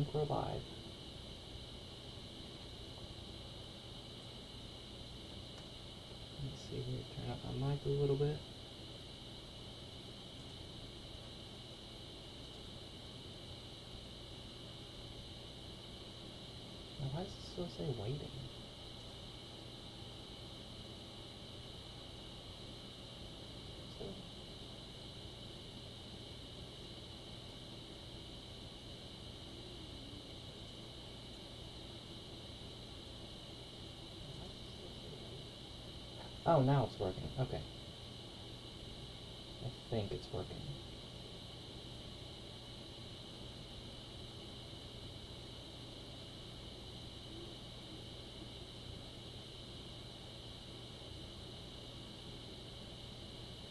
think we're live. Let's see here, turn up my mic a little bit. Now, why does it still say waiting? Oh, now it's working. Okay. I think it's working.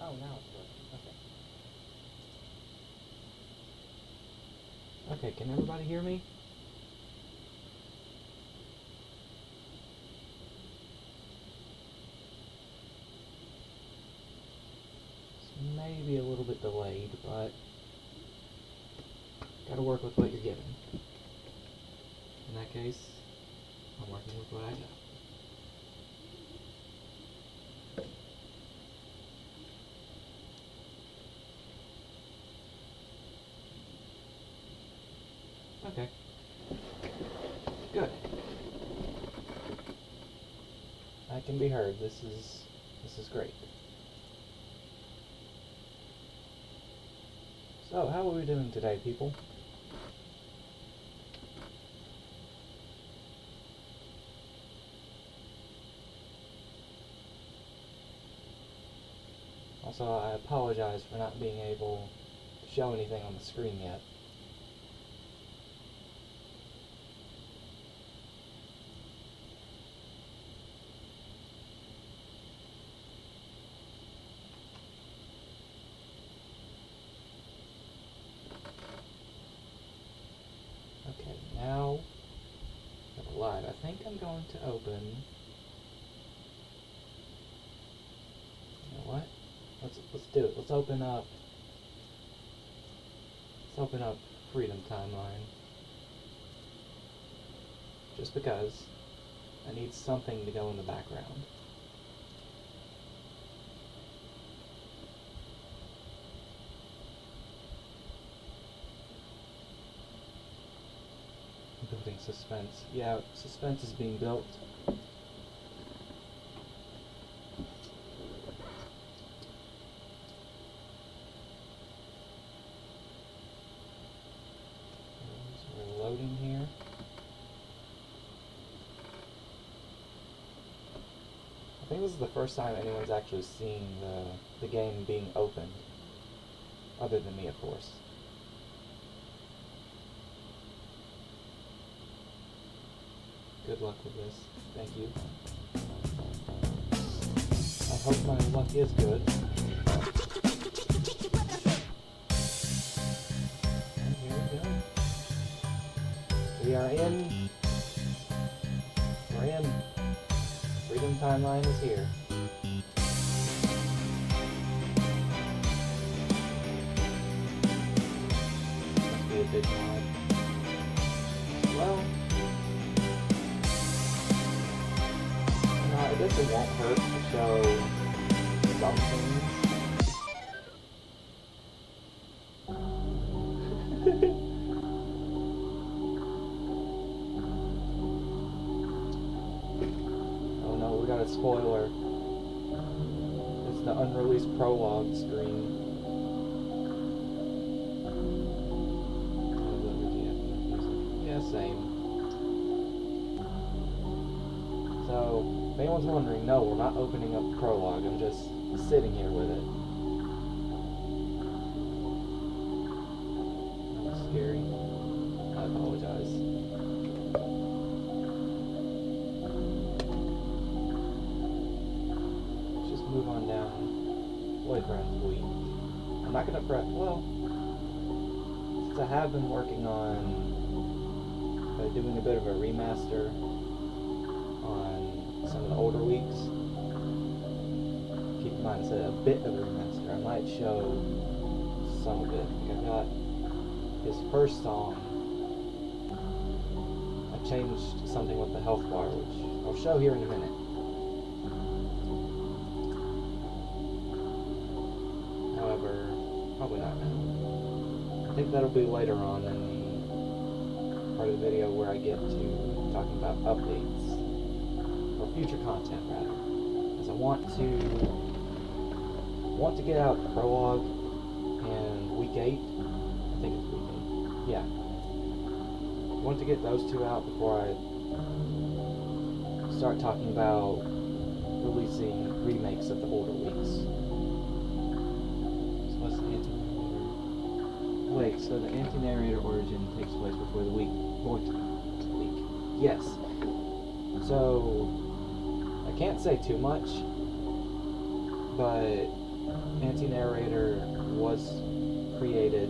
Oh, now it's working. Okay. Okay, can everybody hear me? Maybe a little bit delayed, but gotta work with what you're given. In that case, I'm working with what I got. Okay. Good. I can be heard. This is great. So, how are we doing today, people? Also, I apologize for not being able to show anything on the screen yet. Okay, now we're live. I think I'm going to open. You know what? Let's do it. Let's open up Freedom Timeline. Just because I need something to go in the background. Building suspense. Yeah, suspense is being built. So we're loading here. I think this is the first time anyone's actually seen the game being opened. Other than me, of course. Good luck with this. Thank you. I hope my luck is good. And here we go. We're in. Freedom Timeline is here. Must be a big mod. Well, I guess it won't hurt to show some things. Oh no, we got a spoiler. It's the unreleased prologue screen. Yeah, same. So, if anyone's wondering, no, we're not opening up the prologue. I'm just sitting here with it. That was scary. I apologize. Let's just move on down. Boyfriend week. I'm not gonna prep. Well, since I have been working on doing a bit of a remaster on some of the older weeks. Keep in mind, it's a bit of a remaster. I might show some of it. I got his first song changed something with the health bar, which I'll show here in a minute. However, probably not now. I think that'll be later on in the part of the video where I get to talking about updates, or future content rather, because I want to get out the prologue in week 8. I think it's week 8. Yeah. I want to get those 2 out before I start talking about releasing remakes of the older weeks. So what's the anti-narrator? Wait, so the anti-narrator origin takes place before the week. Yes. So I can't say too much, but anti-narrator was created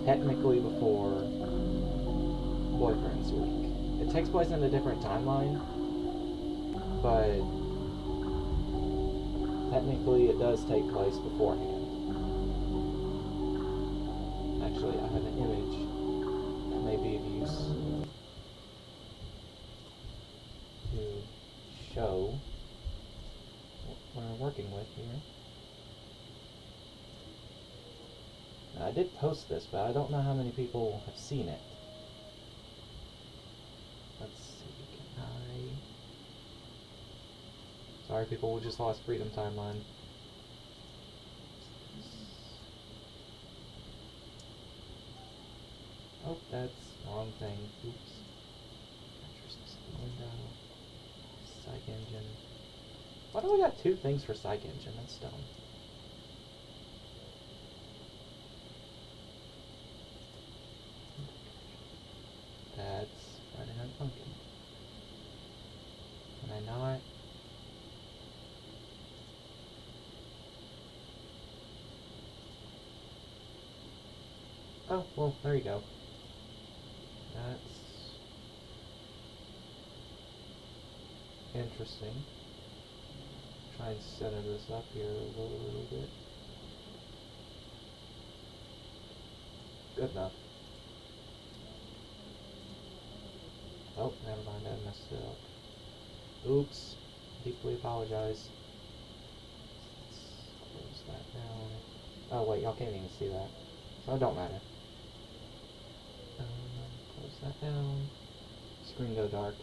technically before Boyfriend's Week. It takes place in a different timeline, but technically it does take place beforehand. Actually, I have an image that may be of use to show what we're working with here. Now, I did post this, but I don't know how many people have seen it. Let's see, can I... Sorry people, we just lost Freedom Timeline. Oh, that's the wrong thing. Oops. Window. Psych Engine. Why do we got 2 things for Psych Engine? That's dumb. That's Friday Night Pumpkin. Can I not? Oh, well, there you go. That's interesting. Try and center this up here a little bit. Good enough. Oh, never mind, I messed it up. Oops. Deeply apologize. Let's close that down. Oh wait, y'all can't even see that. So it don't matter. Close that down. Screen go dark.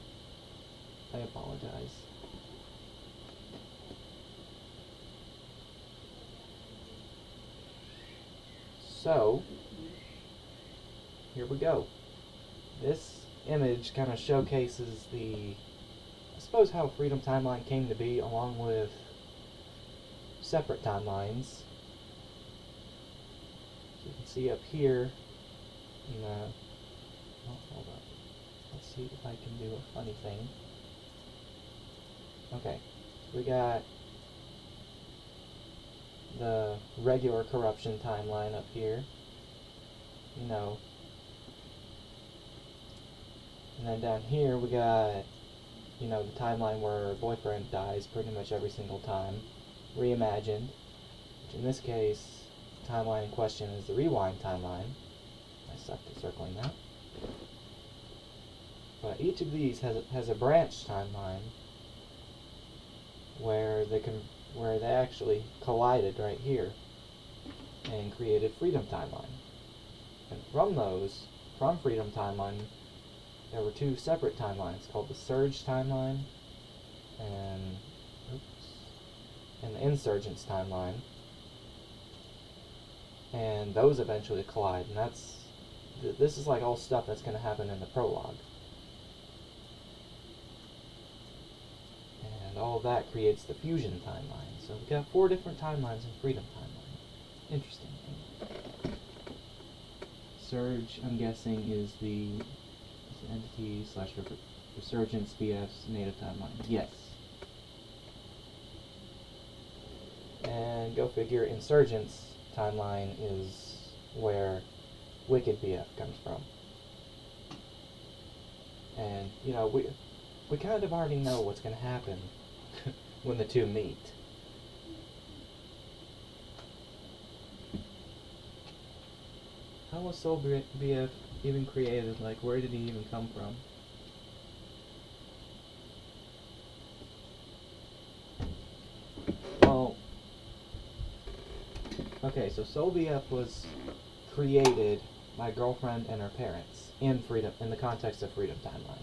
I apologize. So, here we go. This image kind of showcases I suppose how Freedom Timeline came to be, along with separate timelines. So you can see up here, oh, hold up. Let's see if I can do a funny thing. Okay, we got the regular corruption timeline up here, and then down here we got, the timeline where Boyfriend dies pretty much every single time, reimagined, which in this case, the timeline in question is the rewind timeline. I sucked at circling that. But each of these has a branch timeline where they actually collided right here and created Freedom Timeline. And from Freedom Timeline, there were 2 separate timelines called the Surge Timeline and the Insurgents Timeline. And those eventually collide, and this is like all stuff that's going to happen in the prologue. And all of that creates the Fusion Timeline. So we've got 4 different timelines in Freedom Timeline. Interesting thing. Surge, I'm guessing, is the entity / Resurgence BF's native timeline. Yes. And go figure, Insurgence timeline is where Wicked BF comes from. And, we kind of already know what's going to happen when the 2 meet. How was Soul BF even created? Like, where did he even come from? Okay, so Soviet was created by girlfriend and her parents in the context of Freedom Timeline.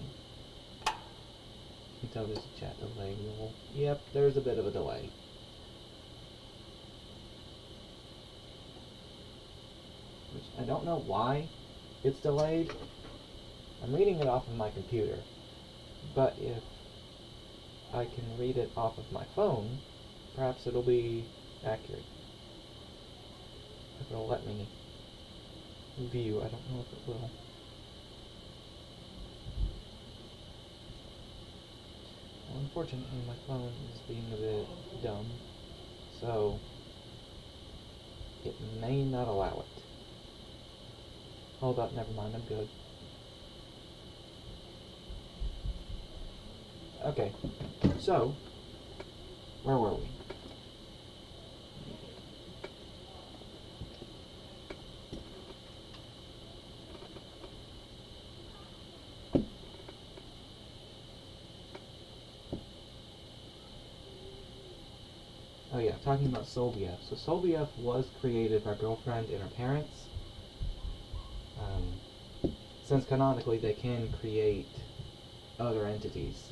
You can tell there's a chat delay. Yep, there's a bit of a delay. Which I don't know why it's delayed. I'm reading it off of my computer, but if I can read it off of my phone, perhaps it'll be accurate. If it'll let me view, I don't know if it will. Well, unfortunately, my phone is being a bit dumb, so it may not allow it. Hold up, never mind, I'm good. Okay, so, where were we? Oh yeah, talking about Soviet. So Soviet was created by girlfriend and her parents. Since canonically they can create other entities,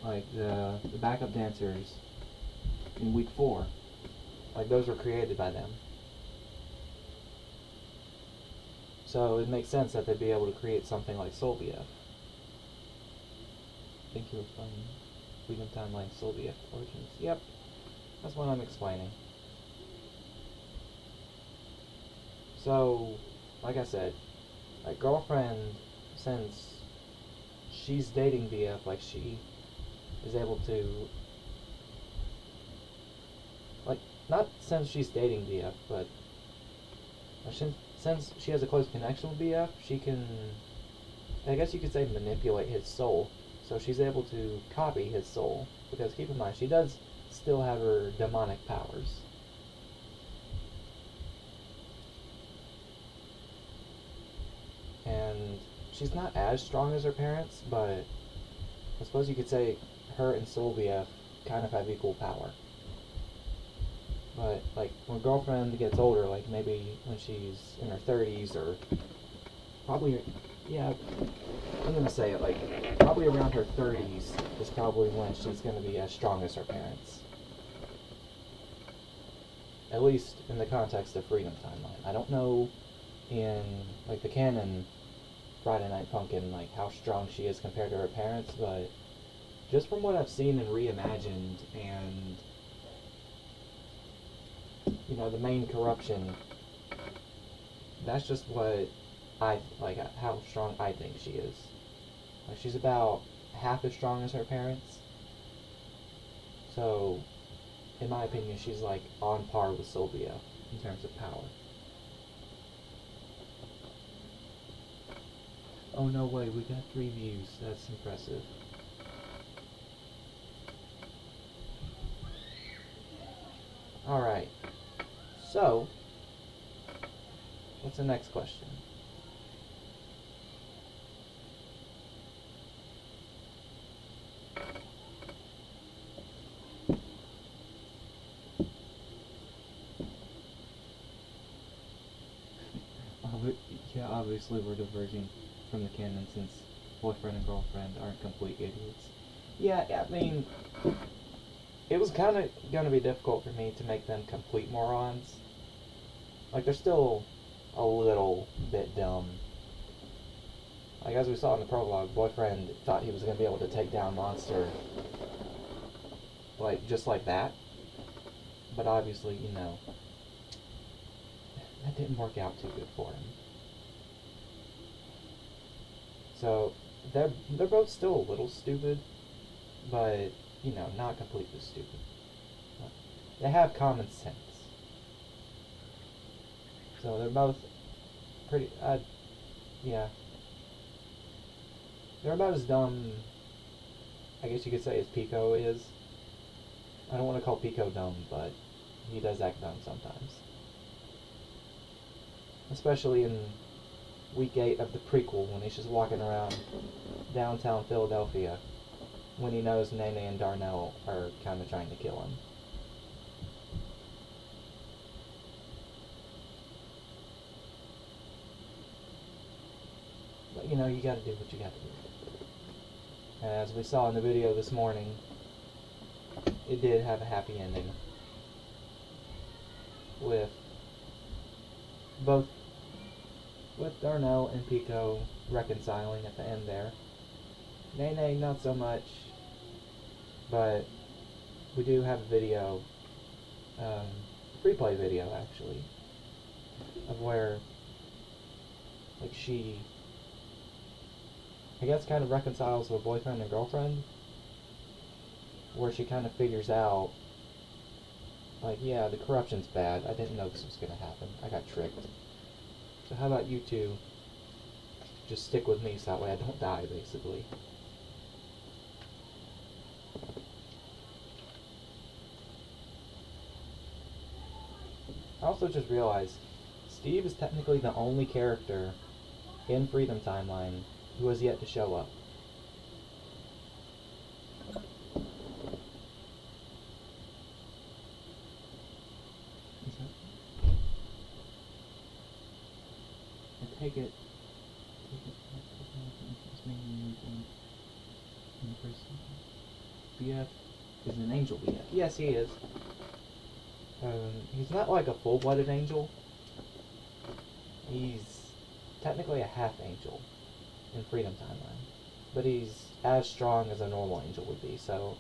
like the backup dancers in week 4, like those were created by them. So it makes sense that they'd be able to create something like Soviet. Thank you for finding Freedom Timeline Soviet origins. Yep, that's what I'm explaining. So, like I said, like girlfriend, since she's dating BF, like she is able to, like, not since she's dating BF, but since she has a close connection with BF, she can, I guess you could say, manipulate his soul. So she's able to copy his soul, because keep in mind, she does still have her demonic powers. And she's not as strong as her parents, but I suppose you could say her and Sylvia kind of have equal power. But, like, when girlfriend gets older, like, maybe when she's in her 30s, or probably, yeah, I'm going to say it, like, probably around her 30s is probably when she's going to be as strong as her parents. At least in the context of Freedom Timeline. I don't know in, like, the canon Friday Night Funkin', like, how strong she is compared to her parents, but just from what I've seen in Reimagined and, you know, the main corruption, that's just what how strong I think she is. Like, she's about half as strong as her parents. So, in my opinion, she's, like, on par with Sylvia in terms of power. Oh, no way, we got 3 views. That's impressive. Alright. So, what's the next question? Yeah, obviously we're diverging from the canon since boyfriend and girlfriend aren't complete idiots. Yeah, I mean, it was kind of going to be difficult for me to make them complete morons. Like, they're still a little bit dumb. Like, as we saw in the prologue, boyfriend thought he was going to be able to take down Monster, like, just like that. But obviously, you know, that didn't work out too good for him. So, they're both still a little stupid, but, you know, not completely stupid. They have common sense. So they're both pretty, yeah. They're about as dumb, I guess you could say, as Pico is. I don't want to call Pico dumb, but he does act dumb sometimes. Especially in week 8 of the prequel, when he's just walking around downtown Philadelphia, when he knows Nene and Darnell are kind of trying to kill him. you know, you gotta do what you gotta do. As we saw in the video this morning, it did have a happy ending. With both Darnell and Pico reconciling at the end there. Nene, not so much, but we do have a video, replay video actually, of where, like, she, I guess, kind of reconciles with boyfriend and girlfriend, where she kind of figures out, like, yeah, the corruption's bad, I didn't know this was gonna happen, I got tricked. So how about you two just stick with me so that way I don't die, basically. I also just realized Steve is technically the only character in Freedom Timeline who has yet to show up. I take it. BF is an angel BF. Yes, he is. He's not like a full-blooded angel. He's technically a half-angel in Freedom Timeline. But he's as strong as a normal angel would be, so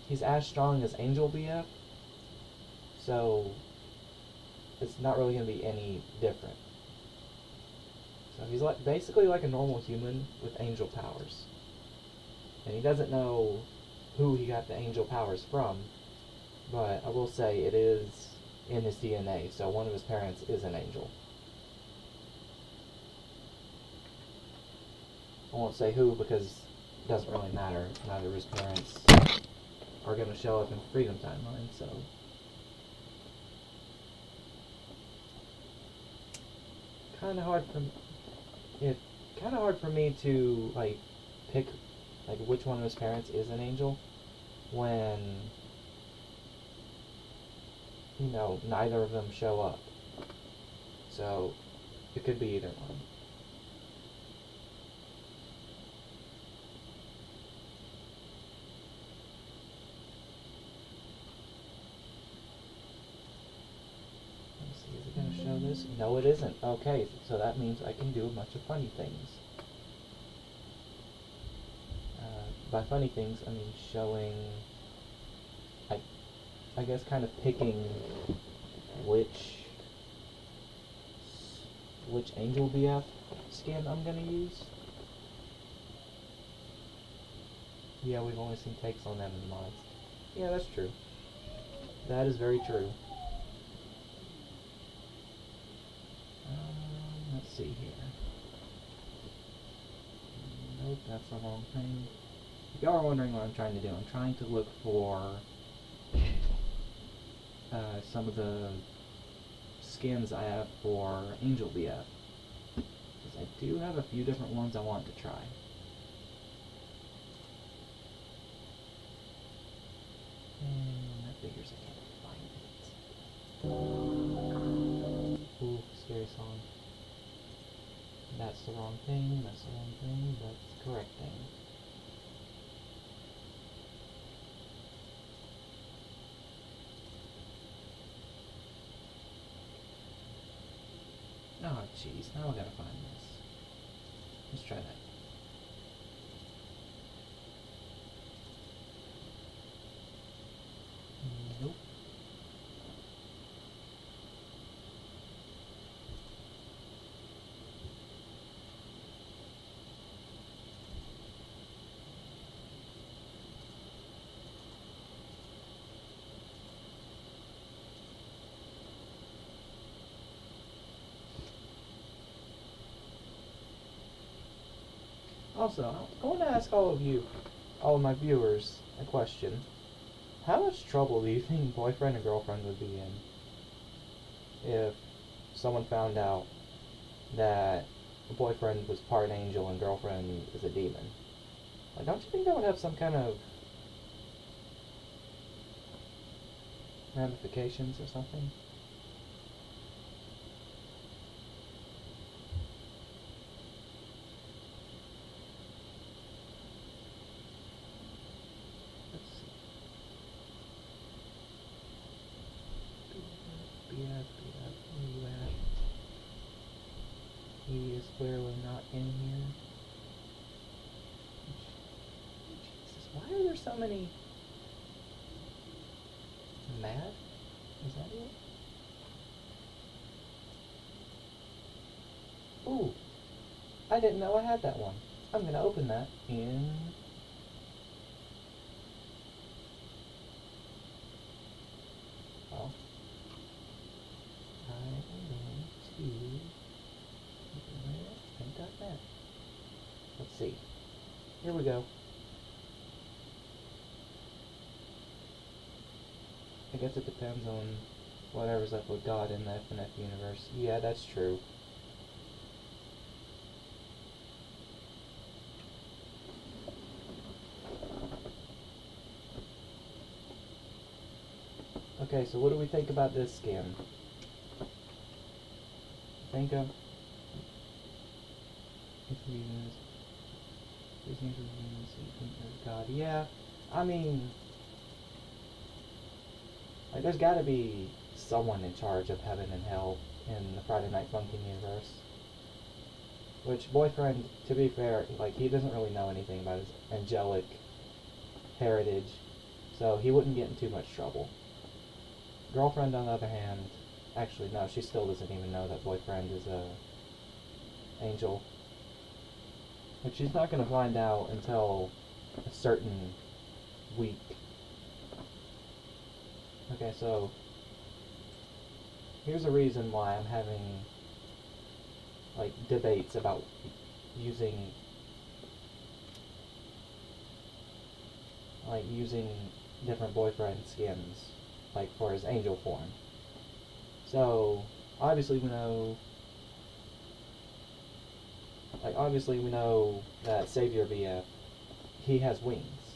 he's as strong as Angel BF, so it's not really going to be any different. So he's like basically like a normal human with angel powers. And he doesn't know who he got the angel powers from, but I will say it is in his DNA, so one of his parents is an angel. I won't say who because it doesn't really matter. Neither of his parents are going to show up in Freedom Timeline, so kind of hard for me to like pick like which one of his parents is an angel when, you know, neither of them show up. So it could be either one. Let's see, is it going to show this? No, it isn't. Okay, so that means I can do a bunch of funny things. By funny things, I mean showing, I guess kind of picking which Angel BF skin I'm going to use. Yeah, we've only seen takes on them in the mods. Yeah, that's true. That is very true. Let's see here. Nope, that's the wrong thing. If y'all are wondering what I'm trying to do, I'm trying to look for some of the skins I have for Angel BF. Because I do have a few different ones I want to try. And that figures I can't find it. Ooh, scary song. That's the wrong thing, that's the wrong thing, that's the correct thing. Oh jeez, now I gotta find this. Let's try that. Nope. Also, I want to ask all of my viewers, a question. How much trouble do you think boyfriend and girlfriend would be in if someone found out that the boyfriend was part angel and girlfriend is a demon? Like, don't you think that would have some kind of ramifications or something? where you at? He is clearly not in here. Jesus, why are there so many? Mad? Is that it? Ooh, I didn't know I had that one. I'm gonna open that in... Well, I am going to open it and got that. Let's see. Here we go. I guess it depends on whatever's up with God in the FNF universe. Yeah, that's true. Okay, so what do we think about this skin? Think of... God, yeah. I mean... Like, there's gotta be someone in charge of heaven and hell in the Friday Night Funkin' universe. Which, boyfriend, to be fair, like, he doesn't really know anything about his angelic heritage, so he wouldn't get in too much trouble. Girlfriend, on the other hand, actually, no, she still doesn't even know that boyfriend is a angel. But she's not gonna find out until a certain week. Okay, so here's a reason why I'm having like debates about using different boyfriend skins like for his angel form. So obviously we know that Savior BF, he has wings.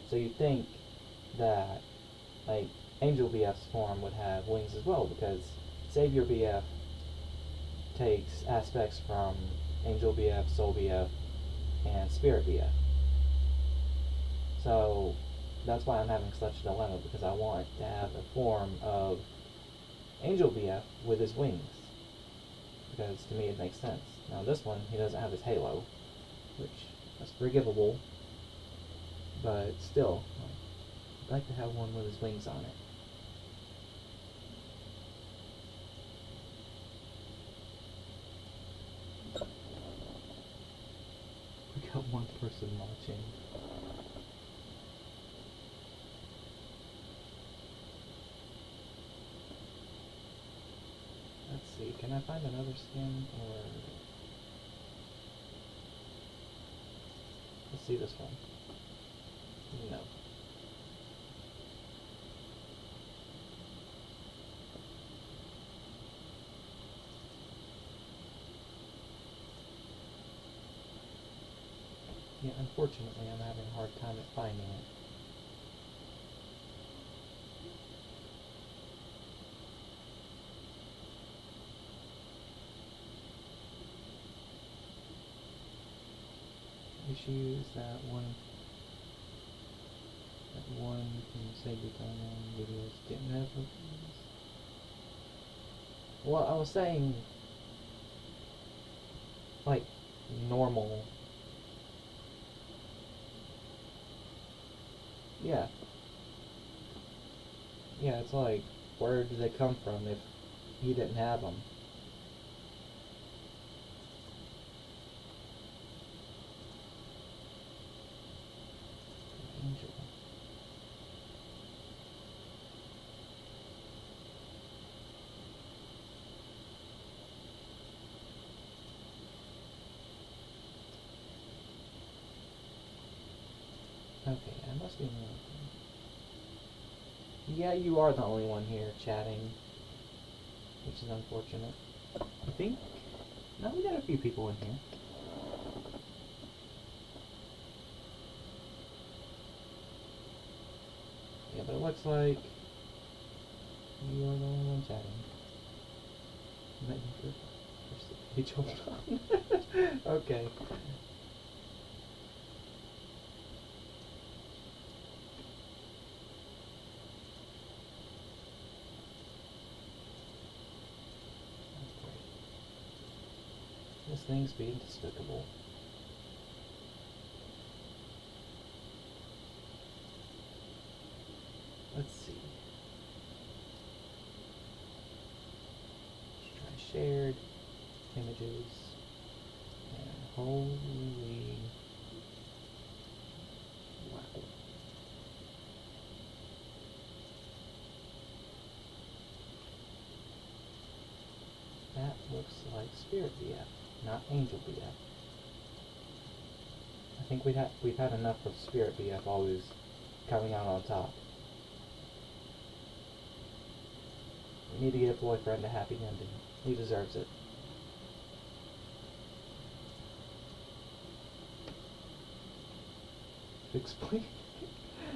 So you think that like Angel BF's form would have wings as well, because Savior BF takes aspects from Angel BF, Soul BF, and Spirit BF. So that's why I'm having such a dilemma, because I want to have a form of Angel BF with his wings, because to me it makes sense. Now this one, he doesn't have his halo, which is forgivable, but still, I'd like to have one with his wings on it. We got one person watching. Let's see, can I find another skin, or... Let's see this one. No. Yeah, unfortunately, I'm having a hard time at finding it. Issues that one can say goodbye on videos getting over. Well, I was saying, like, normal. Yeah. Yeah, it's like, where did they come from if you didn't have them? Angel. Okay, I must be the only one. Yeah, you are the only one here chatting, which is unfortunate. I think. No, we got a few people in here. Yeah, but it looks like you are the only one chatting. Page hold on. Okay. This thing's being despicable. Let's see. Let's try shared images. And holy wow. That looks like Spirit BF, not Angel BF. I think we've had enough of Spirit BF always coming out on top. We need to get a boyfriend a happy ending. He deserves it. Explain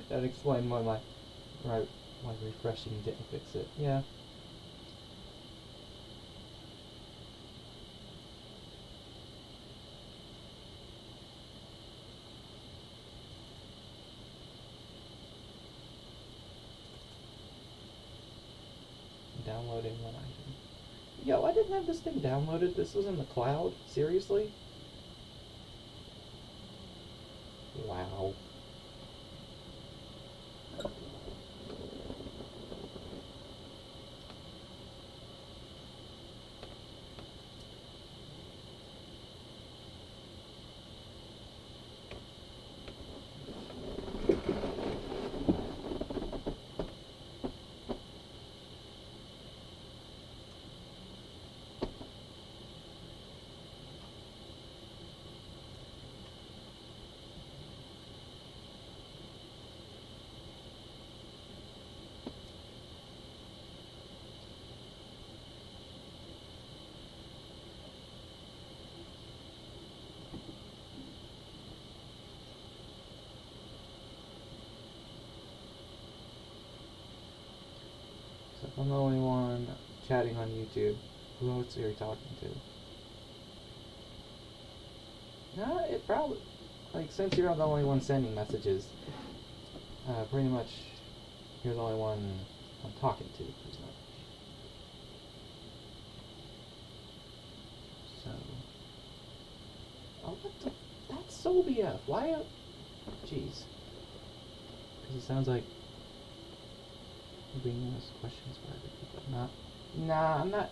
that explained why my refreshing didn't fix it. Yeah. Downloading one item. Yo, I didn't have this thing downloaded. This was in the cloud? Seriously? Wow. So if I'm the only one chatting on YouTube, who else are you talking to? No, it probably, like, since you're the only one sending messages, pretty much you're the only one I'm talking to, pretty much. So, oh, what the, that's so BF, why, jeez. Because it sounds like you're being asked questions by other people. Nah, I'm not,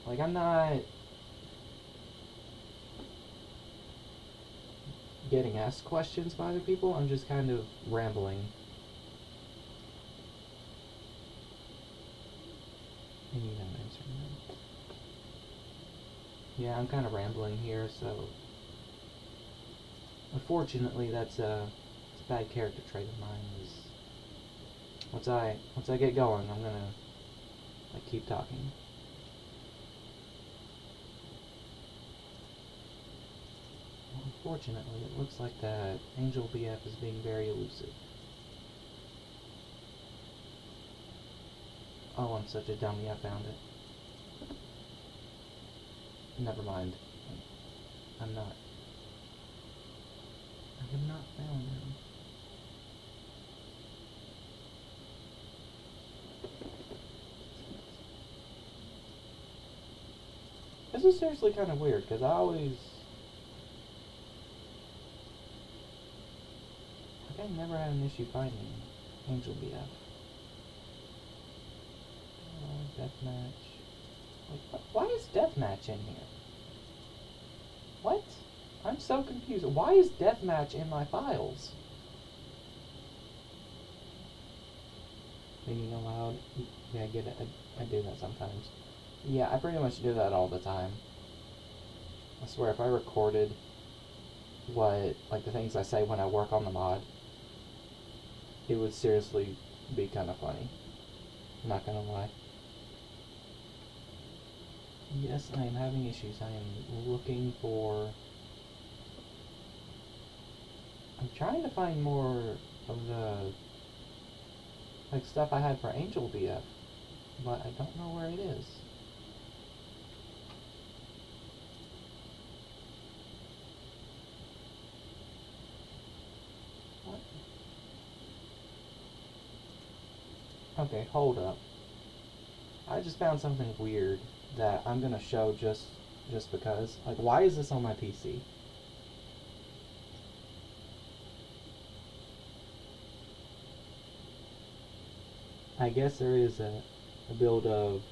like, I'm not getting asked questions by other people, I'm just kind of rambling. I need an answer now. Yeah, I'm kind of rambling here, so unfortunately that's a bad character trait of mine. Is once I get going, I'm gonna like keep talking. Well, unfortunately, it looks like that Angel BF is being very elusive. Oh, I'm such a dummy, I found it. Never mind. I'm not. I have not found him. This is seriously kind of weird, because I never had an issue finding Angel BF. Deathmatch. Like, why is Deathmatch in here? What? I'm so confused. Why is Deathmatch in my files? Thinking aloud. Yeah, I get it. I do that sometimes. Yeah, I pretty much do that all the time. I swear, if I recorded like the things I say when I work on the mod, it would seriously be kind of funny. I'm not gonna lie. Yes, I am having issues. I am looking for... I'm trying to find more of the like stuff I had for Angel BF, but I don't know where it is. What? Okay, hold up. I just found something weird that I'm gonna show just just because. Like, why is this on my PC? I guess there is a build of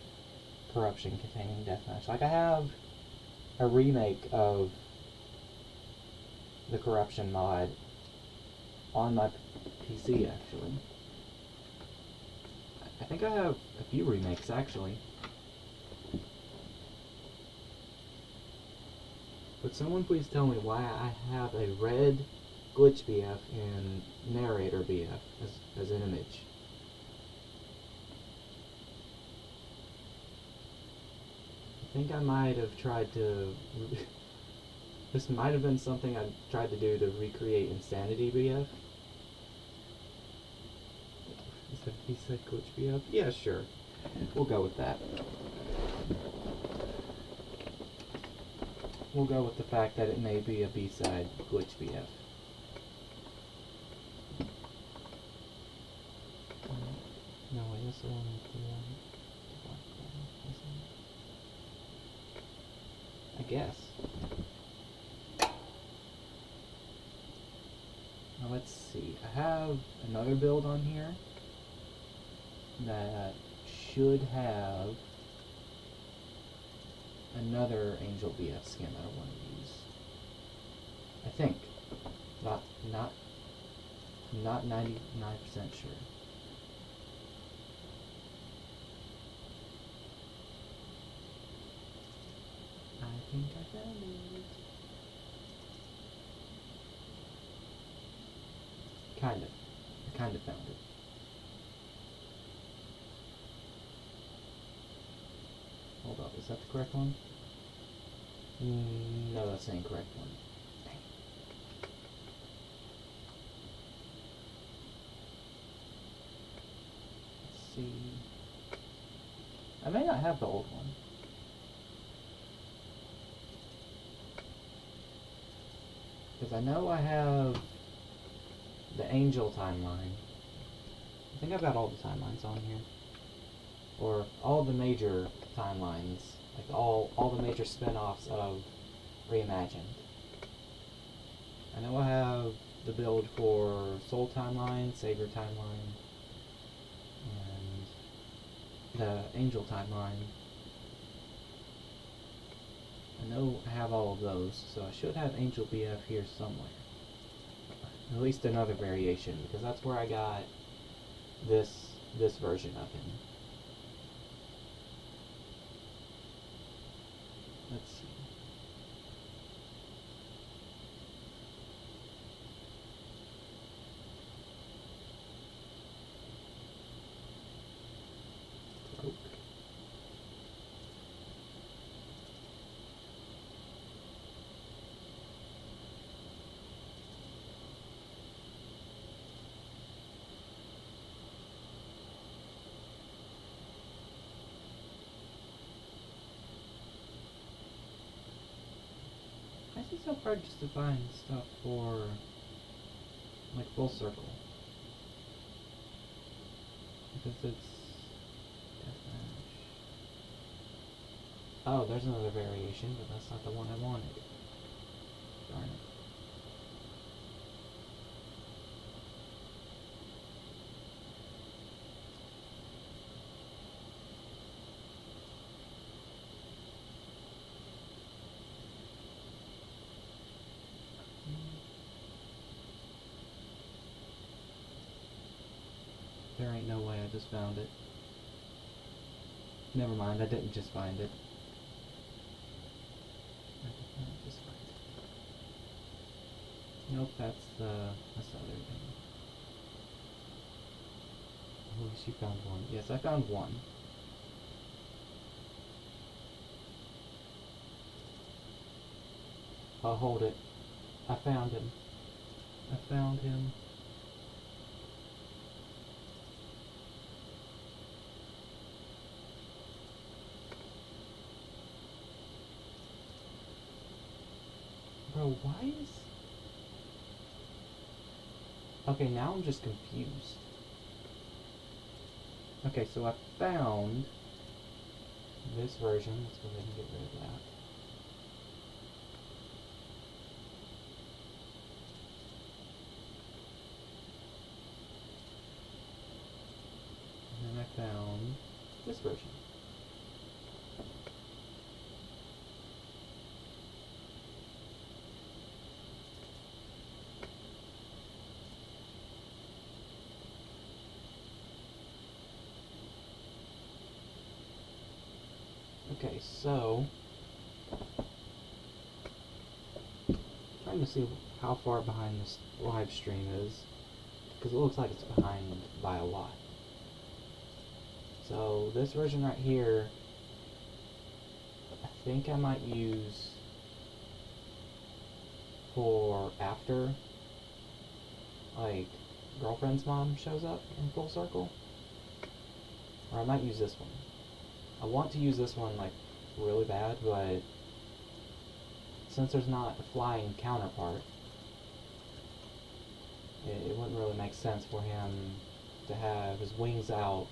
corruption containing deathmatch. Like, I have a remake of the corruption mod on my PC, actually. I think I have a few remakes, actually. Would someone please tell me why I have a red glitch BF and narrator BF as an image? I think I might have tried to... this might have been something I tried to do to recreate Insanity BF. He said glitch BF? Yeah, sure. We'll go with that. We'll go with the fact that it may be a B-side glitch BF. No, wait, that's the one with the I guess. Now let's see. I have another build on here that should have another Angel BF skin that I want to use. I think. Not 99% sure. I think I found it. I kind of found it. Hold up, is that the correct one? No, that's the incorrect one. Dang. Let's see. I may not have the old one. Because I know I have the Angel timeline. I think I've got all the timelines on here. Or all the major timelines. Like all the major spin-offs of Reimagined. I know I have the build for Soul Timeline, Savior Timeline, and the Angel Timeline. I know I have all of those, so I should have Angel BF here somewhere. At least another variation, because that's where I got this version of him. Let's see. Cloak. It's so hard just to find stuff for, like, Full Circle. Because it's deathmatch. Oh, there's another variation, but that's not the one I wanted. Darn it. There ain't no way I just found it. Never mind, I didn't just find it. I did not just find it. Nope, that's the other thing. Oh, at least you found one. Yes, I found one. I'll hold it. I found him. I found him. Bro, why is... Okay, now I'm just confused. Okay, so I found this version. Let's go ahead and get rid of that. Okay, so trying to see how far behind this live stream is, because it looks like it's behind by a lot. So this version right here, I think I might use for after, like, girlfriend's mom shows up in full circle. Or I might use this one. I want to use this one, like, really bad, but since there's not a flying counterpart, it wouldn't really make sense for him to have his wings out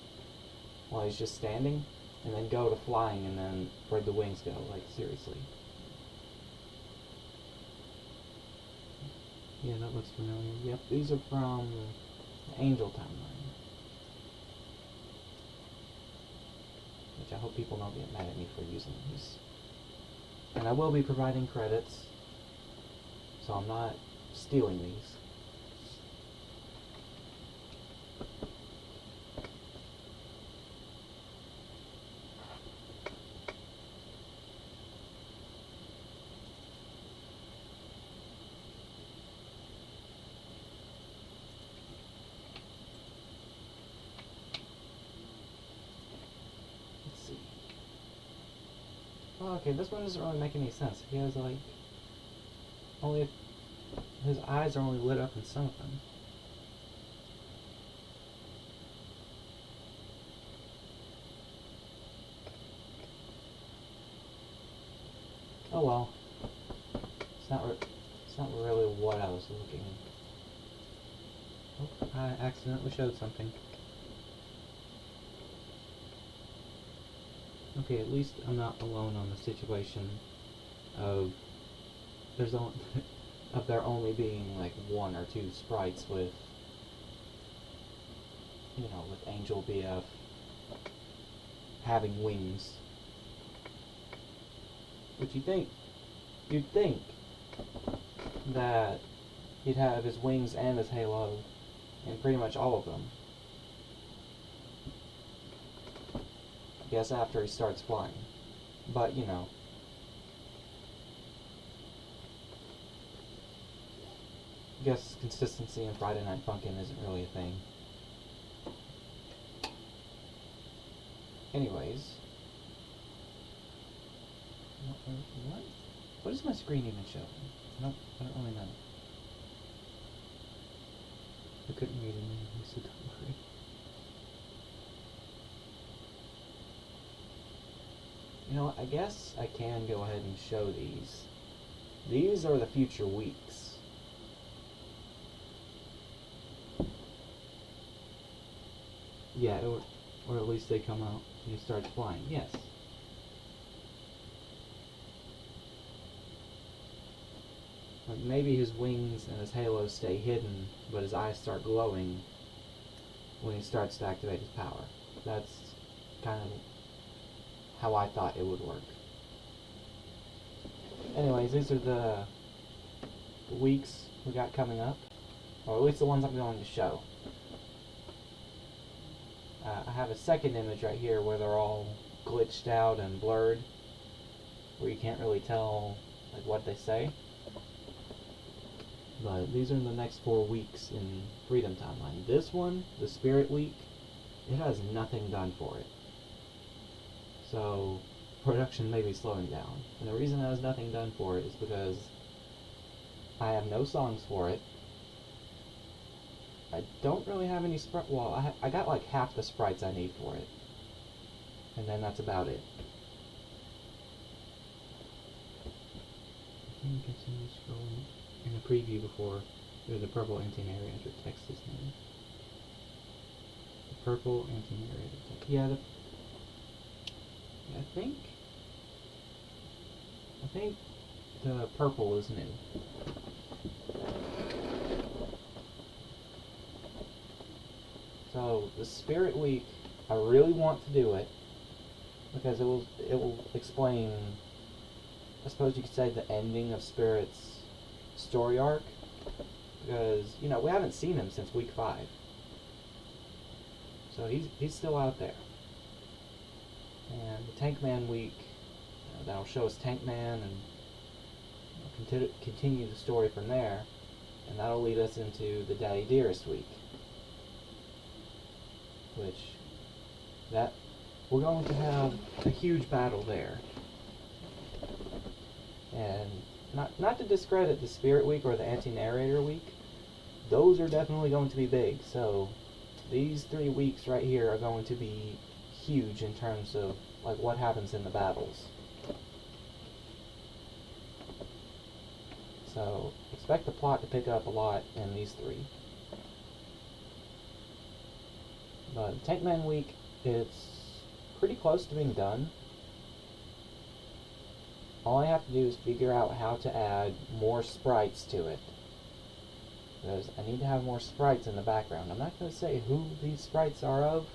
while he's just standing, and then go to flying, and then where'd the wings go? Like, seriously. Yeah, that looks familiar. Yep, these are from the Angel timeline. Which I hope people don't get mad at me for using these. And I will be providing credits, so I'm not stealing these. Let's see. Oh, okay, this one doesn't really make any sense. He has, like, only his eyes are only lit up in some of them. Oh well. It's not really what I was looking. Oh, I accidentally showed something. Okay, at least I'm not alone on the situation of of there only being like one or two sprites with, you know, with Angel BF having wings. Which you'd think that he'd have his wings and his halo in pretty much all of them. I guess after he starts flying. But, you know. I guess consistency in Friday Night Funkin' isn't really a thing. Anyways. What? What is my screen even showing? Nope, I don't really know. I couldn't read it anyway, so don't worry. You know what, I guess I can go ahead and show these. These are the future weeks. Yeah, or at least they come out and he starts flying, yes. Like maybe his wings and his halo stay hidden, but his eyes start glowing when he starts to activate his power. That's kind of how I thought it would work. Anyways, these are the weeks we got coming up, or at least the ones I'm going to show. I have a second image right here where they're all glitched out and blurred, where you can't really tell like what they say. But these are in the next 4 weeks in Freedom Timeline. This one, the Spirit Week, it has nothing done for it. So production may be slowing down. And the reason it has nothing done for it is because I have no songs for it. I don't really have any well, I got like half the sprites I need for it. And then that's about it. Can you continue scrolling in the preview before there's a purple anti-narrator text his name? The purple anti-narrator text. Yeah, I think the purple is new. So the Spirit Week, I really want to do it because it will explain, I suppose you could say, the ending of Spirit's story arc. Because, you know, we haven't seen him since week 5. So he's still out there. And the Tank Man Week, that'll show us Tank Man and continue the story from there, and that'll lead us into the Daddy Dearest week, which that we're going to have a huge battle there. And not to discredit the Spirit Week or the Anti-Narrator Week, those are definitely going to be big. So these 3 weeks right here are going to be huge in terms of like what happens in the battles. So expect the plot to pick up a lot in these 3. But Tank Man Week, it's pretty close to being done. All I have to do is figure out how to add more sprites to it. Because I need to have more sprites in the background. I'm not going to say who these sprites are of,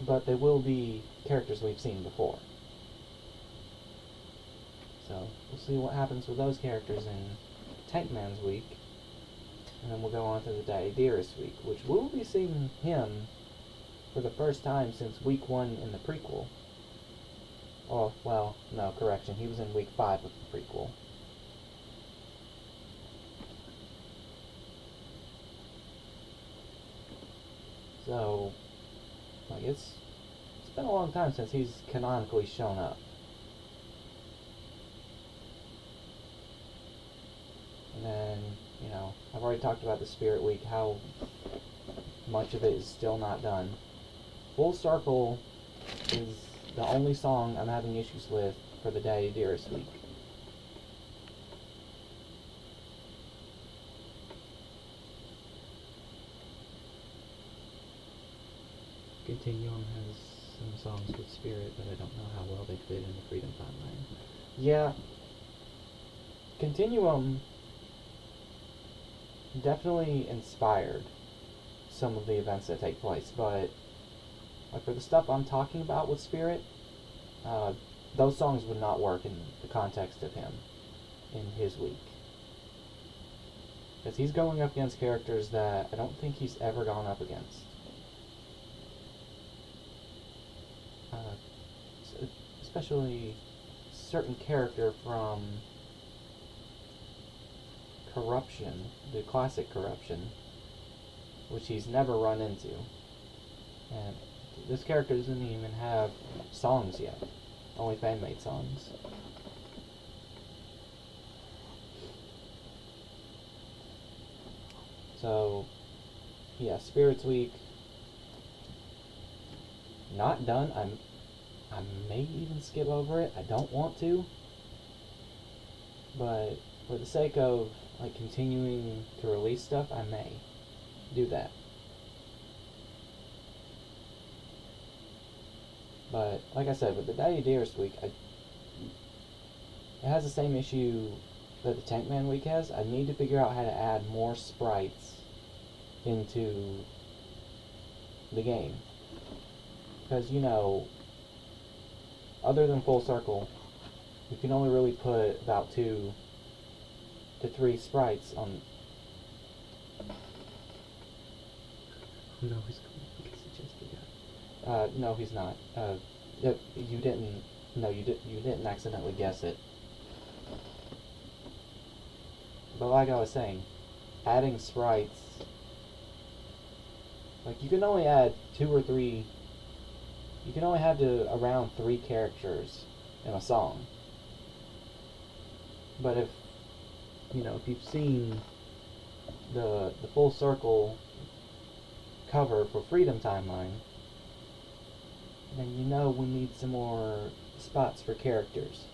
but they will be characters we've seen before. So we'll see what happens with those characters in Tank Man's week. And then we'll go on to the Daddy Dearest week, which we'll be seeing him for the first time since week 1 in the prequel. Oh, well, no, correction. He was in week 5 of the prequel. So, like, it's been a long time since he's canonically shown up. And then, you know, I've already talked about the Spirit Week, how much of it is still not done. Full Circle is the only song I'm having issues with for the Daddy Dearest week. Continuum has some songs with Spirit, but I don't know how well they fit in the Freedom Timeline. Yeah, Continuum definitely inspired some of the events that take place, but like for the stuff I'm talking about with Spirit, those songs would not work in the context of him in his week. Because he's going up against characters that I don't think he's ever gone up against. Especially a certain character from Corruption, the classic Corruption, which he's never run into. And this character doesn't even have songs yet, only fan-made songs. So, yeah, Spirits Week, not done. I may even skip over it. I don't want to, but for the sake of like continuing to release stuff, I may do that. But like I said, with the Daddy Dearest week, it has the same issue that the Tank Man week has. I need to figure out how to add more sprites into the game. Because, you know, other than Full Circle, you can only really put about 2 to 3 sprites on. No, he's suggested. No, he's not. You didn't. No, you didn't accidentally guess it. But like I was saying, adding sprites, like you can only add 2 or 3. You can only have around 3 characters in a song. But if you've seen the Full Circle cover for Freedom Timeline, then you know we need some more spots for characters,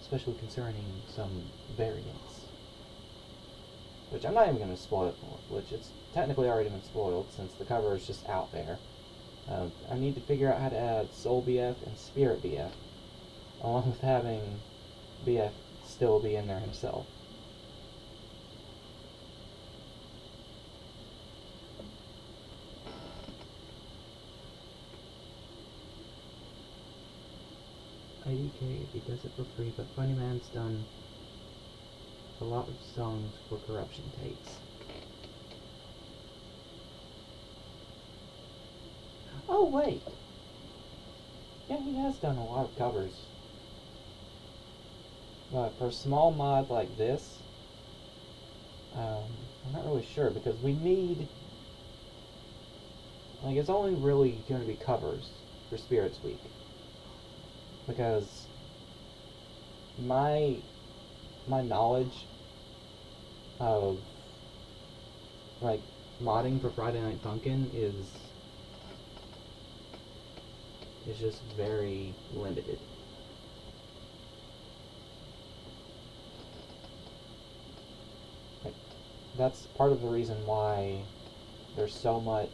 especially concerning some variants, which I'm not even going to spoil it for, which it's technically already been spoiled since the cover is just out there. I need to figure out how to add Soul BF and Spirit BF, along with having BF still be in there himself. IDK if he does it for free, but Funny Man's done a lot of songs for Corruption takes. Oh wait! Yeah, he has done a lot of covers. But for a small mod like this, I'm not really sure because we need, like, it's only really going to be covers for Spirits Week. Because my knowledge of, like, modding for Friday Night Funkin' is just very limited. Like, that's part of the reason why there's so much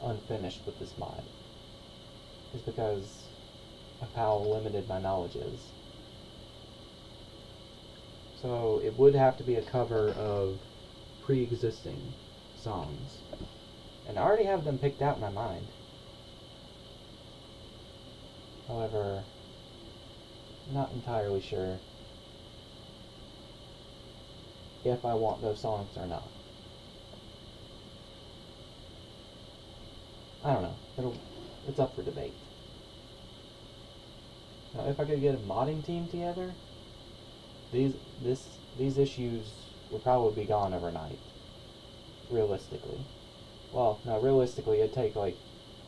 unfinished with this mod, is because of how limited my knowledge is. So it would have to be a cover of pre-existing songs. And I already have them picked out in my mind. However, not entirely sure if I want those songs or not. I don't know. It's up for debate. Now, if I could get a modding team together, these issues would probably be gone overnight. Realistically. Well, no, realistically, it'd take like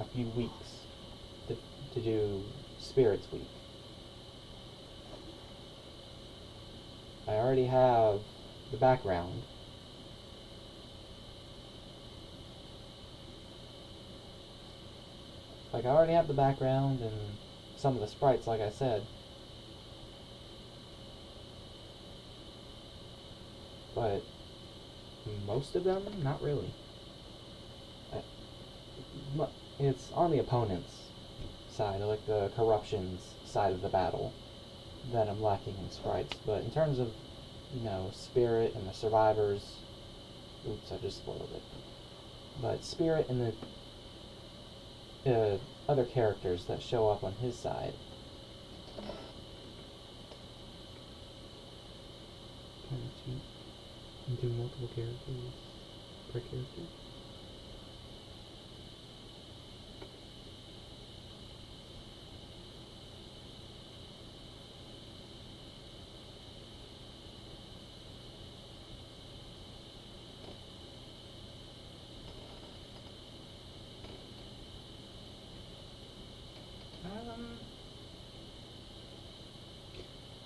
a few weeks to do Spirits Week. I already have the background. Like, I already have the background and some of the sprites, like I said. But most of them, not really. It's on the opponent's side, like the corruptions side of the battle, that I'm lacking in sprites. But in terms of, Spirit and the survivors, oops, I just spoiled it. But Spirit and the other characters that show up on his side, can you do multiple characters per character?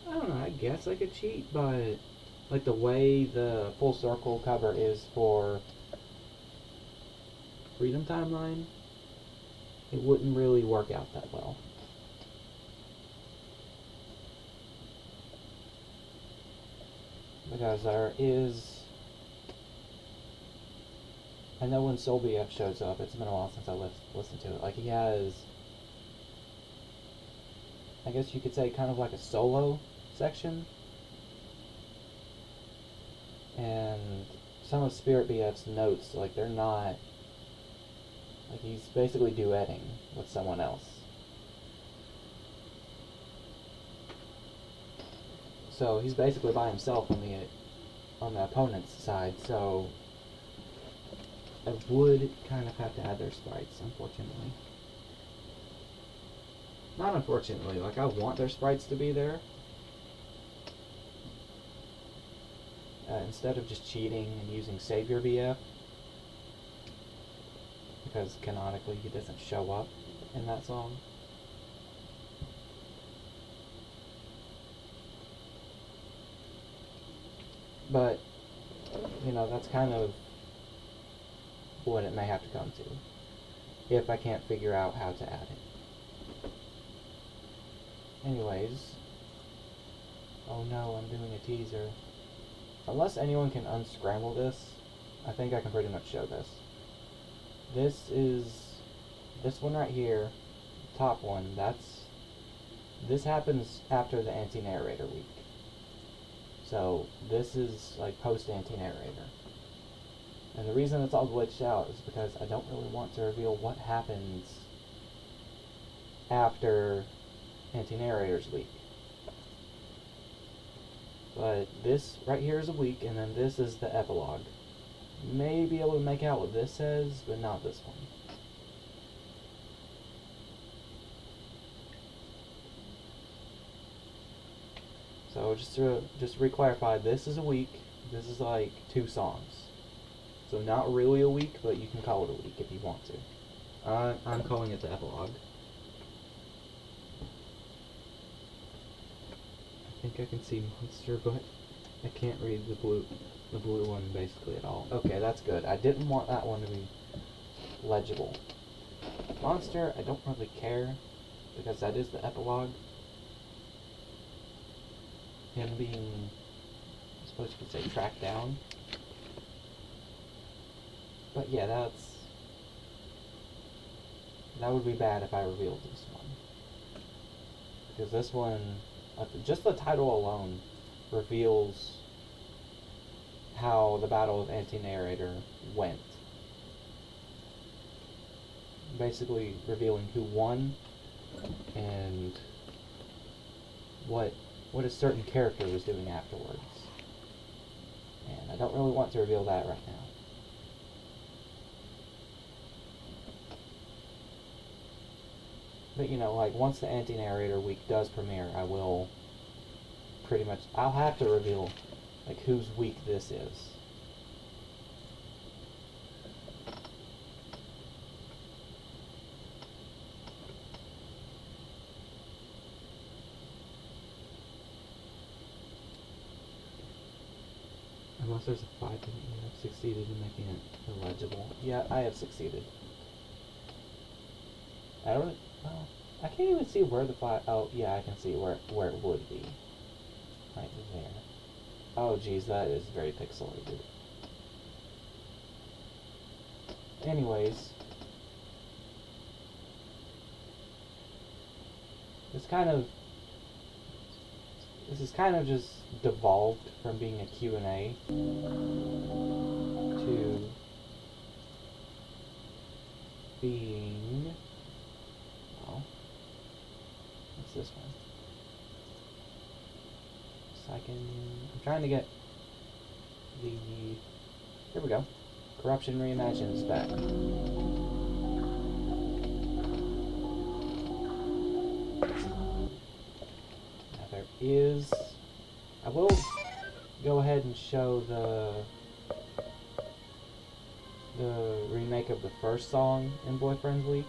I don't know, I guess I could cheat, but like the way the full circle cover is for Freedom Timeline, it wouldn't really work out that well. Because there is, I know when Soul BF shows up, it's been a while since I listened to it, like he has, I guess you could say kind of like a solo section, and some of Spirit BF's notes, like they're not, like he's basically duetting with someone else. So he's basically by himself on the opponent's side, so I would kind of have to add their sprites, unfortunately. Not unfortunately, like I want their sprites to be there. Instead of just cheating and using Savior BF, because canonically he doesn't show up in that song. But, that's kind of what it may have to come to, if I can't figure out how to add it. Anyways, oh no, I'm doing a teaser. Unless anyone can unscramble this, I think I can pretty much show this. This one right here, top one, this happens after the anti-narrator week. So this is like post anti-narrator. And the reason it's all glitched out is because I don't really want to reveal what happens after anti-narrator's week. But this right here is a week, and then this is the epilogue. You may be able to make out what this says, but not this one. So just to re-clarify, this is a week. This is like 2 songs. So not really a week, but you can call it a week if you want to. I'm calling it the epilogue. I think I can see Monster, but I can't read the blue one basically at all. Okay, that's good. I didn't want that one to be legible. Monster, I don't really care, because that is the epilogue. Him being, I suppose you could say, tracked down. But yeah, that would be bad if I revealed this one. Because this one, just the title alone reveals how the Battle of Anti-Narrator went. Basically revealing who won and what a certain character was doing afterwards. And I don't really want to reveal that right now. But like once the Anti-Narrator week does premiere, I will pretty much, I'll have to reveal like whose week this is. Unless there's a 5 that you have succeeded in making it illegible. Yeah, I have succeeded. I can't even see where the 5, oh yeah, I can see where it would be. Right there. Oh geez, that is very pixelated. Anyways. This is kind of just devolved from being a Q&A to being, well, what's this one? I'm trying to get the, here we go, Corruption Reimagined is back. I will go ahead and show the remake of the first song in Boyfriend's Week,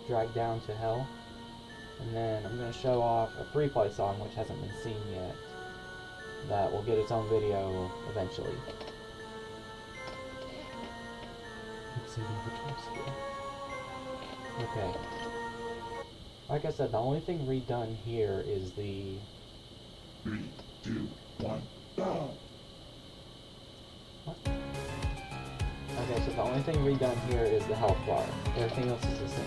Dragged Down to Hell, and then I'm going to show off a free play song which hasn't been seen yet, that will get its own video eventually. Okay. Like I said, the only thing redone here is the... 3, 2, 1, go! What? Okay, so the only thing redone here is the health bar. Everything else is the same.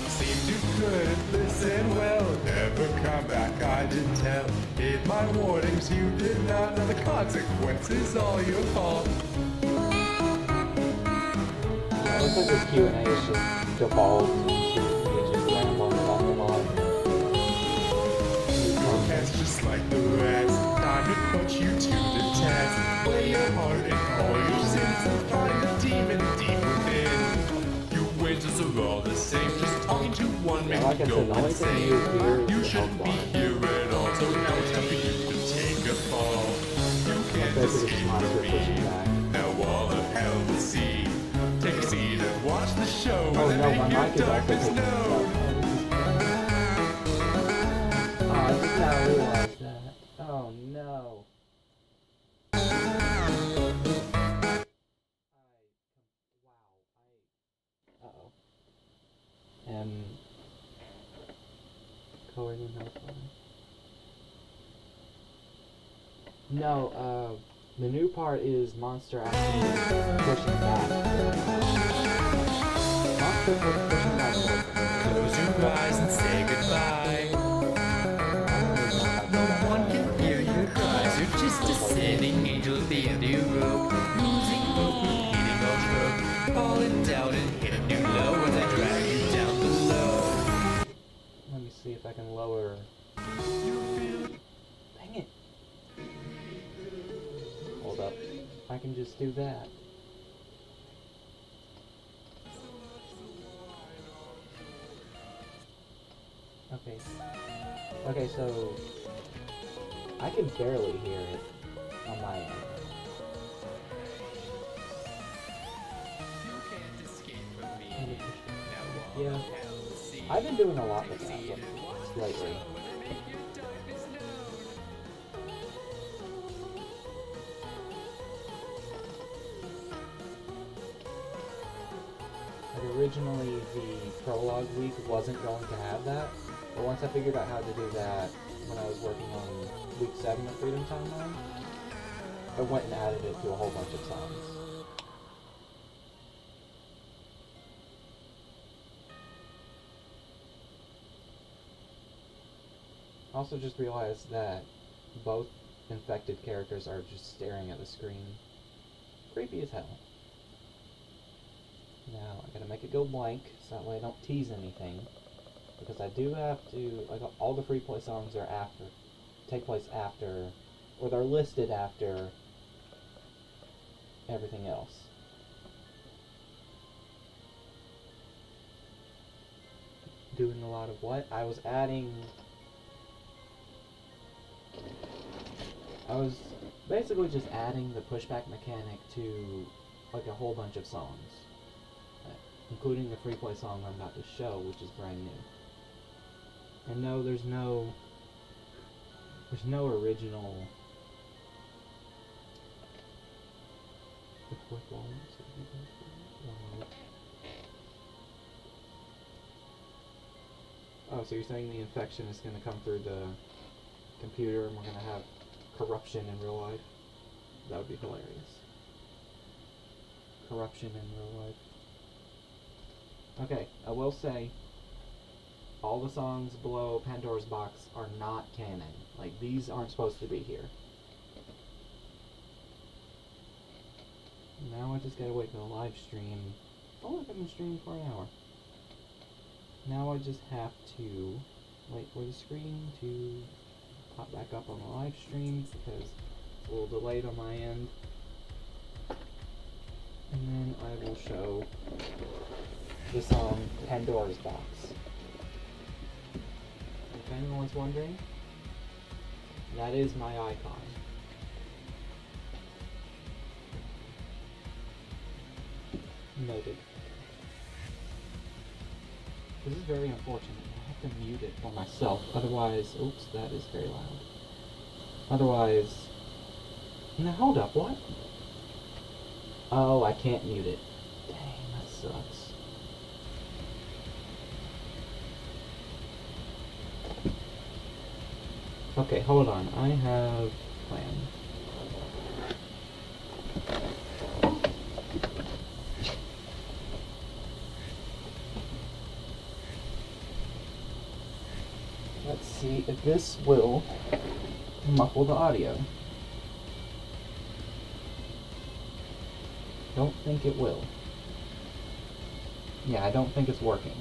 Seemed you couldn't listen well. Never come back, I did tell. Heed my warnings, you did not know the consequences, all your fault. It looks like this Q&A is just devolved into me just rambling about the mod. That's just like the rest. Time to put you to the test. Play your heart and all your sins and find the demon deep within. You witches are all the same, just talking to one Yeah, man like I go said, the only thing you insane. hear is You the shouldn't health be bar. here at all, so now it's time for you to take a fall. You can't escape from me. Now all of hell will see. Take a seat and watch the show. Oh And no, my make your mic is also darkness picking this known. up. Oh, I did not realize that. Oh no. Uh-oh. Coloring in health bar. No, the new part is Monster actually pushing back. Monster pushing back more. Close your eyes and say goodbye. No one can hear your cries. You're just a sinning angel at the end of your rope. Losing hope, repeating all trope. Falling down and hit a new low as I drag you down below. Let me see if I can lower. Dang it. Hold up. I can just do that. Okay. Okay, so I can barely hear it on my end. You can't escape from me. Now Yeah. all hell see. I've been doing a lot with that lately. Like originally the prologue week wasn't going to have that, but once I figured out how to do that when I was working on week 7 of Freedom Timeline, I went and added it to a whole bunch of songs. Also just realized that both infected characters are just staring at the screen. Creepy as hell. Now, I gotta make it go blank, so that way I don't tease anything. Because I do have to, like, all the free play songs are take place after, or they're listed after everything else. Doing a lot of what? I was basically just adding the pushback mechanic to, like, a whole bunch of songs. Including the free play song I'm about to show, which is brand new. And no, there's no original. Oh, so you're saying the infection is going to come through the computer and we're going to have corruption in real life? That would be hilarious. Corruption in real life. Okay, I will say, all the songs below Pandora's Box are not canon. Like, these aren't supposed to be here. Now I just gotta wait for the live stream. Oh, look, I've been streaming for an hour. Now I just have to wait for the screen to pop back up on the live stream because it's a little delayed on my end. And then I will show the song Pandora's Box. If anyone's wondering, that is my icon. Noted. This is very unfortunate. I have to mute it for myself. Otherwise, oops, that is very loud. Otherwise, now hold up, what? Oh, I can't mute it. Dang, that sucks. Okay, hold on. I have a plan. Let's see if this will muffle the audio. Don't think it will. Yeah, I don't think it's working.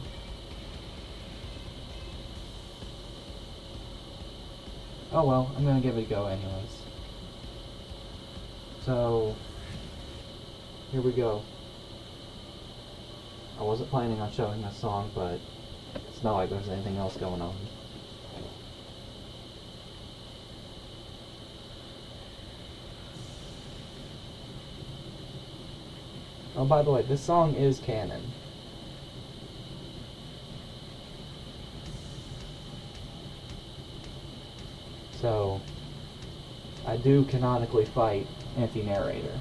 Oh well, I'm gonna give it a go anyways. So, here we go. I wasn't planning on showing this song, but it's not like there's anything else going on. Oh, by the way, this song is canon. So, I do canonically fight anti-narrator.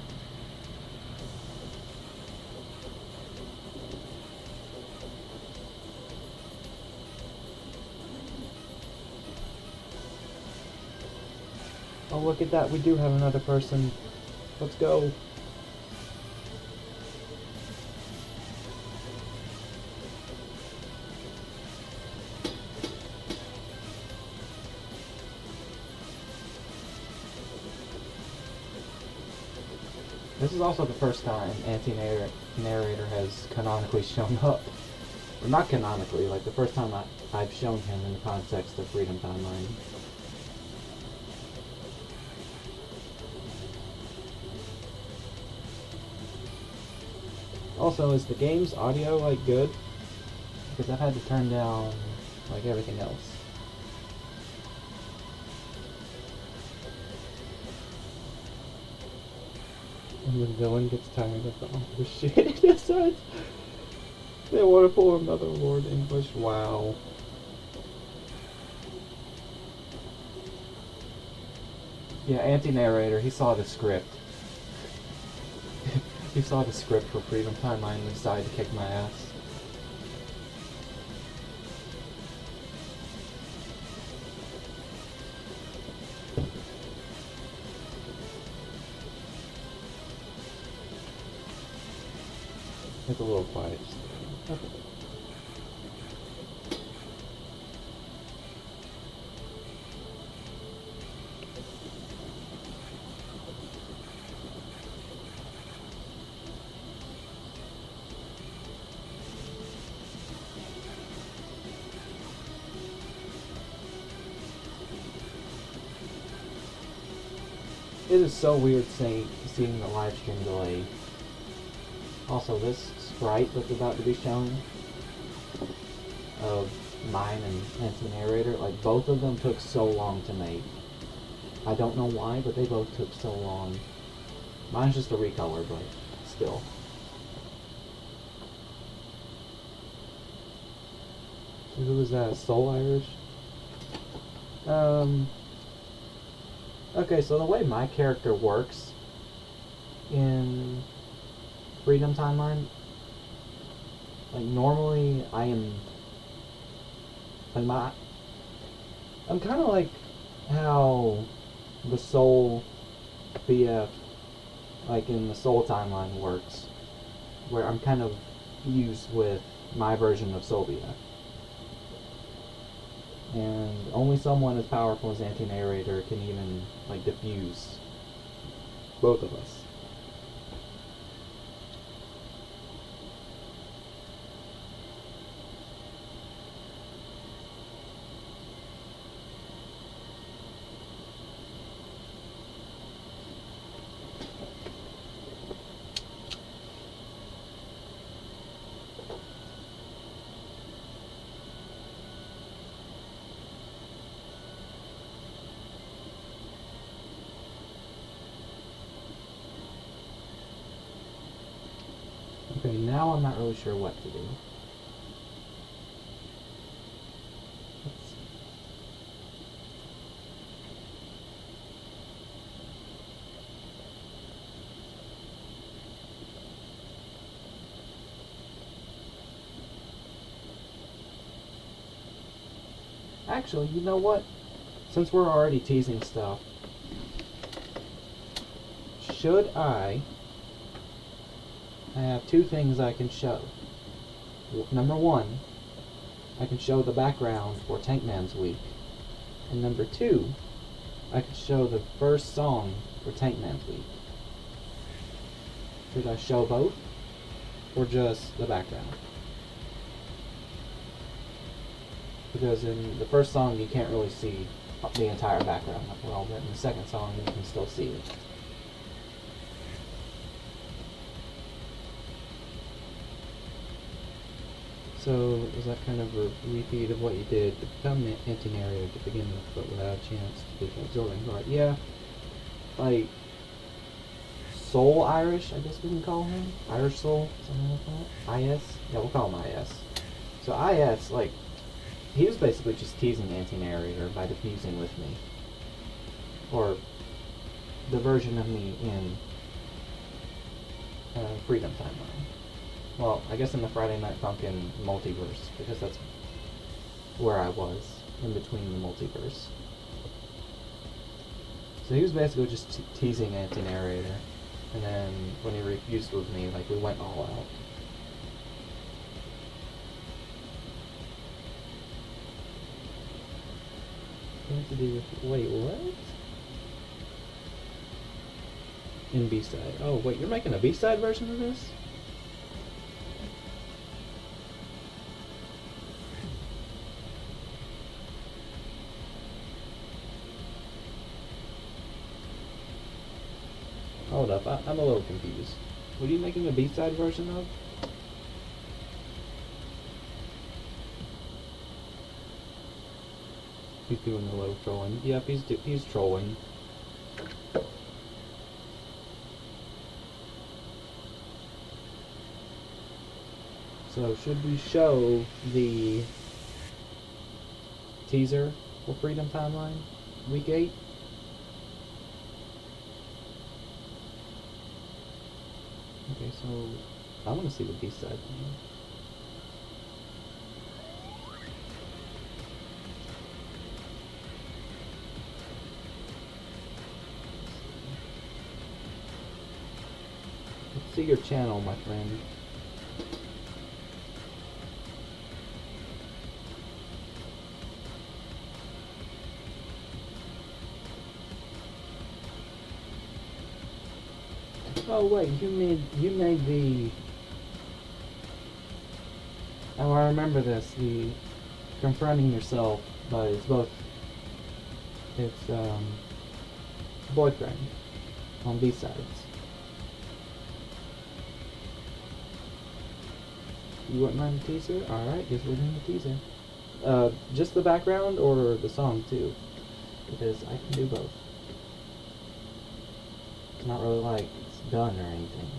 Oh, look at that, we do have another person. Let's go. This is also the first time anti-narrator has canonically shown up. Or not canonically, like the first time I've shown him in the context of Freedom Timeline. Also, is the game's audio, like, good? Because I've had to turn down, like, everything else. And the villain gets tired of the awkward shit he decides they want to pull another Lord English. Wow. Yeah, anti-narrator, he saw the script. He saw the script for Freedom Timeline and decided to kick my ass. It's a little quiet. Okay. It is so weird seeing the live stream delay. Also, this sprite that's about to be shown of mine and anti-narrator, like both of them took so long to make. I don't know why, but they both took so long. Mine's just a recolor, but still. So who was that? Soul Irish? Okay, so the way my character works in Freedom Timeline, like normally I'm kind of like how the Soul BF, like in the Soul Timeline works, where I'm kind of fused with my version of Soul BF. And only someone as powerful as anti-narrator can even like diffuse both of us. Okay, now I'm not really sure what to do. Let's see. Actually, you know what? Since we're already teasing stuff, should I have two things I can show. Number one, I can show the background for Tankman's Week. And number two, I can show the first song for Tankman's Week. Should I show both? Or just the background? Because in the first song you can't really see the entire background that well, but in the second song you can still see it. So, is that kind of a repeat of what you did to become an anti-narrator to begin with, but without a chance to be absorbing part? Yeah. Like, Soul Irish, I guess we can call him? Irish Soul? Something like that? IS? Yeah, we'll call him IS. So IS, like, he was basically just teasing anti-narrator by diffusing with me. Or the version of me in Freedom Timeline. Well, I guess in the Friday Night Funkin' multiverse, because that's where I was, in between the multiverse. So he was basically just teasing anti-narrator, and then when he refused with me, like, we went all out. What to do with... Wait, what? In B-side. Oh, wait, you're making a B-side version of this? Hold up, I'm a little confused. What are you making a B-side version of? He's doing a little trolling. Yep, he's trolling. So should we show the teaser for Freedom Timeline Week 8? Okay, so I want to see the B-side thing. Let's see your channel, my friend. Oh wait, you made the. Oh, I remember this. The confronting yourself, but it's both. It's boyfriend on B sides. You wouldn't mind the teaser? All right, guess we're doing the teaser. Just the background or the song too, because I can do both. It's not really like it's done or anything.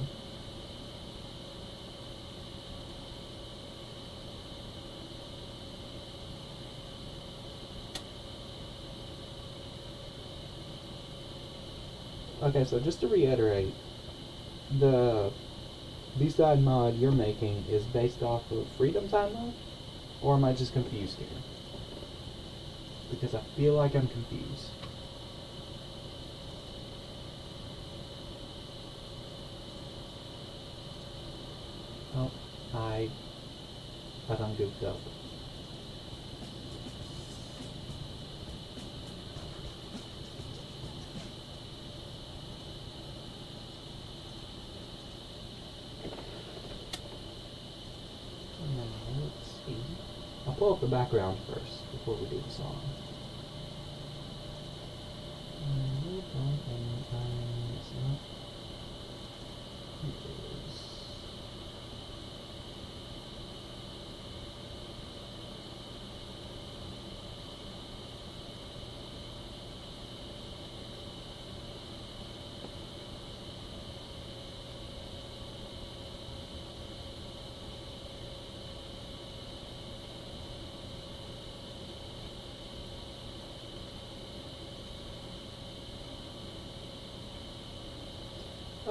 Okay, so just to reiterate, the B-side mod you're making is based off of Freedom Time mod? Or am I just confused here? Because I feel like I'm confused. Oh, but I'm goofed up. Let's see. I'll pull up the background first before we do the song.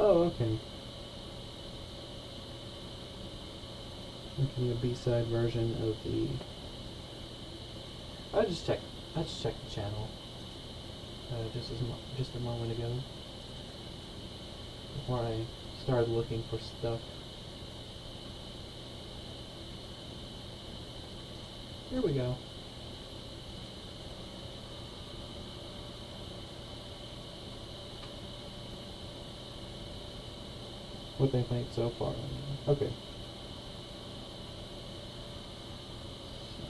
Oh, okay. Making a B-side version of the. I just checked the channel. Just a moment ago. Before I started looking for stuff. Here we go. What they think so far. Okay. So,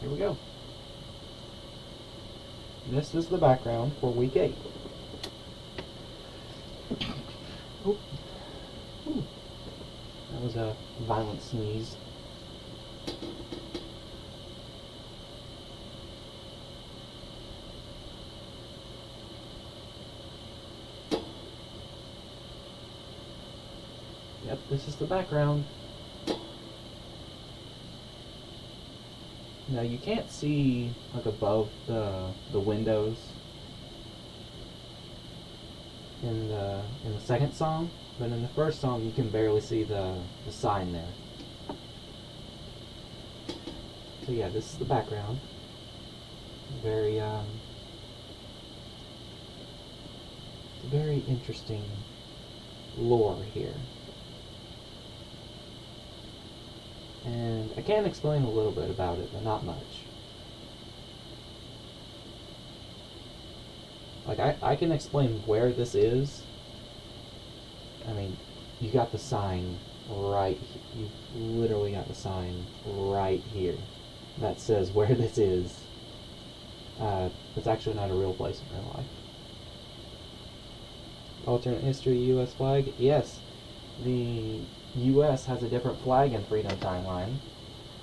here we go. This is the background for week 8. Oh. Ooh. That was a violent sneeze. Yep, this is the background. Now you can't see like above the windows in the second song, but in the first song you can barely see the sign there. So yeah, this is the background. Very very interesting lore here. And I can explain a little bit about it, but not much. Like, I can explain where this is. I mean, you got the sign right, you literally got the sign right here that says where this is. It's actually not a real place in real life. Alternate history U.S. flag? Yes. The U.S. has a different flag in Freedom Timeline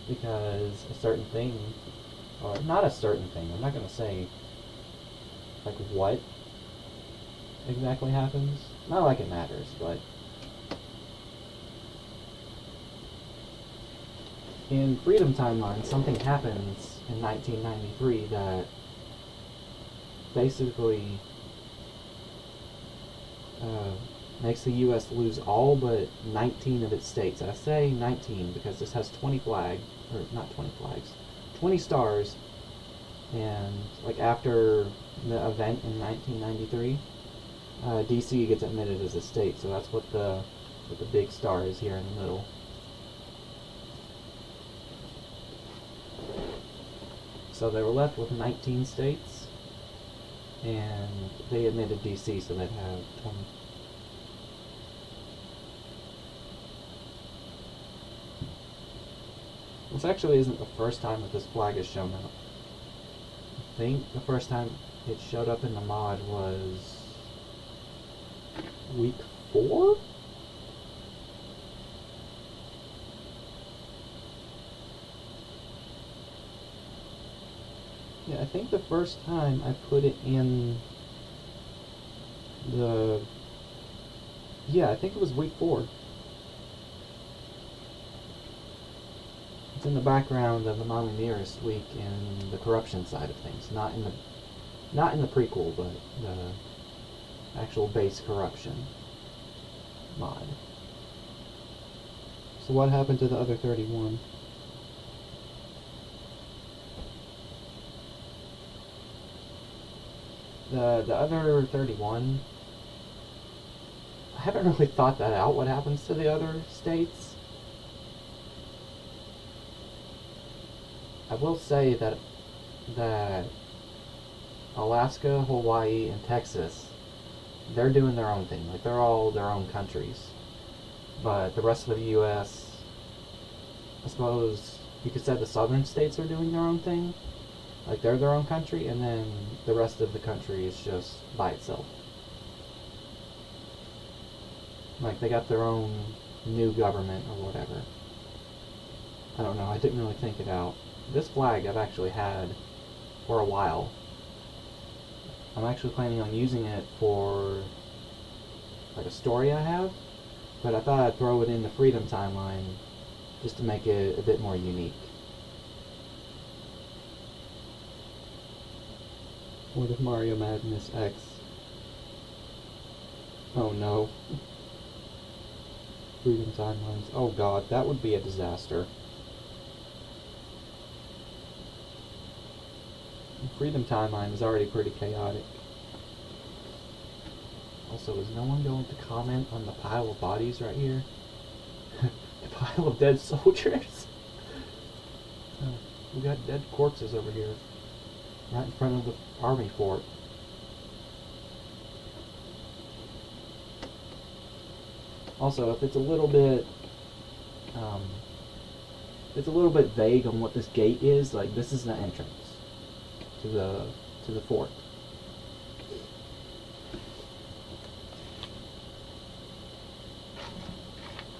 because a certain thing, or not a certain thing, I'm not going to say like what exactly happens. Not like it matters, but in Freedom Timeline, something happens in 1993 that basically makes the U.S. lose all but 19 of its states. I say 19 because this has 20 flags, or not 20 flags, 20 stars, and like after the event in 1993, DC gets admitted as a state, so that's what the big star is here in the middle. So they were left with 19 states, and they admitted DC, so they'd have 20. This actually isn't the first time that this flag has shown up. I think the first time it showed up in the mod was week 4? Yeah, I think the first time I put it in the... Yeah, I think it was week 4. It's in the background of the Mommy Nearest week in the corruption side of things. Not in the prequel, but the actual base corruption mod. So what happened to the other 31? The other 31, I haven't really thought that out, what happens to the other states. I will say that Alaska, Hawaii, and Texas, they're doing their own thing. Like, they're all their own countries. But the rest of the U.S., I suppose you could say the southern states are doing their own thing. Like, they're their own country, and then the rest of the country is just by itself. Like, they got their own new government or whatever. I don't know, I didn't really think it out. This flag I've actually had for a while. I'm actually planning on using it for like a story I have, but I thought I'd throw it in the Freedom Timeline just to make it a bit more unique. What if Mario Madness X? Oh no. Freedom Timelines. Oh god, that would be a disaster. Freedom Timeline is already pretty chaotic. Also, is no one going to comment on the pile of bodies right here? The pile of dead soldiers? We got dead corpses over here. Right in front of the army fort. Also, if it's a little bit vague on what this gate is, like this is the entrance to the fort.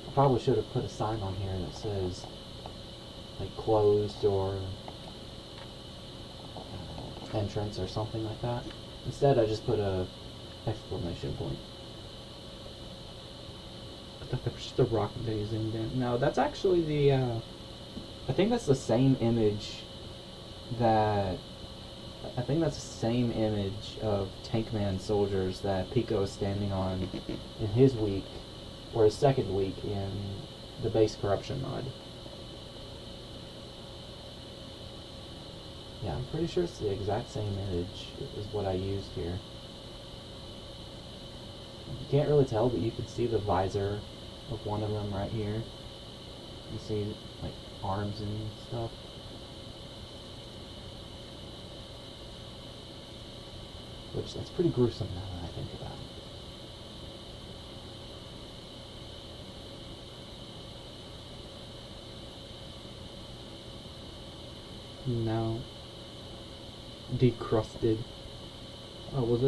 I probably should have put a sign on here that says like closed or entrance or something like that. Instead, I just put a exclamation point. I thought that was just a rock that he zoomed in. No, that's actually the I think that's the same image of Tankman soldiers that Pico is standing on in his week, or his second week in the base corruption mod. Yeah, I'm pretty sure it's the exact same image is what I used here. You can't really tell, but you can see the visor of one of them right here. You see, like, arms and stuff. Which, that's pretty gruesome now that I think about it. Now, decrusted. Oh, was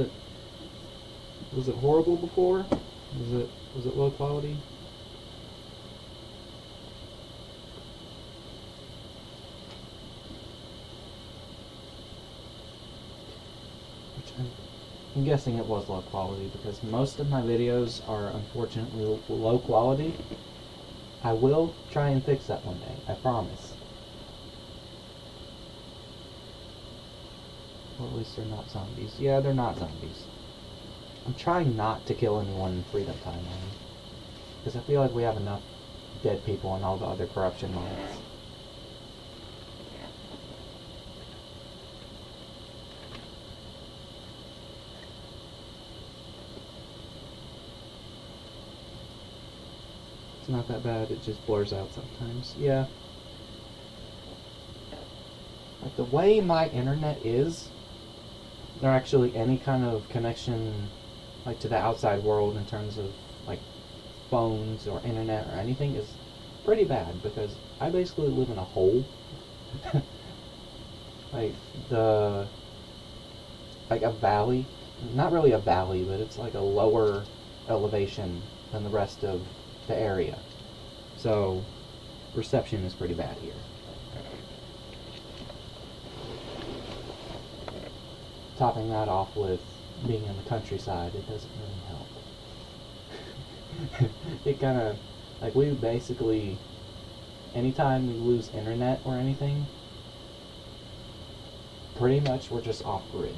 it horrible before? Was it low quality? I'm guessing it was low quality because most of my videos are unfortunately low quality. I will try and fix that one day. I promise. Well, at least they're not zombies. Yeah, they're not zombies. I'm trying not to kill anyone in Freedom Timeline. Because I feel like we have enough dead people in all the other corruption mods. It's not that bad, it just blurs out sometimes. Yeah. Like the way my internet is, there actually any kind of connection like to the outside world in terms of like phones or internet or anything is pretty bad because I basically live in a hole. like a valley, not really a valley, but it's like a lower elevation than the rest of the area. So reception is pretty bad here. Topping that off with being in the countryside, it doesn't really help. It kind of, like we basically, anytime we lose internet or anything, pretty much we're just off grid.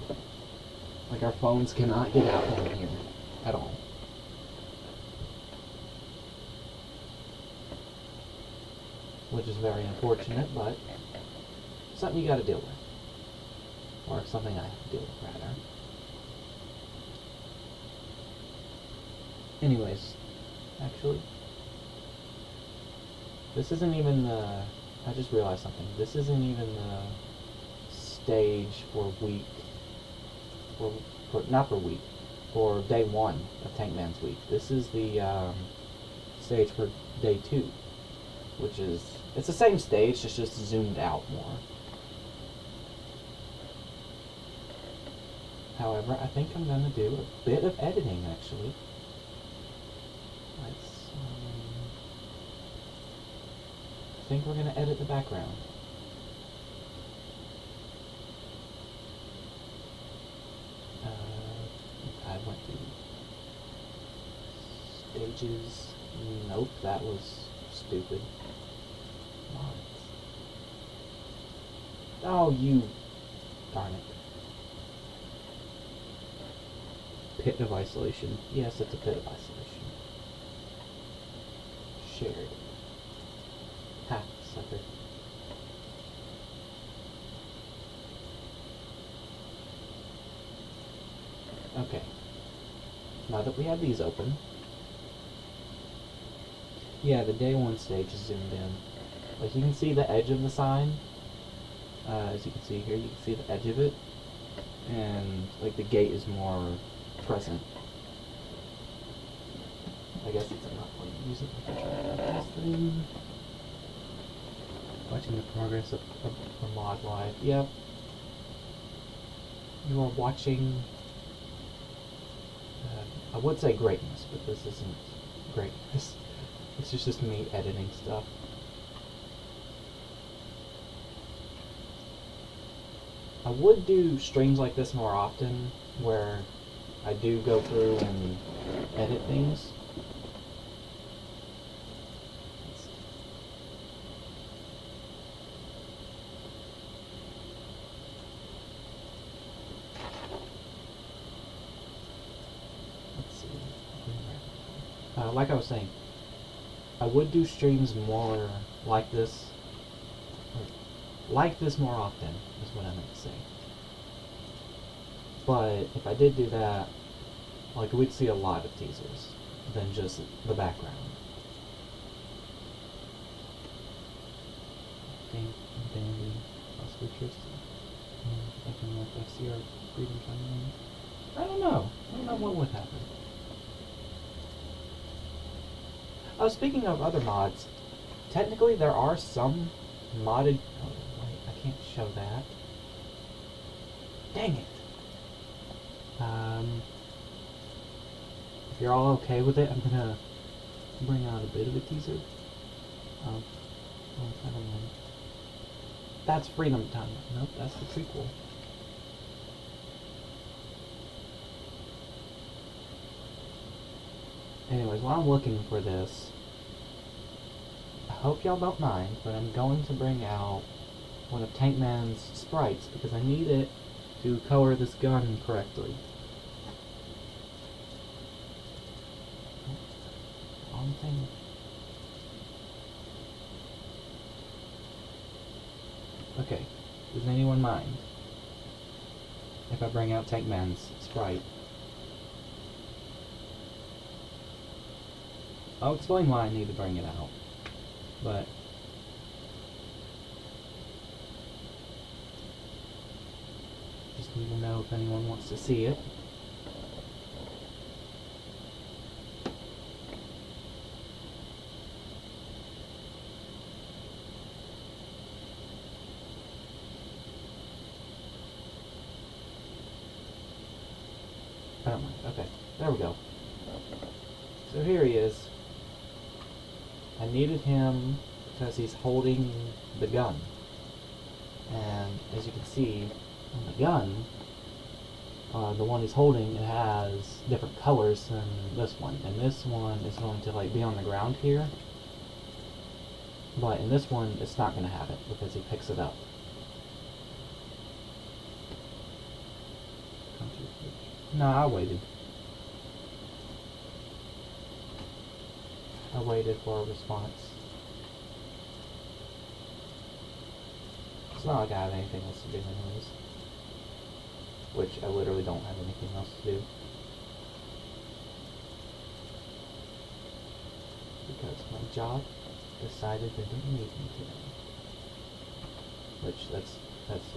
Like our phones cannot get out down here at all. Which is very unfortunate, but something you gotta deal with. Or something I have to deal with, rather. Anyways, actually, this isn't even the... I just realized something. This isn't even the stage for week... not for week. For day 1 of Tankman's week. This is the stage for day 2. Which is... It's the same stage, it's just zoomed out more. However, I think I'm going to do a bit of editing, actually. Let's, I think we're going to edit the background. I went to stages. Nope, that was stupid. Mods. Oh, you... Darn it. Pit of isolation. Yes, it's a pit of isolation. Shared. Ha, sucker. Okay. Now that we have these open. Yeah, the day 1 stage is zoomed in. Like you can see the edge of the sign. As you can see here, you can see the edge of it. And like the gate is more present. I guess it's enough point using this thing. Watching the progress of a mod live. Yep. You are watching I would say greatness, but this isn't greatness. It's just me editing stuff. I would do streams like this more often, where I do go through and edit things. Let's see. Like I was saying, I would do streams more like this. Like this more often, is what I meant to say. But if I did do that, like we'd see a lot of teasers than just the background. Dandy, possibly Tristan. Something like FCR Freedom Timeline. I don't know what would happen. Oh, speaking of other mods, technically there are some modded... Oh, wait, I can't show that. Dang it. If you're all okay with it, I'm gonna bring out a bit of a teaser. I don't know. That's Freedom Time. Nope, that's the prequel. Anyways, while I'm looking for this, hope y'all don't mind, but I'm going to bring out one of Tank Man's sprites because I need it to color this gun correctly. Wrong thing. Okay, does anyone mind if I bring out Tank Man's sprite? I'll explain why I need to bring it out, but just need to know if anyone wants to see it. I don't mind. Okay, there we go. So here he is. I needed him because he's holding the gun. And as you can see on the gun, the one he's holding, it has different colors than this one. And this one is going to like be on the ground here. But in this one, it's not going to have it because he picks it up. No, I waited. I waited for a response. It's not like I have anything else to do anyways. Which I literally don't have anything else to do. Because my job decided they didn't need me today. Which, that's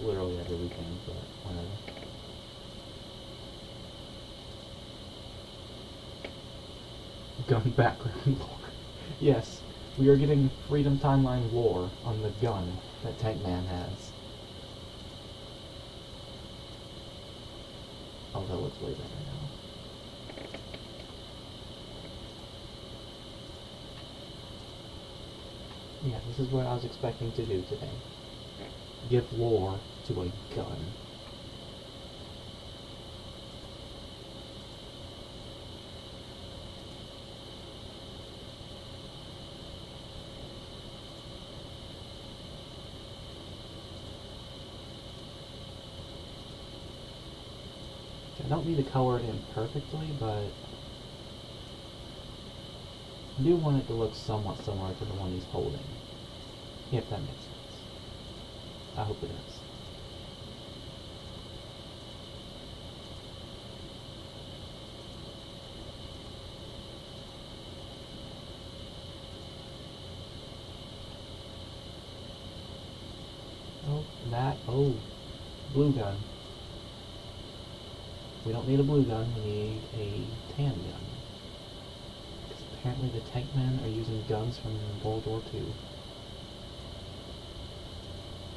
literally every weekend, but whatever. Gun background lore. Yes, we are getting Freedom Timeline lore on the gun that Tank Man has. Oh, that looks way better now. Yeah, this is what I was expecting to do today. Give lore to a gun. I don't need to color it in perfectly, but I do want it to look somewhat similar to the one he's holding. If that makes sense. I hope it does. Oh, blue gun. We don't need a blue gun, we need a tan gun. Because apparently the tank men are using guns from World War II.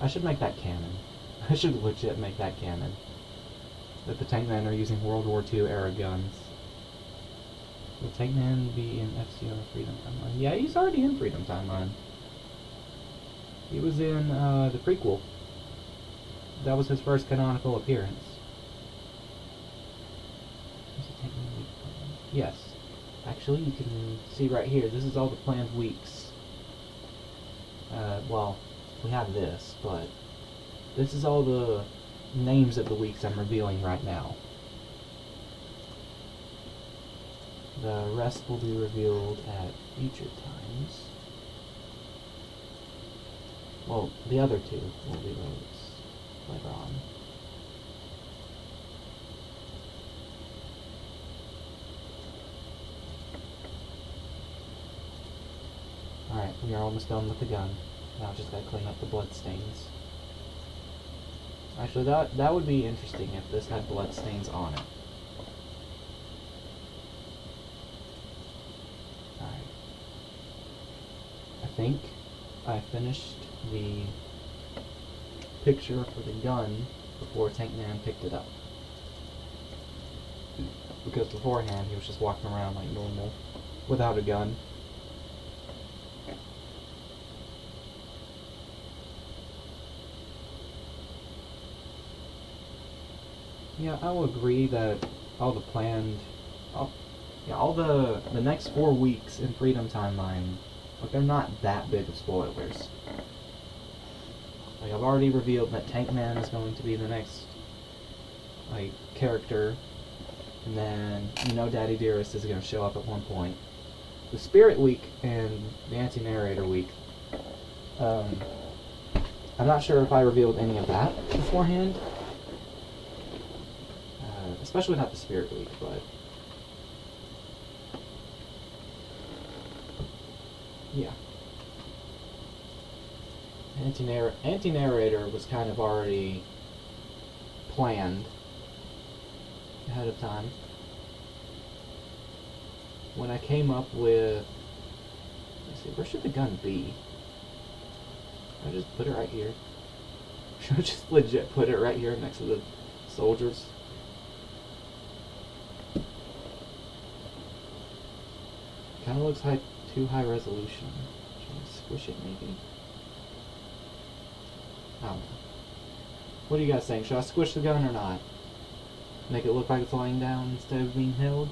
I should make that canon. I should legit make that canon. That the tank men are using World War II era guns. Will Tank Man be in FCR Freedom Timeline? Yeah, he's already in Freedom Timeline. He was in the prequel. That was his first canonical appearance. Yes. Actually, you can see right here, this is all the planned weeks. Well, we have this, but this is all the names of the weeks I'm revealing right now. The rest will be revealed at future times. Well, the other two will be released later on. Alright, we are almost done with the gun. Now just gotta clean up the blood stains. Actually, that would be interesting if this had blood stains on it. Alright. I think I finished the picture for the gun before Tank Man picked it up. Because beforehand he was just walking around like normal, without a gun. Yeah, I will agree that all the planned, all the next 4 weeks in Freedom Timeline Like, they're not that big of spoilers. Like, I've already revealed that Tank Man is going to be the next, like, character. And then, Daddy Dearest is going to show up at one point. The Spirit Week and the Anti-Narrator Week, I'm not sure if I revealed any of that beforehand. Especially not the Spirit Week, but... yeah. Anti-Narrator was kind of already planned ahead of time. When I came up with... let's see, where should the gun be? Should I just put it right here? Should I just legit put it right here next to the soldiers? Kind of looks like too high resolution. Should I squish it maybe? I don't know. What are you guys saying? Should I squish the gun or not? Make it look like it's lying down instead of being held?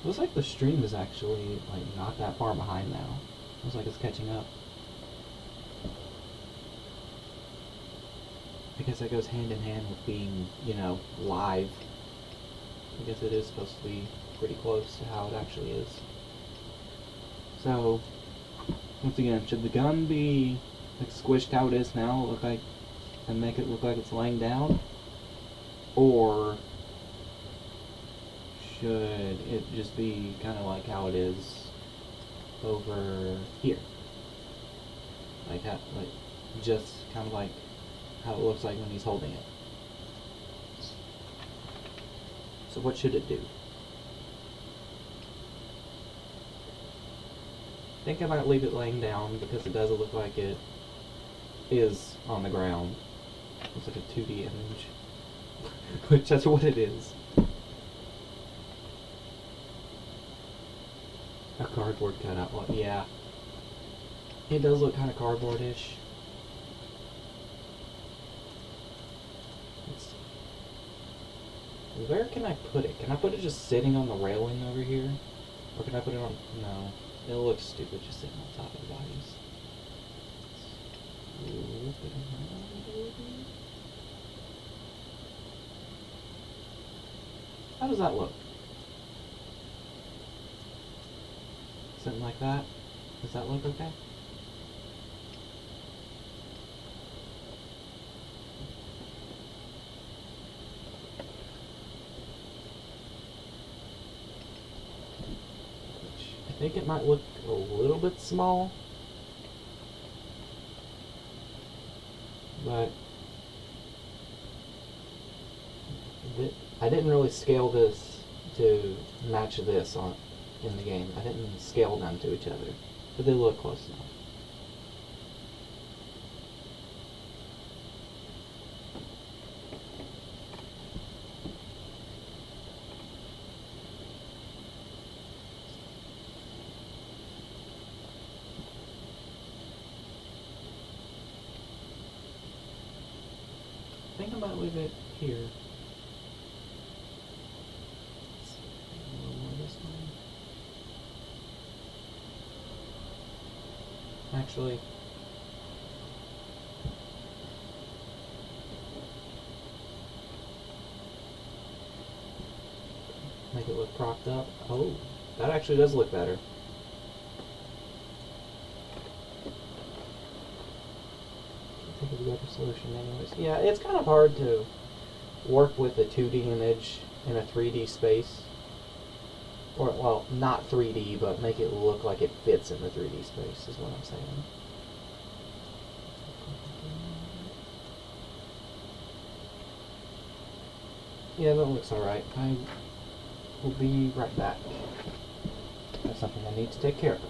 Looks like the stream is actually, like, not that far behind now. Looks like it's catching up. I guess that goes hand in hand with being, live. I guess it is supposed to be pretty close to how it actually is. So, once again, should the gun be, like, squished how it is now, look like, and make it look like it's laying down? Or... should it just be kind of like how it is over here? Like just kind of like how it looks like when he's holding it. So what should it do? I think I might leave it laying down because it does look like it is on the ground. Looks like a 2D image. Which that's what it is. A cardboard cutout one, yeah. It does look kind of cardboard-ish. Let's see. Where can I put it? Can I put it just sitting on the railing over here? Or can I put it on... no. It looks stupid just sitting on top of the bodies. How does that look? Something like that? Does that look okay? I think it might look a little bit small, but I didn't really scale this to match this in the game. I didn't scale them to each other, but they look close enough. I think I might leave it here. Actually, make it look propped up. Oh, that actually does look better. I think it's a better solution anyways. Yeah, it's kind of hard to work with a 2D image in a 3D space. Or, well, not 3D, but make it look like it fits in the 3D space, is what I'm saying. Yeah, that looks alright. I will be right back. That's something I need to take care of.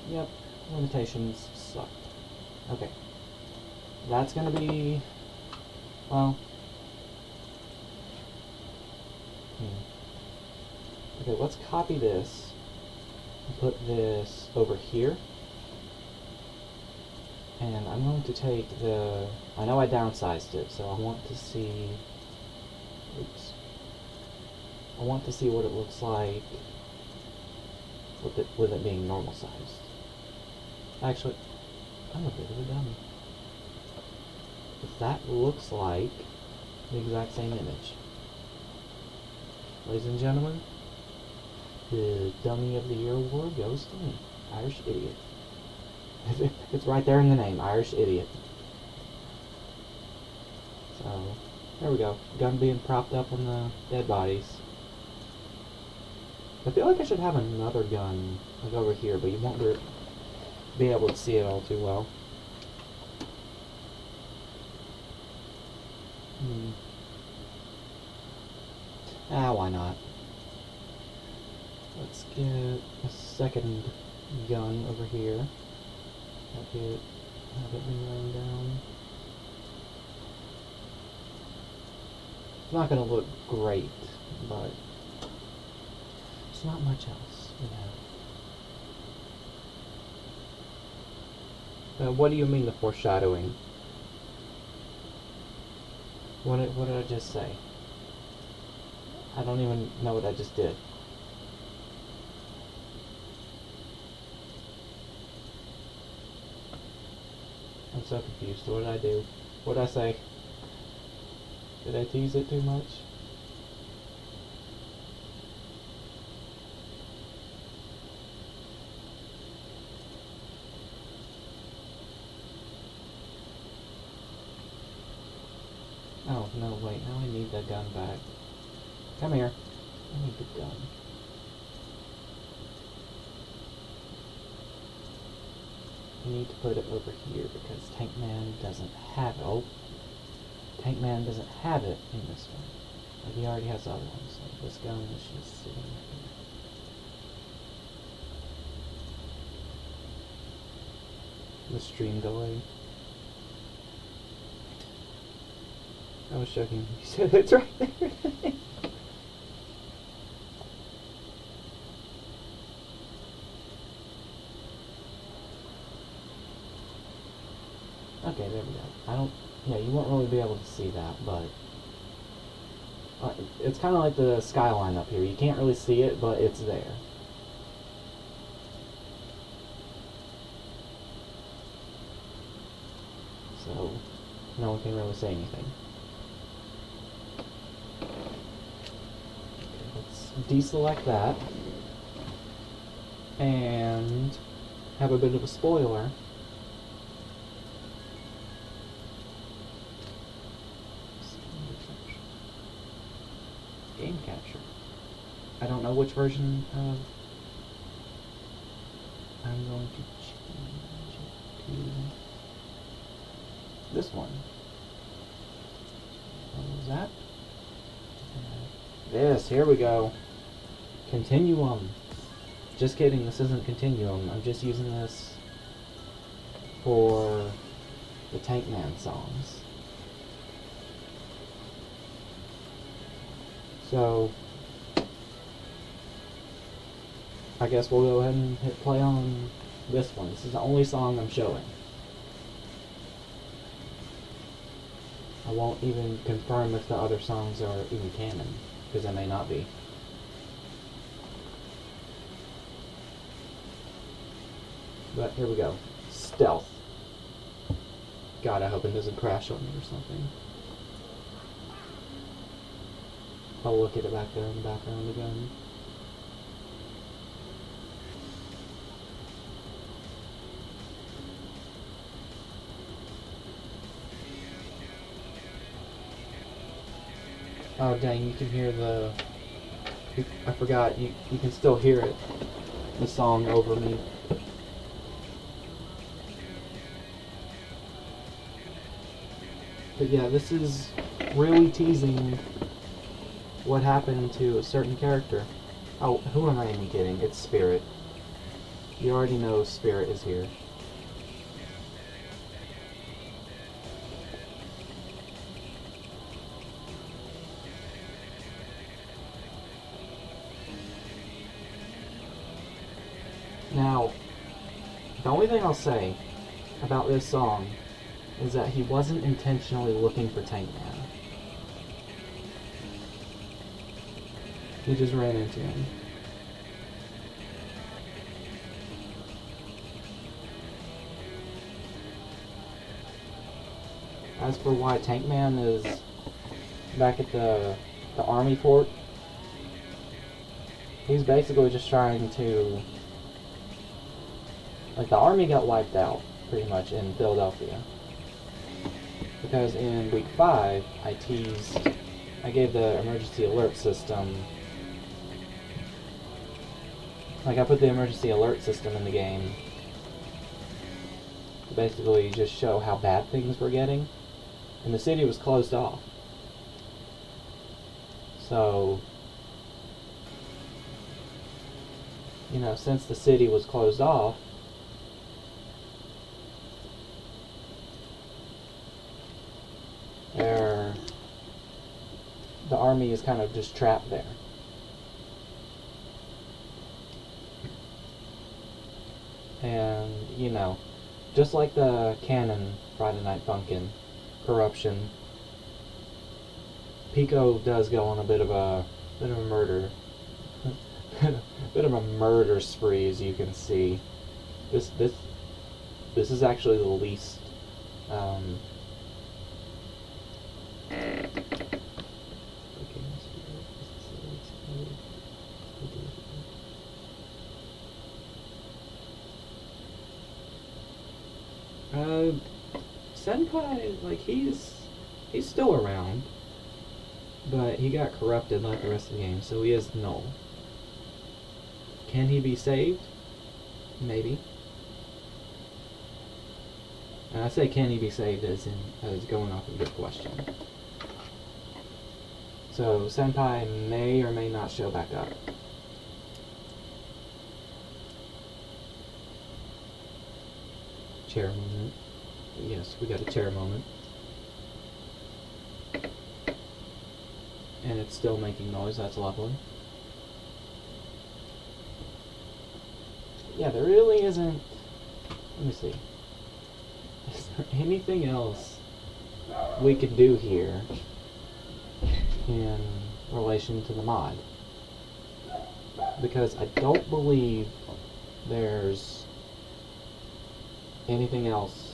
Yep, limitations suck. Okay. That's gonna be... well... Okay, let's copy this and put this over here. And I'm going to take the... I know I downsized it, so I want to see... oops. I want to see what it looks like with it being normal sized. Actually, I'm a bit of a dummy. But that looks like the exact same image. Ladies and gentlemen, the Dummy of the Year award goes to me. Irish Idiot. It's right there in the name, Irish Idiot. So, there we go. Gun being propped up on the dead bodies. I feel like I should have another gun, like over here, but you won't be able to see it all too well. Why not? Let's get a second gun over here. Have it been laying down. It's not gonna look great, but there's not much else, you know. What do you mean the foreshadowing? What did I just say? I don't even know what I just did. I'm so confused. What did I do? What did I say? Did I tease it too much? Oh, no, wait. Now I need the gun back. Come here. I need the gun. I need to put it over here because Tank Man doesn't have it. Oh. Tank Man doesn't have it in this one. Like he already has other ones. Like this gun is just sitting right here. The stream delay. I was joking. You said it's right there. Okay, there we go. Yeah, you won't really be able to see that, but it's kind of like the skyline up here. You can't really see it, but it's there. So, no one can really say anything. Okay, let's deselect that and have a bit of a spoiler. Game capture. I don't know which version of... I'm going to change it to this one. What was that? This, here we go. Continuum. Just kidding, this isn't Continuum. I'm just using this for the Tank Man songs. So, I guess we'll go ahead and hit play on this one. This is the only song I'm showing. I won't even confirm if the other songs are even canon, because they may not be. But here we go. Stealth. God, I hope it doesn't crash on me or something. I'll look at it back there in the background again. Oh dang, you can hear the... I forgot, you can still hear it. The song over me. But yeah, this is really teasing what happened to a certain character. Oh, who am I even kidding? It's Spirit. You already know Spirit is here. Now, the only thing I'll say about this song is that he wasn't intentionally looking for Tank Man. He just ran into him. As for why Tank Man is back at the army fort, he's basically just trying to... Like, the army got wiped out, pretty much, in Philadelphia. Because in week 5, I gave the emergency alert system... Like, I put the emergency alert system in the game to basically just show how bad things were getting. And the city was closed off. So, you know, since the city was closed off, the army is kind of just trapped there. And, you know, just like the canon Friday Night Funkin' corruption, Pico does go on a bit of a murder bit of a murder spree, as you can see. This is actually the least Senpai, like, he's still around, but he got corrupted like the rest of the game, so he is null. Can he be saved? Maybe. And I say can he be saved as going off of your question. So Senpai may or may not show back up. Chair moment. Yes, we got a chair moment. And it's still making noise, that's lovely. Yeah, there really isn't... Let me see. Is there anything else we could do here in relation to the mod? Because I don't believe there's anything else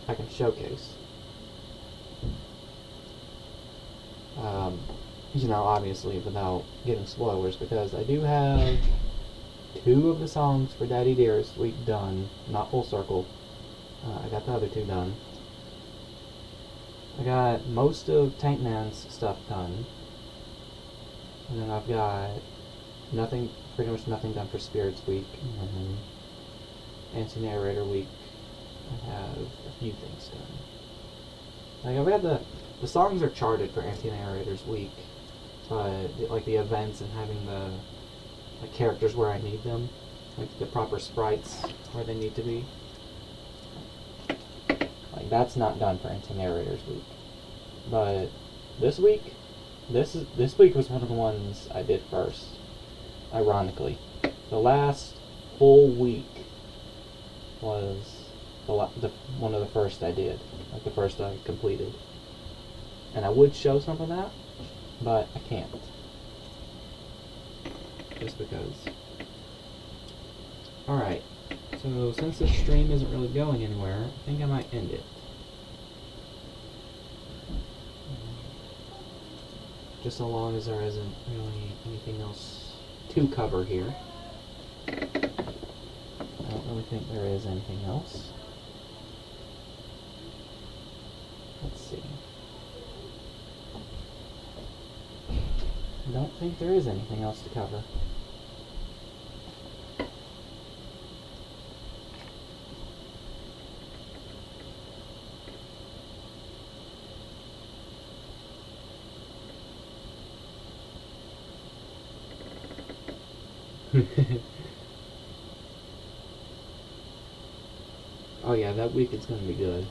I can showcase. You know, obviously without getting spoilers, because I do have 2 of the songs for Daddy Dearest Week done, not full circle. I got the other 2 done. I got most of Tank Man's stuff done. And then I've got pretty much nothing done for Spirits Week. And then Anti-Narrator Week, I have a few things done. Like, I've got the songs are charted for Anti-Narrator's Week, but like the events and having the characters where I need them, like the proper sprites where they need to be, like, that's not done for Anti-Narrator's Week. But this week was one of the ones I did first, ironically. The last full week was one of the first I did, like the first I completed. And I would show some of that, but I can't. Just because. Alright, so since this stream isn't really going anywhere, I think I might end it. Just so long as there isn't really anything else to cover here. I don't really think there is anything else. Let's see. I don't think there is anything else to cover. Oh yeah, that week is gonna be good.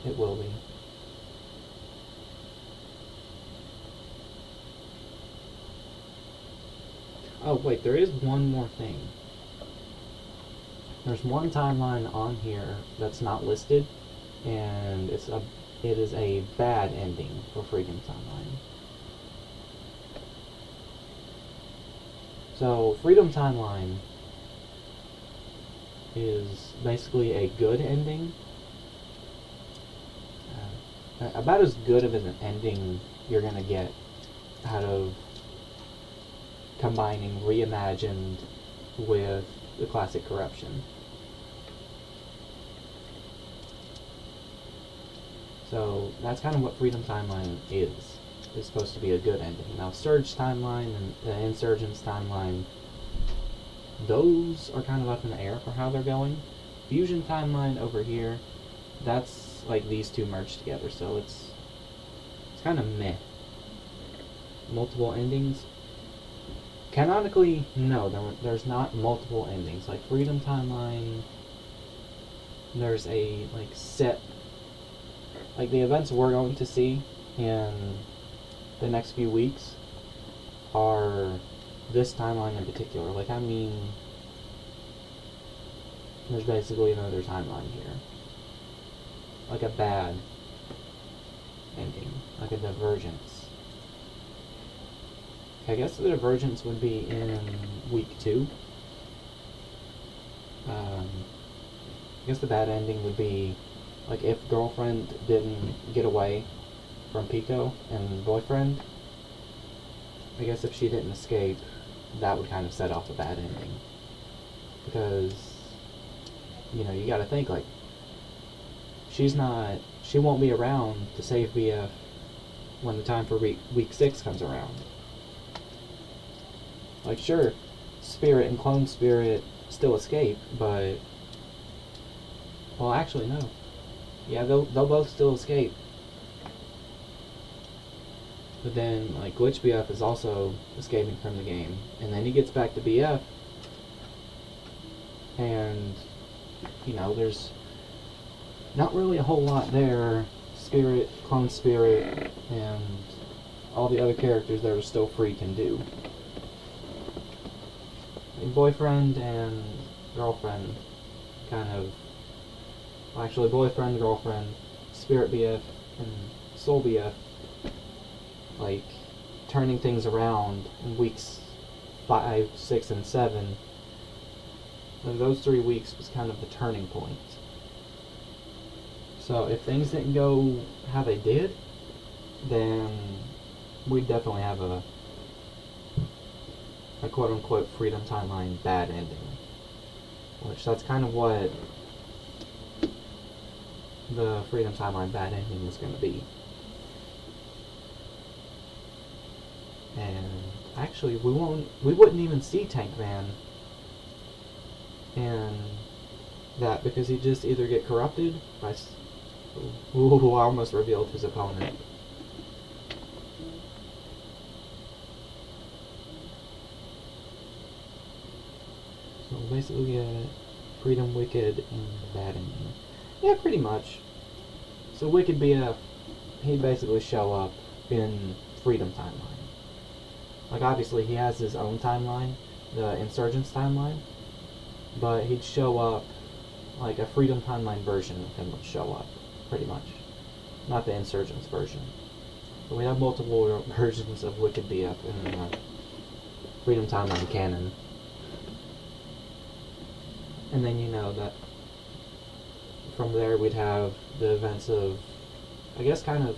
It will be. Oh wait, there is one more thing. There's one timeline on here that's not listed, and it is a bad ending for Freedom Timeline. So Freedom Timeline is basically a good ending. About as good of an ending you're gonna get out of combining Reimagined with the classic Corruption. So that's kind of what Freedom Timeline is. It's supposed to be a good ending. Now Surge Timeline and the Insurgents Timeline, those are kind of up in the air for how they're going. Fusion Timeline over here, that's like these two merged together, so it's kind of meh. Multiple endings. Canonically, no, there's not multiple endings. Like Freedom Timeline, there's a like set, like the events we're going to see in the next few weeks are this timeline in particular. Like, I mean, there's basically another timeline here. Like a bad ending. Like a divergence. I guess the divergence would be in week 2. I guess the bad ending would be, like, if girlfriend didn't get away from Pico and boyfriend, I guess if she didn't escape, that would kind of set off a bad ending. Because, you know, you gotta think, like, she won't be around to save BF when the time for week 6 comes around. Like, sure, Spirit and Clone Spirit still escape, but, well, actually, no. Yeah, they'll both still escape. But then, like, Glitch BF is also escaping from the game. And then he gets back to BF. And, you know, there's not really a whole lot there. Spirit, Clone Spirit, and all the other characters that are still free can do. Like, boyfriend and girlfriend kind of... Well, actually, boyfriend, girlfriend, Spirit BF, and Soul BF, like, turning things around in weeks 5, 6, and 7. Like, those 3 weeks was kind of the turning point. So if things didn't go how they did, then we'd definitely have a quote-unquote Freedom Timeline bad ending. Which that's kind of what the Freedom Timeline bad ending is going to be. And actually, we wouldn't even see Tank Man in that, because he'd just either get corrupted by... Ooh, I almost revealed his opponent. So basically get Freedom, Wicked, and bad ending. Yeah, pretty much. So Wicked BF, he'd basically show up in Freedom Timeline. Like, obviously he has his own timeline, the Insurgents timeline, but he'd show up, like a Freedom Timeline version of him would show up, pretty much. Not the Insurgents version. But we have multiple versions of Wicked BF in the Freedom Timeline canon. And then, you know, that from there we'd have the events of, I guess, kind of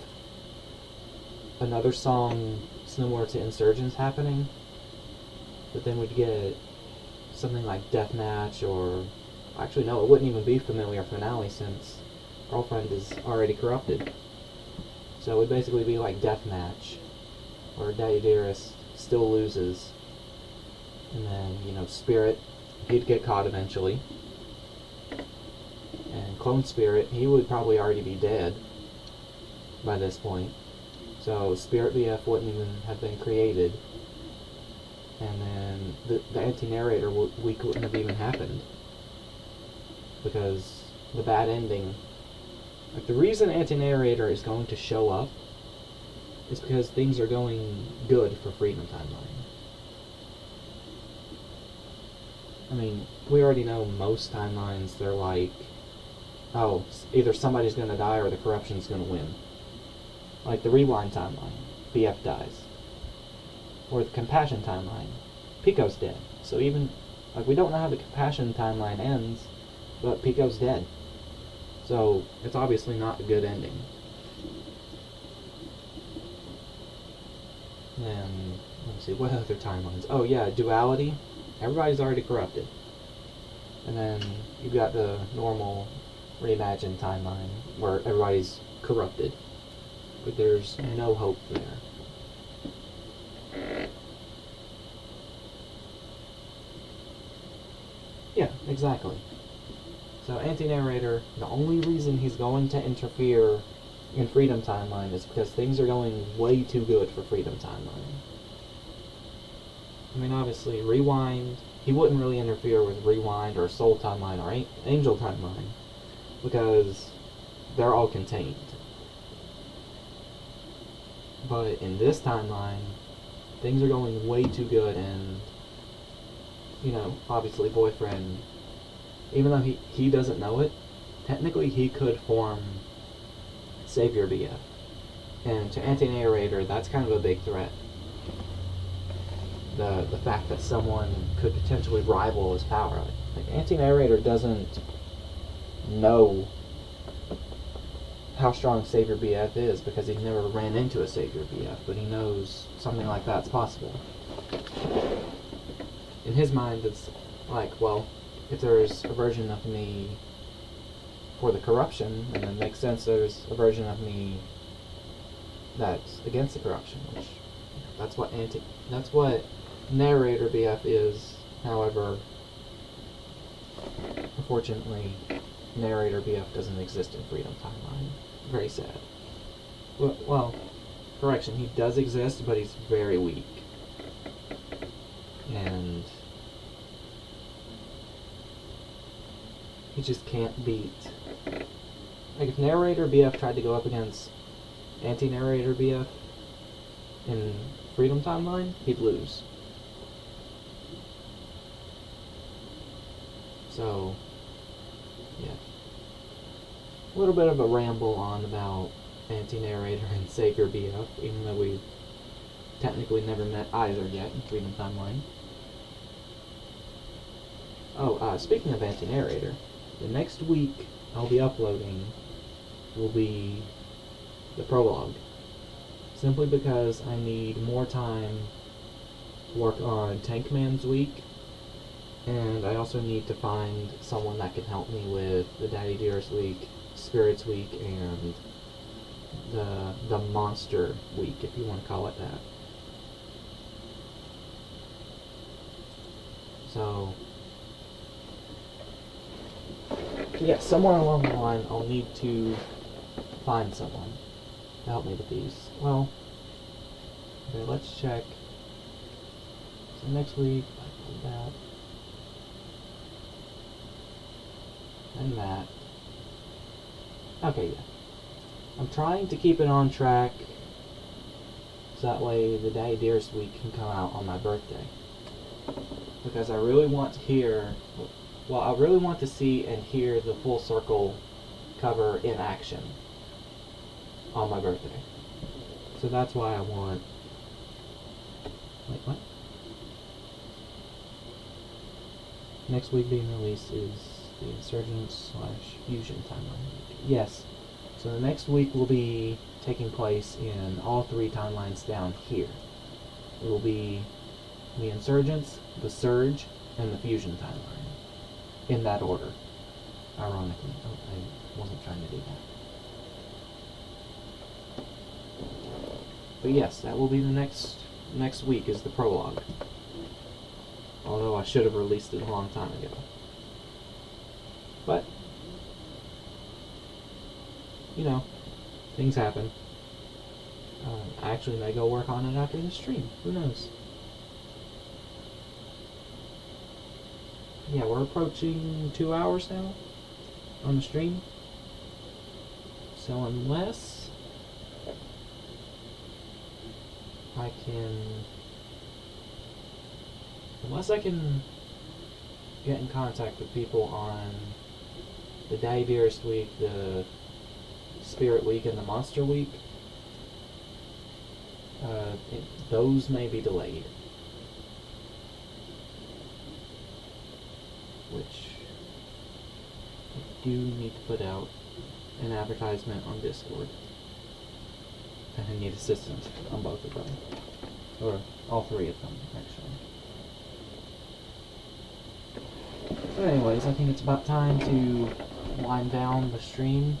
another song similar to Insurgents happening, but then we'd get something like Deathmatch, or actually no, it wouldn't even be Familiar Finale since Girlfriend is already corrupted. So it would basically be like Deathmatch, where Daddy Dearest still loses, and then, you know, Spirit, he'd get caught eventually, and Clone Spirit, he would probably already be dead by this point. So Spirit BF wouldn't even have been created. and then the anti-narrator week wouldn't have even happened, because the bad ending, like the reason anti-narrator is going to show up is because things are going good for Freedom Timeline. I mean, we already know most timelines, they're like, oh, either somebody's going to die or the corruption's going to win. Like the Rewind timeline, BF dies. Or the Compassion timeline, Pico's dead. So even, like, we don't know how the Compassion timeline ends, but Pico's dead. So it's obviously not a good ending. And let's see, what other timelines? Oh yeah, Duality. Everybody's already corrupted. And then you've got the normal Reimagined timeline where everybody's corrupted, but there's no hope there. Yeah, exactly. So anti-narrator, the only reason he's going to interfere in Freedom Timeline is because things are going way too good for Freedom Timeline. I mean, obviously, Rewind, he wouldn't really interfere with Rewind or Soul Timeline or Angel Timeline, because they're all contained. But in this timeline, things are going way too good, and, you know, obviously Boyfriend, even though he doesn't know it, technically he could form Savior BF. And to anti-narrator, that's kind of a big threat. The fact that someone could potentially rival his power. Like, anti-narrator doesn't know how strong Savior BF is because he never ran into a Savior BF, but he knows something like that's possible. In his mind, it's like, well, if there's a version of me for the corruption, then it makes sense there's a version of me that's against the corruption, which that's what narrator BF is. However, unfortunately, narrator BF doesn't exist in Freedom Timeline. Very sad. Well, correction, he does exist, but he's very weak. And he just can't beat. Like, if narrator BF tried to go up against anti-narrator BF in Freedom Timeline, he'd lose. So, yeah. A little bit of a ramble on about anti-narrator and Savior BF, even though we've technically never met either yet in Freedom Timeline. Oh, speaking of anti-narrator, the next week I'll be uploading will be the prologue. Simply because I need more time to work on Tankman's week, and I also need to find someone that can help me with the Daddy Dearest week, Spirits week, and the Monster week, if you want to call it that. So, yeah, somewhere along the line I'll need to find someone to help me with these. Well, okay, let's check. So next week, like that. And that. Okay, yeah. I'm trying to keep it on track so that way the Daddy Dearest week can come out on my birthday. Because I really want to hear, well, I really want to see and hear the Full Circle cover in action on my birthday. So that's why I want... Wait, what? Next week being released is the Insurgents/Fusion timeline. Yes. So the next week will be taking place in all three timelines down here. It will be the Insurgents, the Surge, and the Fusion timeline. In that order. Ironically. Oh, I wasn't trying to do that. But yes, that will be the next week is the prologue. Although I should have released it a long time ago. But, you know, things happen. I actually may go work on it after the stream. Who knows? yeah, we're approaching 2 hours now on the stream. So unless I can get in contact with people on the Day Dearest Week, the Spirit Week, and the Monster Week, those may be delayed. Which I do need to put out an advertisement on Discord. And I need assistance on both of them. Or all three of them, actually. But anyways, I think it's about time to wind down the stream.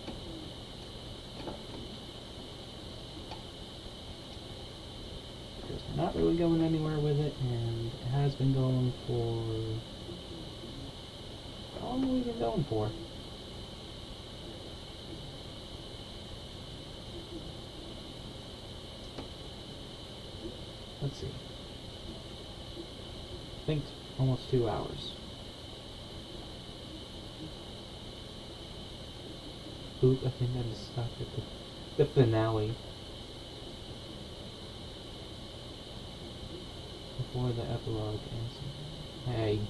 Because we're not really going anywhere with it, and it has been going for... How long have we been going for? Let's see. I think almost 2 hours. Oop, I think I just stopped at the finale. Before the epilogue ends. Hey.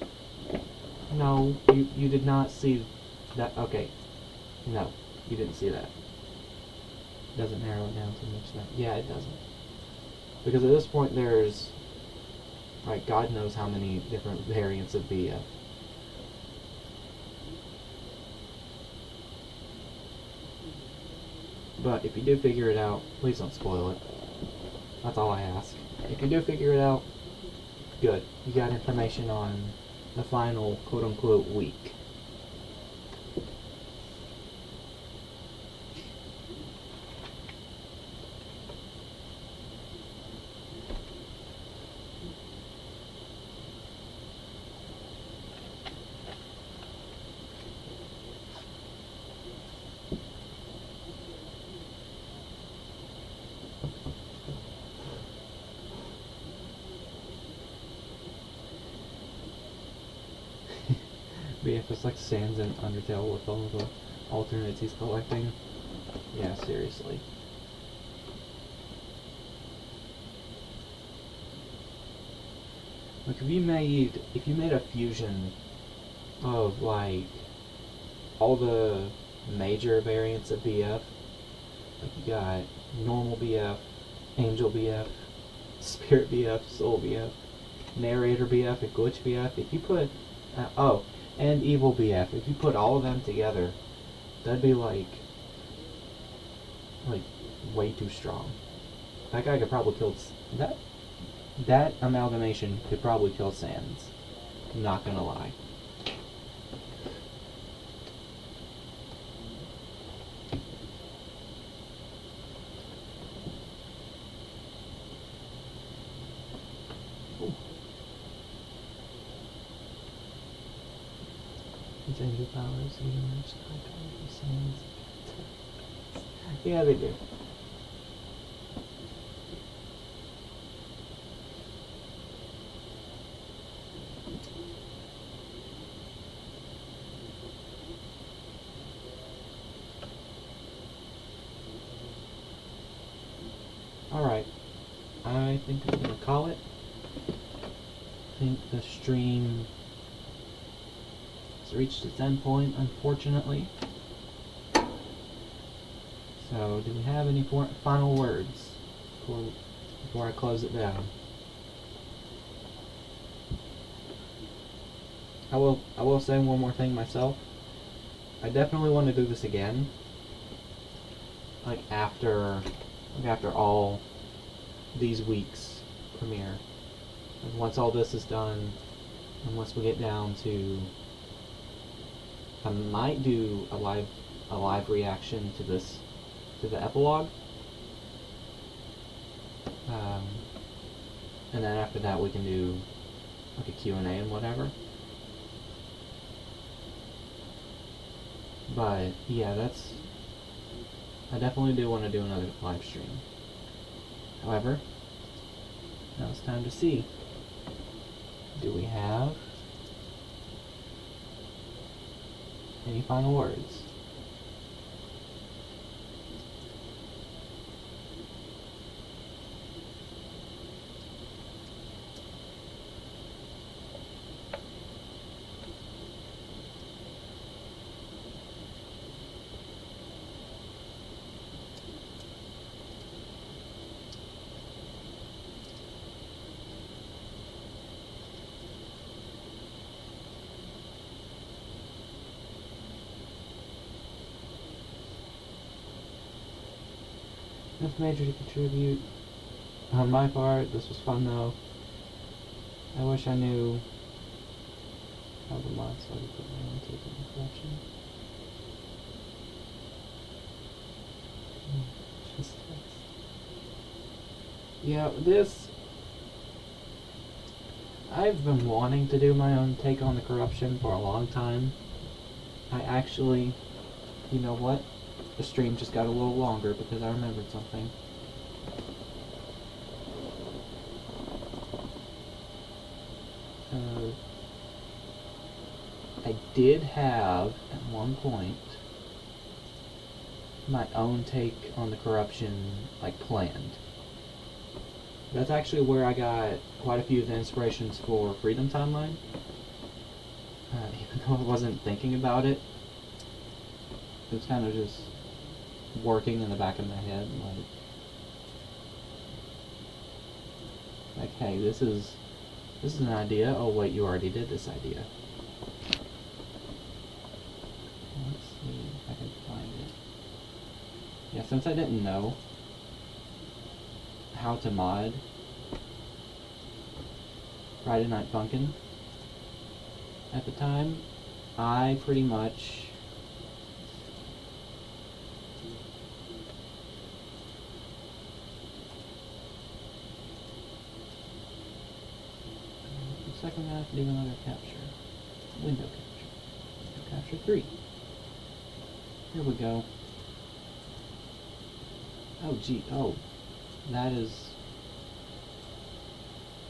No, you did not see that. Okay. No, you didn't see that. Doesn't narrow it down too much then. Yeah, it doesn't. Because at this point there's, like, God knows how many different variants of BF. But if you do figure it out, please don't spoil it. That's all I ask. If you do figure it out, good. You got information on the final quote-unquote week. BF is like Sans and Undertale with all the alternates he's collecting. Yeah, seriously. Like if you made a fusion of like all the major variants of BF, like you got normal BF, Angel BF, Spirit BF, Soul BF, Narrator BF, and Glitch BF, if you put and Evil BF. If you put all of them together, that'd be like way too strong. That guy could probably kill that amalgamation could probably kill Sans. I'm not gonna lie. Angel powers, universe, Sans. Yeah, they do. Alright. I think I'm gonna call it. I think the stream reached its end point, unfortunately. So, do we have any final words before I close it down? I will say one more thing myself. I definitely want to do this again. Like after all these weeks premiere. And once all this is done, and once we get down to, I might do a live reaction to the epilogue, and then after that we can do like a Q&A and whatever. But yeah, I definitely do want to do another live stream. However, now it's time to see. Do we have Any final words? Nothing major to contribute. On my part, this was fun though. I wish I knew how the mods so I could put my own take on the collection. Just this. Yeah, this... I've been wanting to do my own take on the corruption for a long time. I actually... You know what? The stream just got a little longer because I remembered something. I did have, at one point, my own take on the corruption, like, planned. That's actually where I got quite a few of the inspirations for Freedom Timeline. Even though I wasn't thinking about it, it was kind of just working in the back of my head, like, hey, this is an idea. Oh wait, you already did this idea. Let's see if I can find it. Yeah, since I didn't know how to mod Friday Night Funkin' at the time, I pretty much second half, do another capture. Window capture. Capture 3. Here we go. Oh gee, oh. That is...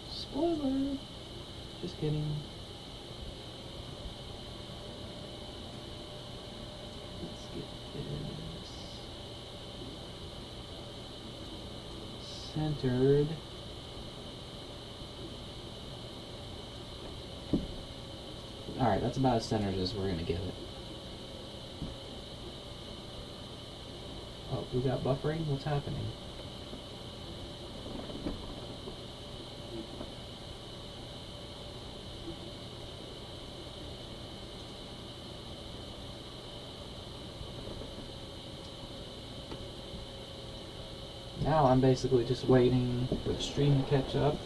Spoiler! Just kidding. Let's get this centered. Alright, that's about as centered as we're gonna get it. Oh, we got buffering? What's happening? Now I'm basically just waiting for the stream to catch up.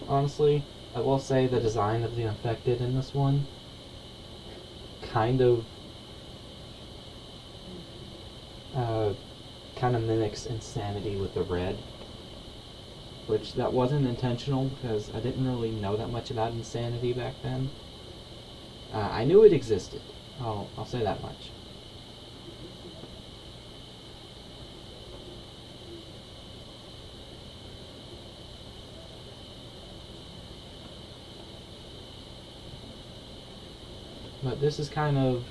Honestly, I will say the design of the infected in this one kind of mimics Insanity with the red, which that wasn't intentional because I didn't really know that much about Insanity back then. I knew it existed. I'll say that much. But this is kind of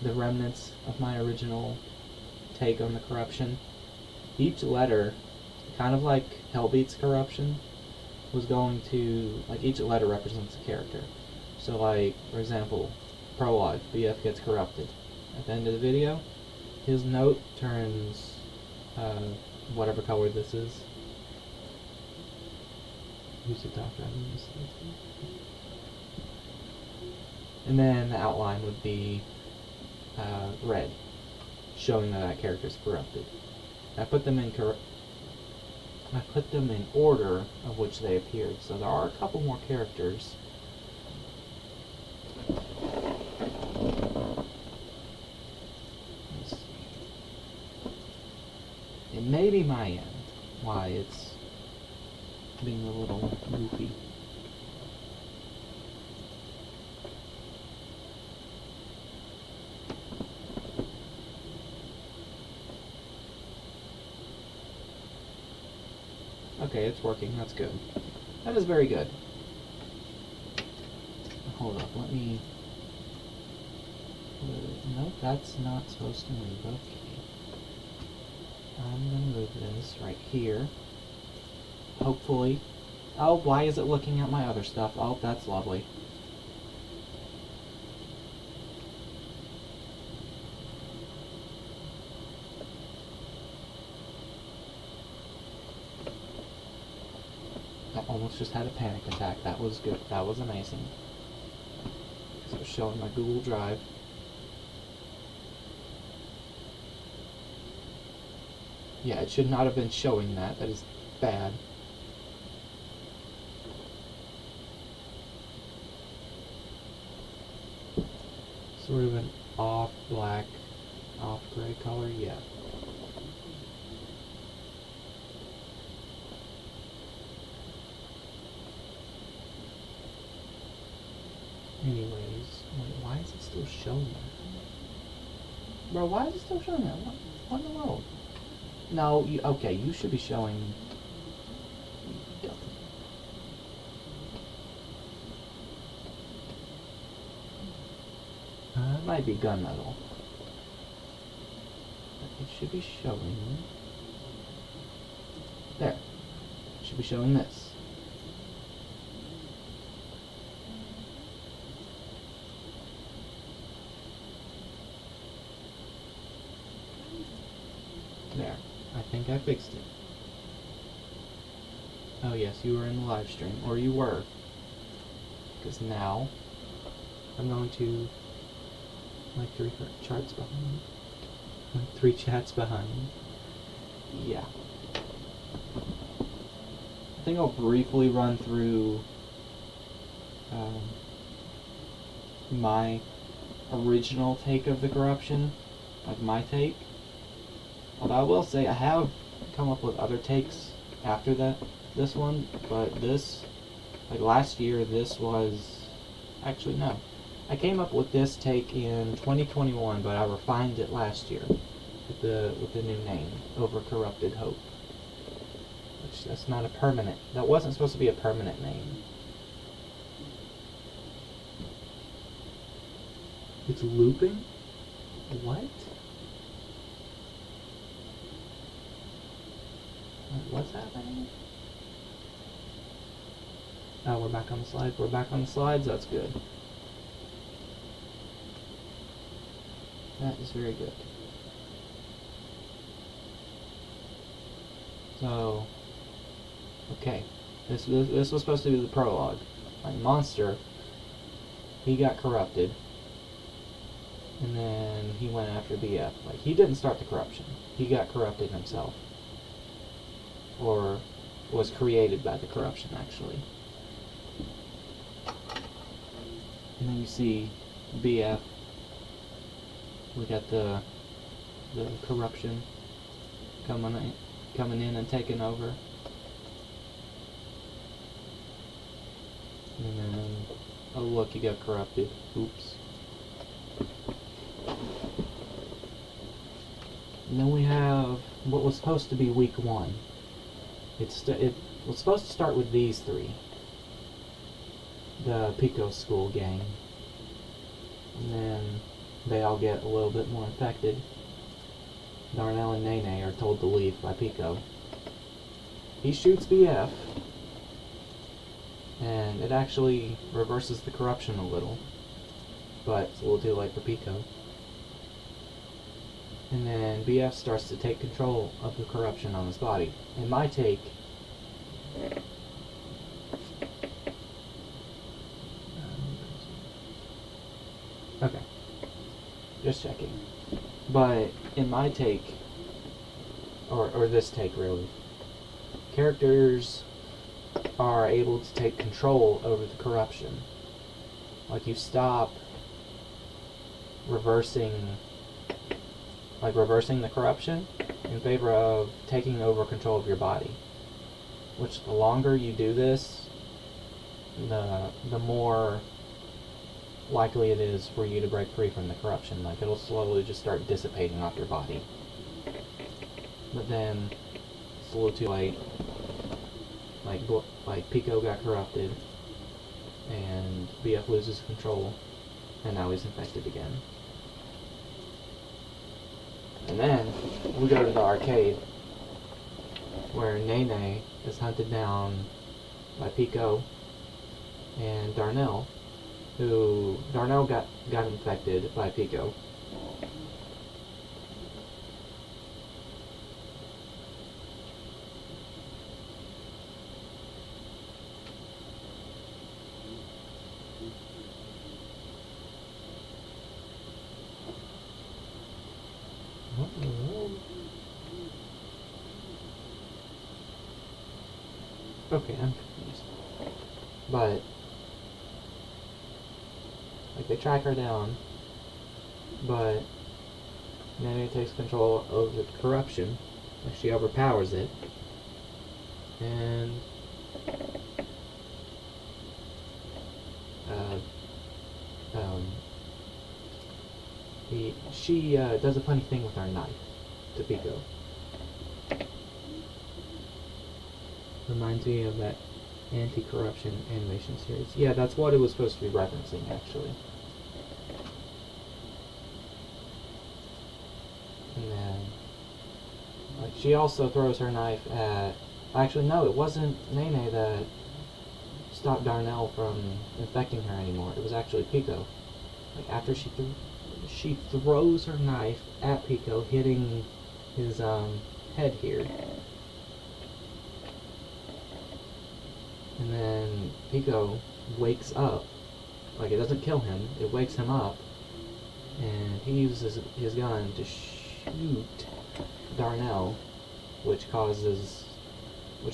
the remnants of my original take on the corruption. Each letter, kind of like Hellbeat's corruption, was going to, like, each letter represents a character. So, like, for example, prologue, BF gets corrupted. At the end of the video, his note turns whatever color this is. Who's the doctor? And then the outline would be red, showing that that character is corrupted. I put them in order of which they appeared. So there are a couple more characters. Let's see. It may be my end why it's being a little goofy. Okay, it's working. That's good. That is very good. Hold up, let me... Nope, that's not supposed to move. Okay. I'm gonna move this right here. Hopefully. Oh, why is it looking at my other stuff? Oh, that's lovely. I almost just had a panic attack. That was good. That was amazing. So it's showing my Google Drive. Yeah, it should not have been showing that. That is bad. Sort of an off black, off gray color, yeah. Anyways, wait, why is it still showing that? Bro, why is it still showing that? What in the world? No, okay, you should be showing... It might be gunmetal. It should be showing... There. It should be showing this. There. I think I fixed it. Oh yes, you were in the live stream. Or you were. Because now, I'm going to... like 3 charts behind. Like 3 chats behind. Yeah. I think I'll briefly run through my original take of the corruption. Like my take. Although I will say I have come up with other takes after this one, but this, like last year, this was, actually no. I came up with this take in 2021, but I refined it last year with the new name, Over Corrupted Hope. Which, that's not a permanent, that wasn't supposed to be a permanent name. It's looping? What? What's happening? Oh, we're back on the slides. We're back on the slides. That's good. That is very good. So, okay. This was supposed to be the prologue. Like Monster, he got corrupted, and then he went after BF. Like, he didn't start the corruption. He got corrupted himself. Or was created by the corruption, actually. And then you see BF. We got the corruption coming in and taking over. And then, oh look, he got corrupted. Oops. And then we have what was supposed to be week 1. It was supposed to start with these 3. The Pico School gang. And then they all get a little bit more infected. Darnell and Nene are told to leave by Pico. He shoots BF. And it actually reverses the corruption a little. But it's a little too late for Pico. And then BF starts to take control of the corruption on his body. In my take, okay, just checking. But in my take, or this take really, characters are able to take control over the corruption. Like, you stop reversing the corruption in favor of taking over control of your body. Which, the longer you do this, the more likely it is for you to break free from the corruption. Like, it'll slowly just start dissipating off your body. But then, it's a little too late. like Pico got corrupted, and BF loses control, and now he's infected again. And then we go to the arcade, where Nene is hunted down by Pico and Darnell, who Darnell got infected by Pico. Okay, I'm confused. But like they track her down, but Nene takes control of the corruption, like she overpowers it, and she does a funny thing with her knife to Pico. Reminds me of that anti-corruption animation series. Yeah, that's what it was supposed to be referencing, actually. And then, like, she also throws her knife at... Actually, no, it wasn't Nene that stopped Darnell from infecting her anymore. It was actually Pico. Like, after she throws her knife at Pico, hitting his head here. And then Pico wakes up. Like, it doesn't kill him, it wakes him up. And he uses his gun to shoot Darnell, which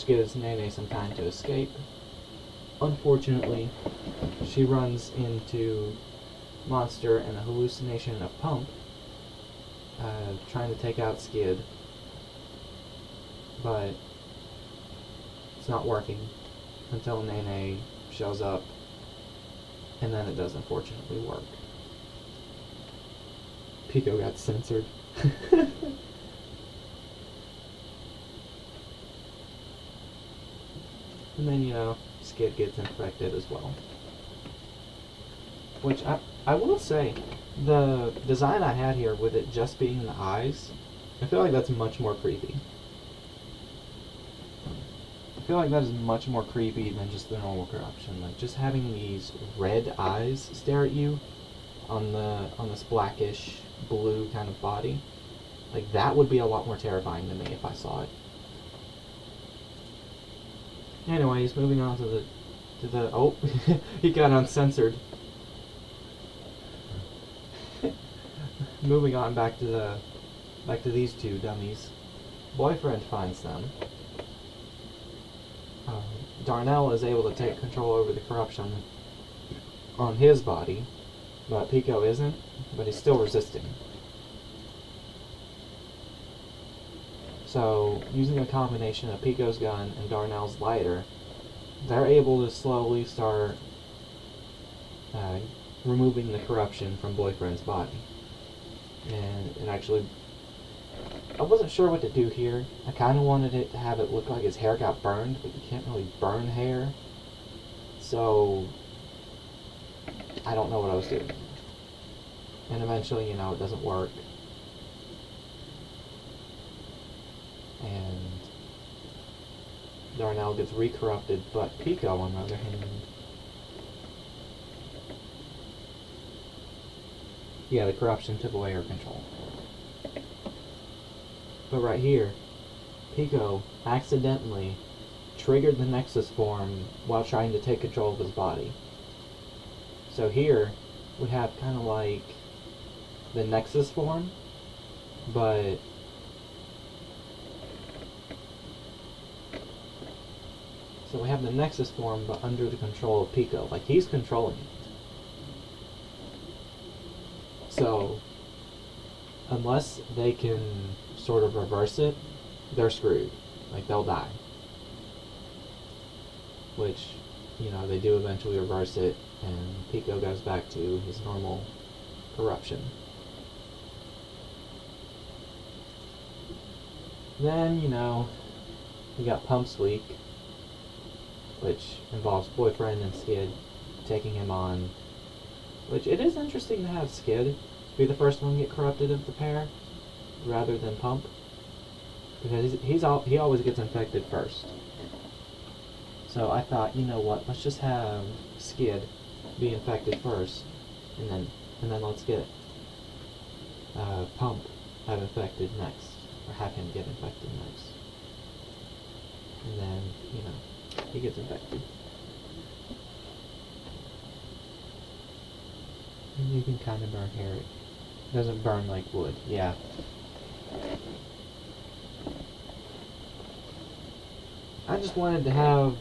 gives Nene some time to escape. Unfortunately, she runs into Monster and a hallucination of Pump, trying to take out Skid. But it's not working until Nene shows up, and then it does unfortunately work. Pico got censored. And then, you know, Skid gets infected as well. Which, I will say, the design I had here with it just being the eyes, I feel like that's much more creepy. I feel like that is much more creepy than just the normal corruption. Like, just having these red eyes stare at you on this blackish blue kind of body, like, that would be a lot more terrifying to me if I saw it. Anyways, moving on to the oh, he got uncensored. Moving on back to these two dummies. Boyfriend finds them. Darnell is able to take control over the corruption on his body, but Pico isn't, but he's still resisting. So, using a combination of Pico's gun and Darnell's lighter, they're able to slowly start removing the corruption from Boyfriend's body. And it actually... I wasn't sure what to do here. I kind of wanted it to have it look like his hair got burned, but you can't really burn hair. So, I don't know what I was doing. And eventually, you know, it doesn't work. And Darnell gets re-corrupted, but Pico, on the other hand... Yeah, the corruption took away her control. But right here, Pico accidentally triggered the Nexus form while trying to take control of his body. So here, we have kind of like the Nexus form, but so we have the Nexus form, but under the control of Pico. Like, he's controlling it. So, unless they can sort of reverse it, they're screwed. Like, they'll die. Which, you know, they do eventually reverse it, and Pico goes back to his normal corruption. Then, you know, we got Pump's week, which involves Boyfriend and Skid taking him on. Which it is interesting to have Skid be the first one to get corrupted of the pair, rather than Pump, because he always gets infected first. So I thought, you know what? Let's just have Skid be infected first, and then let's get Pump have infected next, or have him get infected next, and then he gets infected. And you can kind of burn hair. It doesn't burn like wood. Yeah. I just wanted to have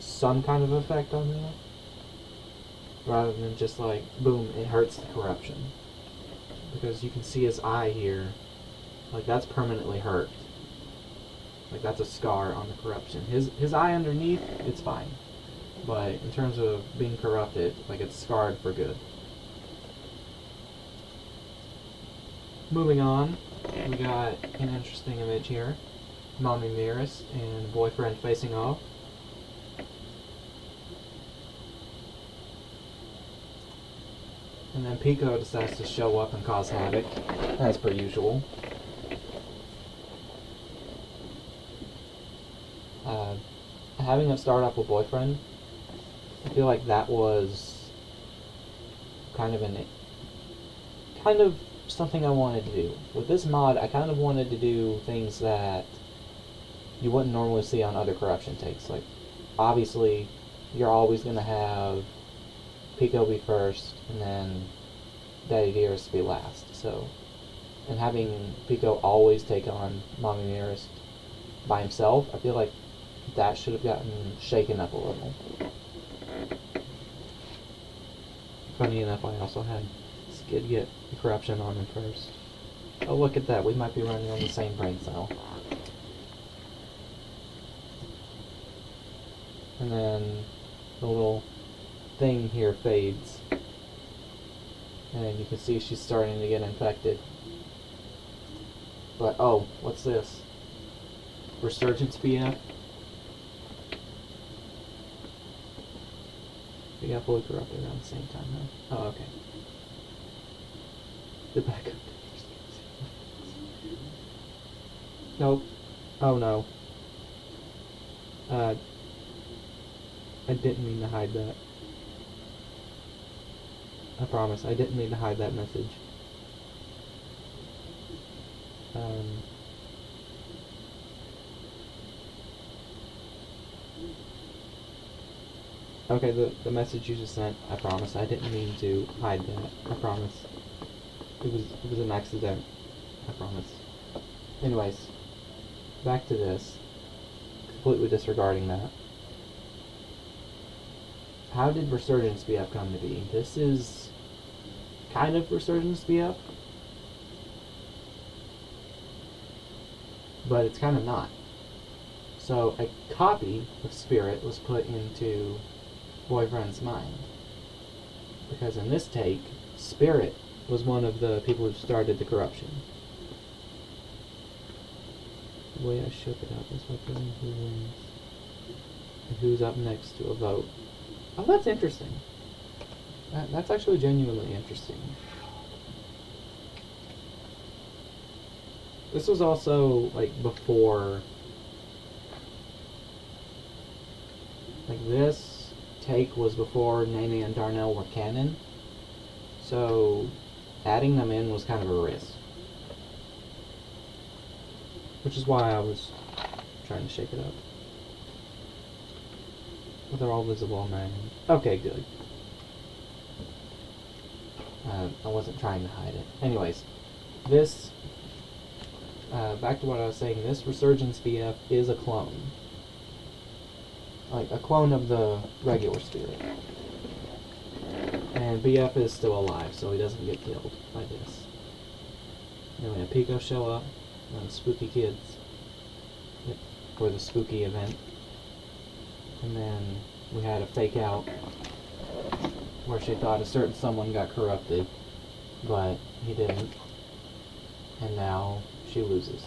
some kind of effect on that, rather than just like, boom, it hurts the corruption. Because you can see his eye here, like that's permanently hurt. Like that's a scar on the corruption. His eye underneath, it's fine. But in terms of being corrupted, like it's scarred for good. Moving on, we got an interesting image here. Mommy Mirrors and Boyfriend facing off. And then Pico decides to show up and cause havoc, as per usual. Having it start off with Boyfriend, I feel like that was kind of something I wanted to do. With this mod, I kind of wanted to do things that you wouldn't normally see on other corruption takes. Like, obviously, you're always going to have Pico be first, and then Daddy Dearest be last. So, and having Pico always take on Mommy Dearest by himself, I feel like that should have gotten shaken up a little. Funny enough, I also had Skid get the corruption on him first. Oh, look at that. We might be running on the same brain cell. And then the little thing here fades. And you can see she's starting to get infected. But, oh, what's this? Resurgence BF? We got fully corrupted around the same time, huh? Oh, okay. The backup. Nope. Oh no. I didn't mean to hide that. I promise, I didn't mean to hide that message. Okay, the message you just sent, I promise, I didn't mean to hide that. I promise. It was an accident. I promise. Anyways, back to this. Completely disregarding that. How did Resurgence BF come to be? This is kind of Resurgence BF, but it's kind of not. So a copy of Spirit was put into Boyfriend's mind, because in this take, Spirit was one of the people who started the corruption. The way I shook it up is by putting who wins and who's up next to a vote. Oh, that's interesting. That's actually genuinely interesting. This was also, like, before... Like, this take was before Nene and Darnell were canon. So, adding them in was kind of a risk. Which is why I was trying to shake it up. But they're all visible on my end. Okay, good. I wasn't trying to hide it. Anyways, this, back to what I was saying, this Resurgence BF is a clone. Like, a clone of the regular Spirit. And BF is still alive, so he doesn't get killed by this. Then we have Pico show up, and Spooky Kids for the spooky event. And then we had a fake out where she thought a certain someone got corrupted, but he didn't. And now she loses.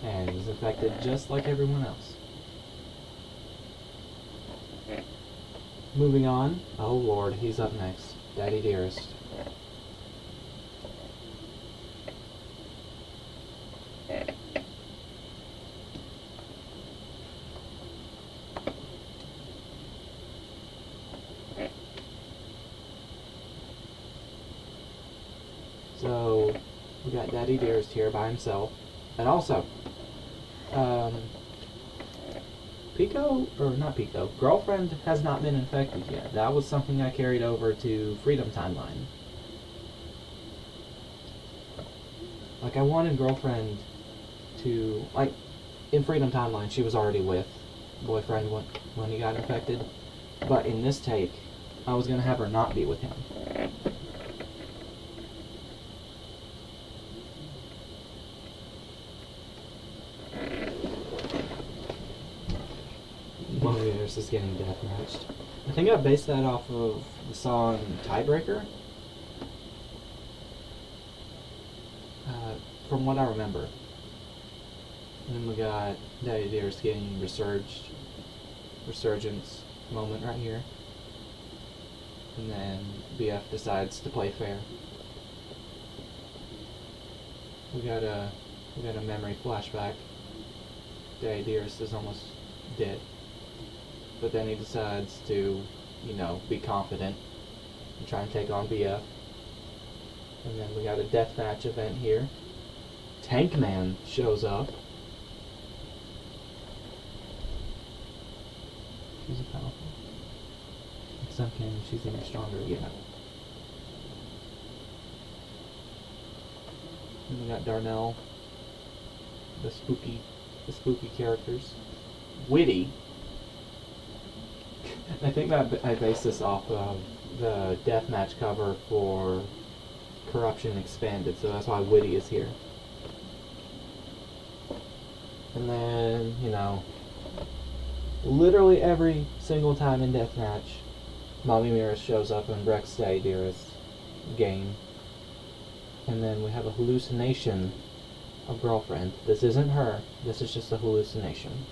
And is infected just like everyone else. moving on. Oh lord, he's up next. Daddy Dearest. So, we got Daddy Dearest here by himself. And also, Pico, or not Pico, Girlfriend has not been infected yet. That was something I carried over to Freedom Timeline. Like, I wanted Girlfriend to, like, in Freedom Timeline, she was already with Boyfriend when he got infected. But in this take, I was going to have her not be with him. This is getting deathmatched. I think I based that off of the song Tiebreaker. From what I remember. And then we got Daddy Dearest getting resurgence moment right here. And then BF decides to play fair. We got a memory flashback. Daddy Dearest is almost dead. But then he decides to, be confident and try and take on BF. And then we got a deathmatch event here. Tankman shows up. She's powerful. In some canon, she's even stronger, yeah. And we got Darnell. The spooky characters. Witty. I think that I based this off of the deathmatch cover for Corruption Expanded, so that's why Witty is here. And then, literally every single time in deathmatch, Mommy Mirror shows up and wrecks Daddy Dearest game. And then we have a hallucination of Girlfriend. This isn't her, this is just a hallucination.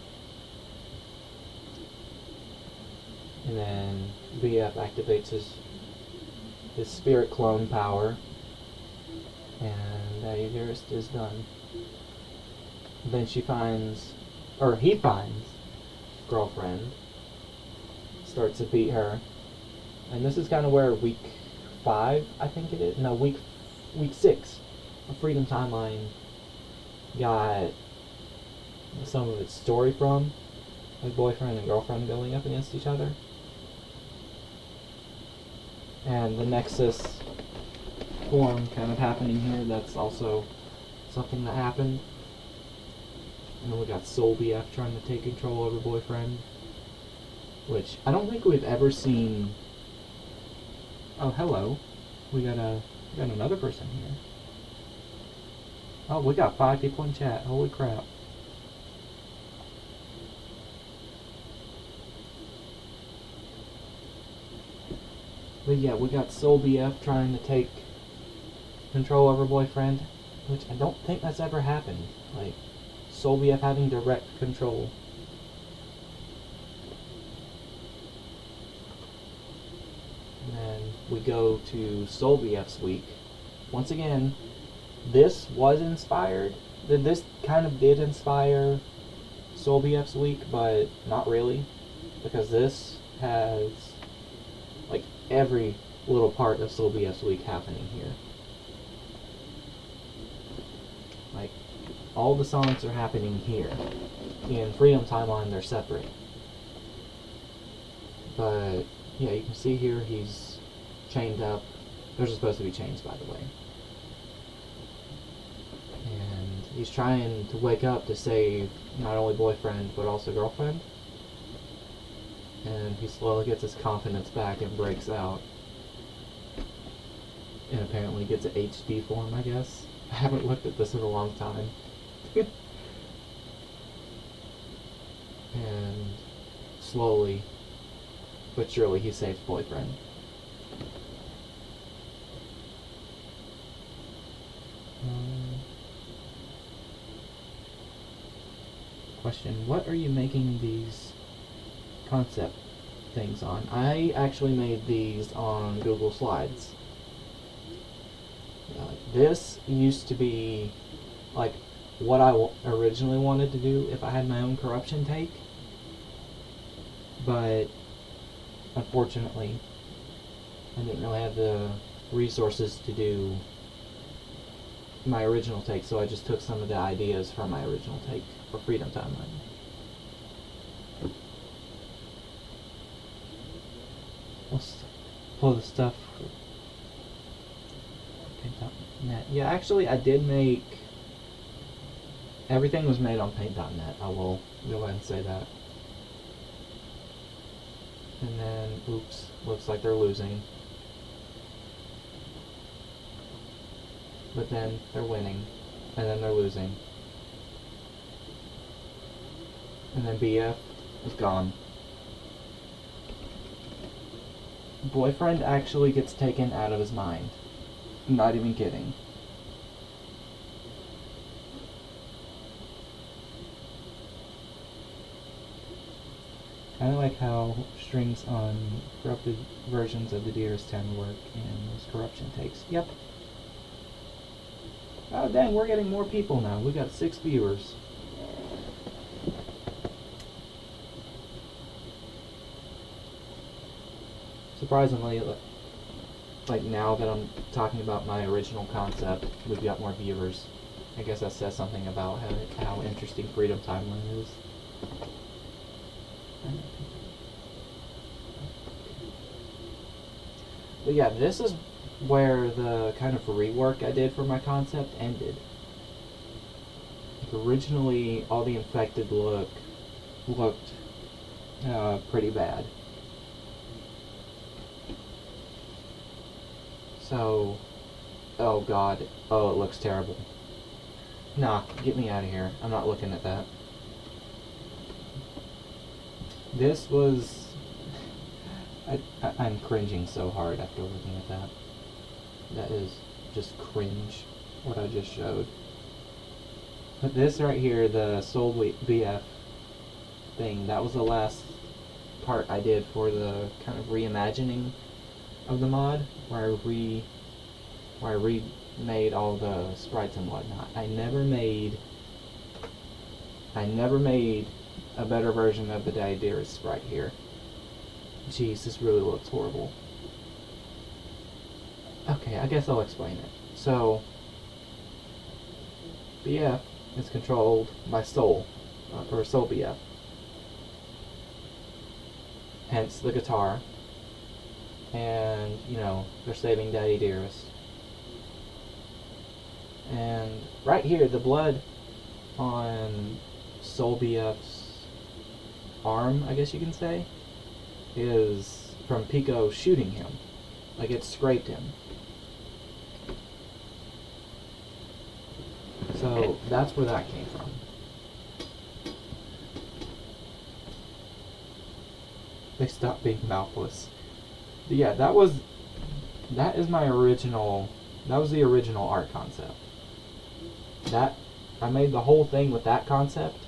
And then BF activates his spirit clone power. And Daddy Dearest is done. Then he finds Girlfriend. Starts to beat her. And this is kind of where week 5, I think it is. No, week 6 of Freedom Timeline got some of its story from. Like Boyfriend and Girlfriend going up against each other. And the Nexus form kind of happening here, that's also something that happened. And then we got Soul BF trying to take control over Boyfriend. Which, I don't think we've ever seen... Oh, hello. We got another person here. Oh, we got 5 people in chat. Holy crap. But yeah, we got Soul BF trying to take control over Boyfriend, which I don't think that's ever happened. Like, Soul BF having direct control. And then we go to Soul BF's week. Once again, this was inspired. This kind of did inspire Soul BF's week, but not really. Because this has like every little part of Soul BF's week happening here. Like, all the songs are happening here. In Freedom Timeline, they're separate. But, yeah, you can see here he's chained up. Those are supposed to be chains, by the way. And he's trying to wake up to save not only Boyfriend, but also Girlfriend. And he slowly gets his confidence back and breaks out. And apparently gets an HD form, I guess. I haven't looked at this in a long time. And slowly but surely he saves Boyfriend. Question: what are you making these concept things on. I actually made these on Google Slides. This used to be like what I originally wanted to do if I had my own corruption take, but unfortunately I didn't really have the resources to do my original take, so I just took some of the ideas from my original take for Freedom Timeline. Let's pull the stuff. Paint.net. Yeah, actually, I did make. Everything was made on Paint.net. I will go ahead and say that. And then, oops, looks like they're losing. But then they're winning. And then they're losing. And then BF is gone. Boyfriend actually gets taken out of his mind. I'm not even kidding. Kind of like how strings on corrupted versions of the Dearest tend to work and those corruption takes. Yep. Oh dang, we're getting more people now. We got 6 viewers. Surprisingly, like now that I'm talking about my original concept, we've got more viewers. I guess that says something about how interesting Freedom Timeline is. But yeah, this is where the kind of rework I did for my concept ended. Like originally, all the infected looked pretty bad. So, oh god, oh it looks terrible. Nah, get me out of here. I'm not looking at that. This was... I'm cringing so hard after looking at that. That is just cringe, what I just showed. But this right here, the Soul BF thing, that was the last part I did for the kind of reimagining of the mod, where I remade all the sprites and whatnot. I never made a better version of the Dearest sprite here. Jeez, this really looks horrible. Okay, I guess I'll explain it. So, BF is controlled by Soul, or Soul BF. Hence the guitar. And, you know, they're saving Daddy Dearest. And right here, the blood on Soul BF's arm, I guess you can say, is from Pico shooting him. Like it scraped him. So that's where that came from. They stopped being mouthless. But yeah, that was the original art concept. I made the whole thing with that concept,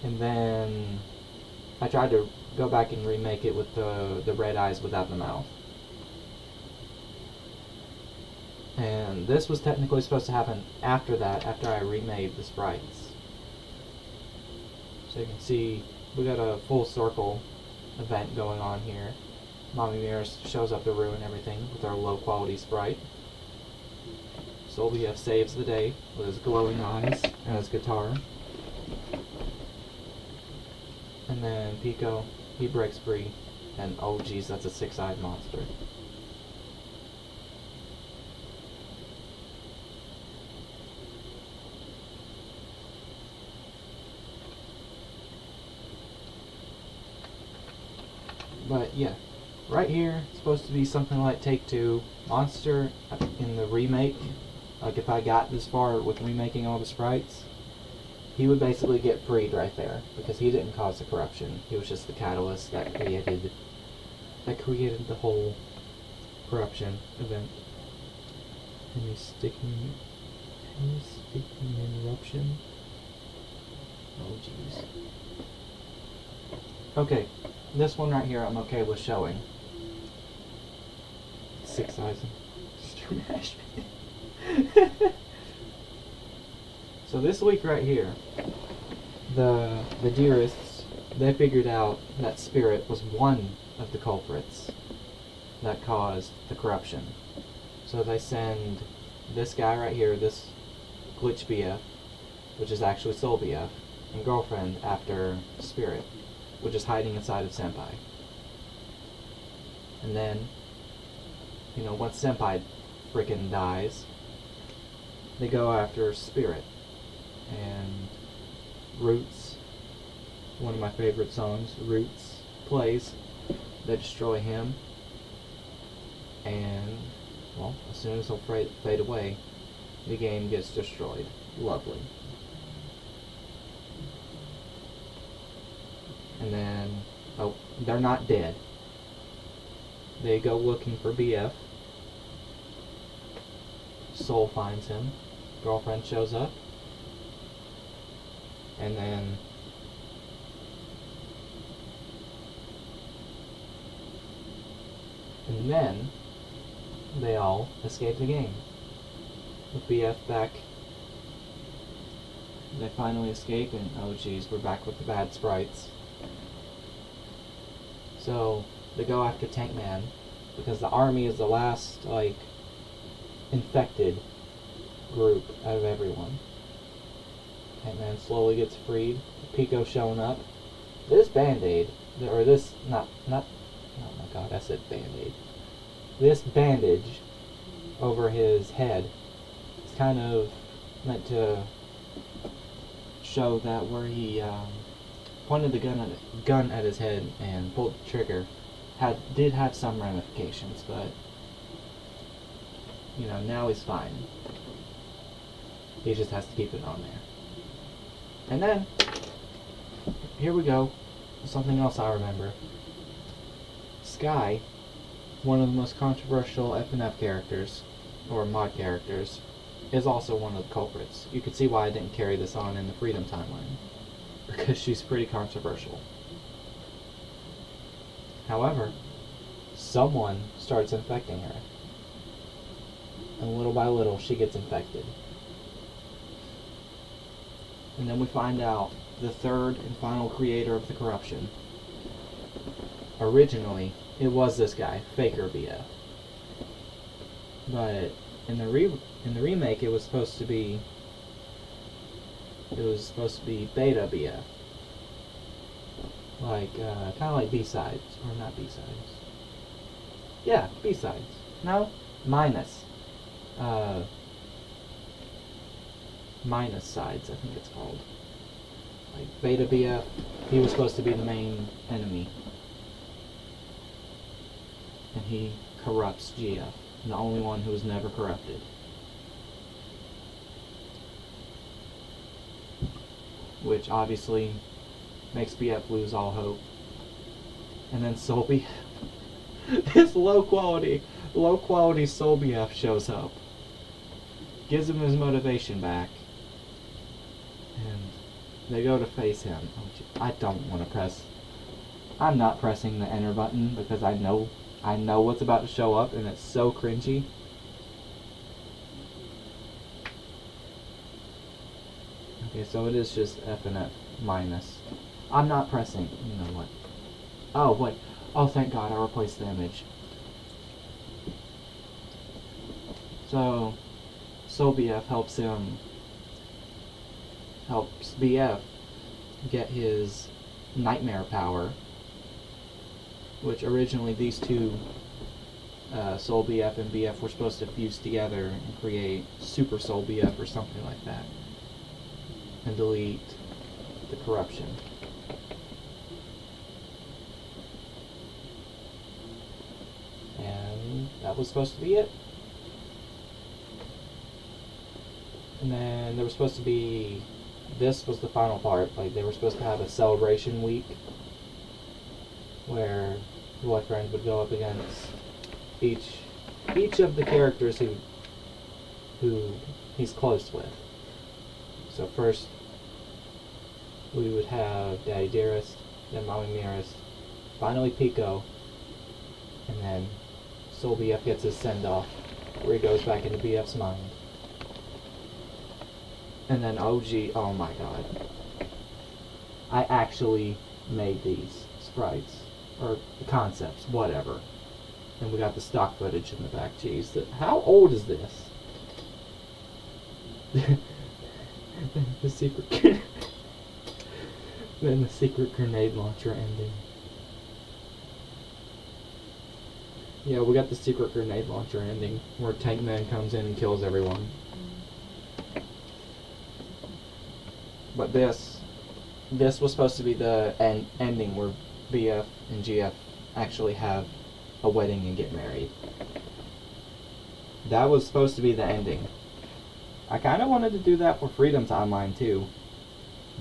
and then I tried to go back and remake it with the red eyes without the mouth. And this was technically supposed to happen after that, after I remade the sprites. So you can see we got a full circle event going on here. Mommy Mirror shows up to ruin everything with our low quality sprite. Soul BF saves the day with his glowing eyes and his guitar. And then Pico, he breaks free, and oh geez, that's a 6-eyed monster. But yeah, right here, it's supposed to be something like Take-Two. Monster in the remake, like if I got this far with remaking all the sprites, he would basically get freed right there, because he didn't cause the corruption. He was just the catalyst that created the whole corruption event. Any sticking interruption? Oh jeez. Okay, This one right here I'm okay with showing. 6,000. So this week right here, the Dearists, they figured out that Spirit was one of the culprits that caused the corruption. So they send this guy right here, this Glitch BF, which is actually Soul BF, and Girlfriend after Spirit, which is hiding inside of Senpai. And then, you know, once Senpai frickin' dies, they go after Spirit. And Roots, one of my favorite songs, Roots, plays. They destroy him. And, well, as soon as he'll fade away, the game gets destroyed. Lovely. And then, oh, they're not dead. They go looking for BF. Soul finds him. Girlfriend shows up. And then they all escape the game. With BF back, they finally escape, and oh geez, we're back with the bad sprites. So they go after Tank Man because the army is the last infected group out of everyone. Tank Man slowly gets freed. Pico showing up. This Band-Aid, or this not oh my god, I said Band-Aid. This bandage over his head is kind of meant to show that where he pointed the gun at his head and pulled the trigger did have some ramifications, but you know, now he's fine. He just has to keep it on there. And then here we go. Something else I remember. Sky, one of the most controversial FNF characters, or mod characters, is also one of the culprits. You can see why I didn't carry this on in the Freedom timeline, because she's pretty controversial. However, someone starts infecting her, and little by little she gets infected. And then we find out the third and final creator of the corruption. Originally, it was this guy, Faker BF. But in the remake, it was supposed to be Beta BF. Kind of like B-sides, or not B-sides. Yeah, B-sides. No, minus. Minus sides, I think it's called. Like Beta BF, he was supposed to be the main enemy. And he corrupts GF, the only one who was never corrupted. Which obviously makes BF lose all hope. And then Soul BF, this low quality Soul BF shows up. Gives him his motivation back. And they go to face him. I don't want to press. I'm not pressing the enter button because I know what's about to show up, and it's so cringy. Okay, so it is just F and F minus. I'm not pressing. You know what? Oh wait. Oh, thank God, I replaced the image. So Soul BF helps BF get his nightmare power, which originally these two, Soul BF and BF, were supposed to fuse together and create Super Soul BF or something like that, and delete the corruption. And that was supposed to be it. And then there was supposed to be, this was the final part, like they were supposed to have a celebration week where the boyfriend would go up against each of the characters who he's close with. So first we would have Daddy Dearest, then Mommy Nearest, finally Pico, and then Soul BF gets his send-off, where he goes back into BF's mind. And then OG, oh my god. I actually made these sprites, or the concepts, whatever. And we got the stock footage in the back. Jeez, how old is this? The secret... then the secret grenade launcher ending. Yeah, we got the secret grenade launcher ending, where Tank Man comes in and kills everyone. But this was supposed to be the ending where BF and GF actually have a wedding and get married. That was supposed to be the ending. I kind of wanted to do that for Freedom Timeline too,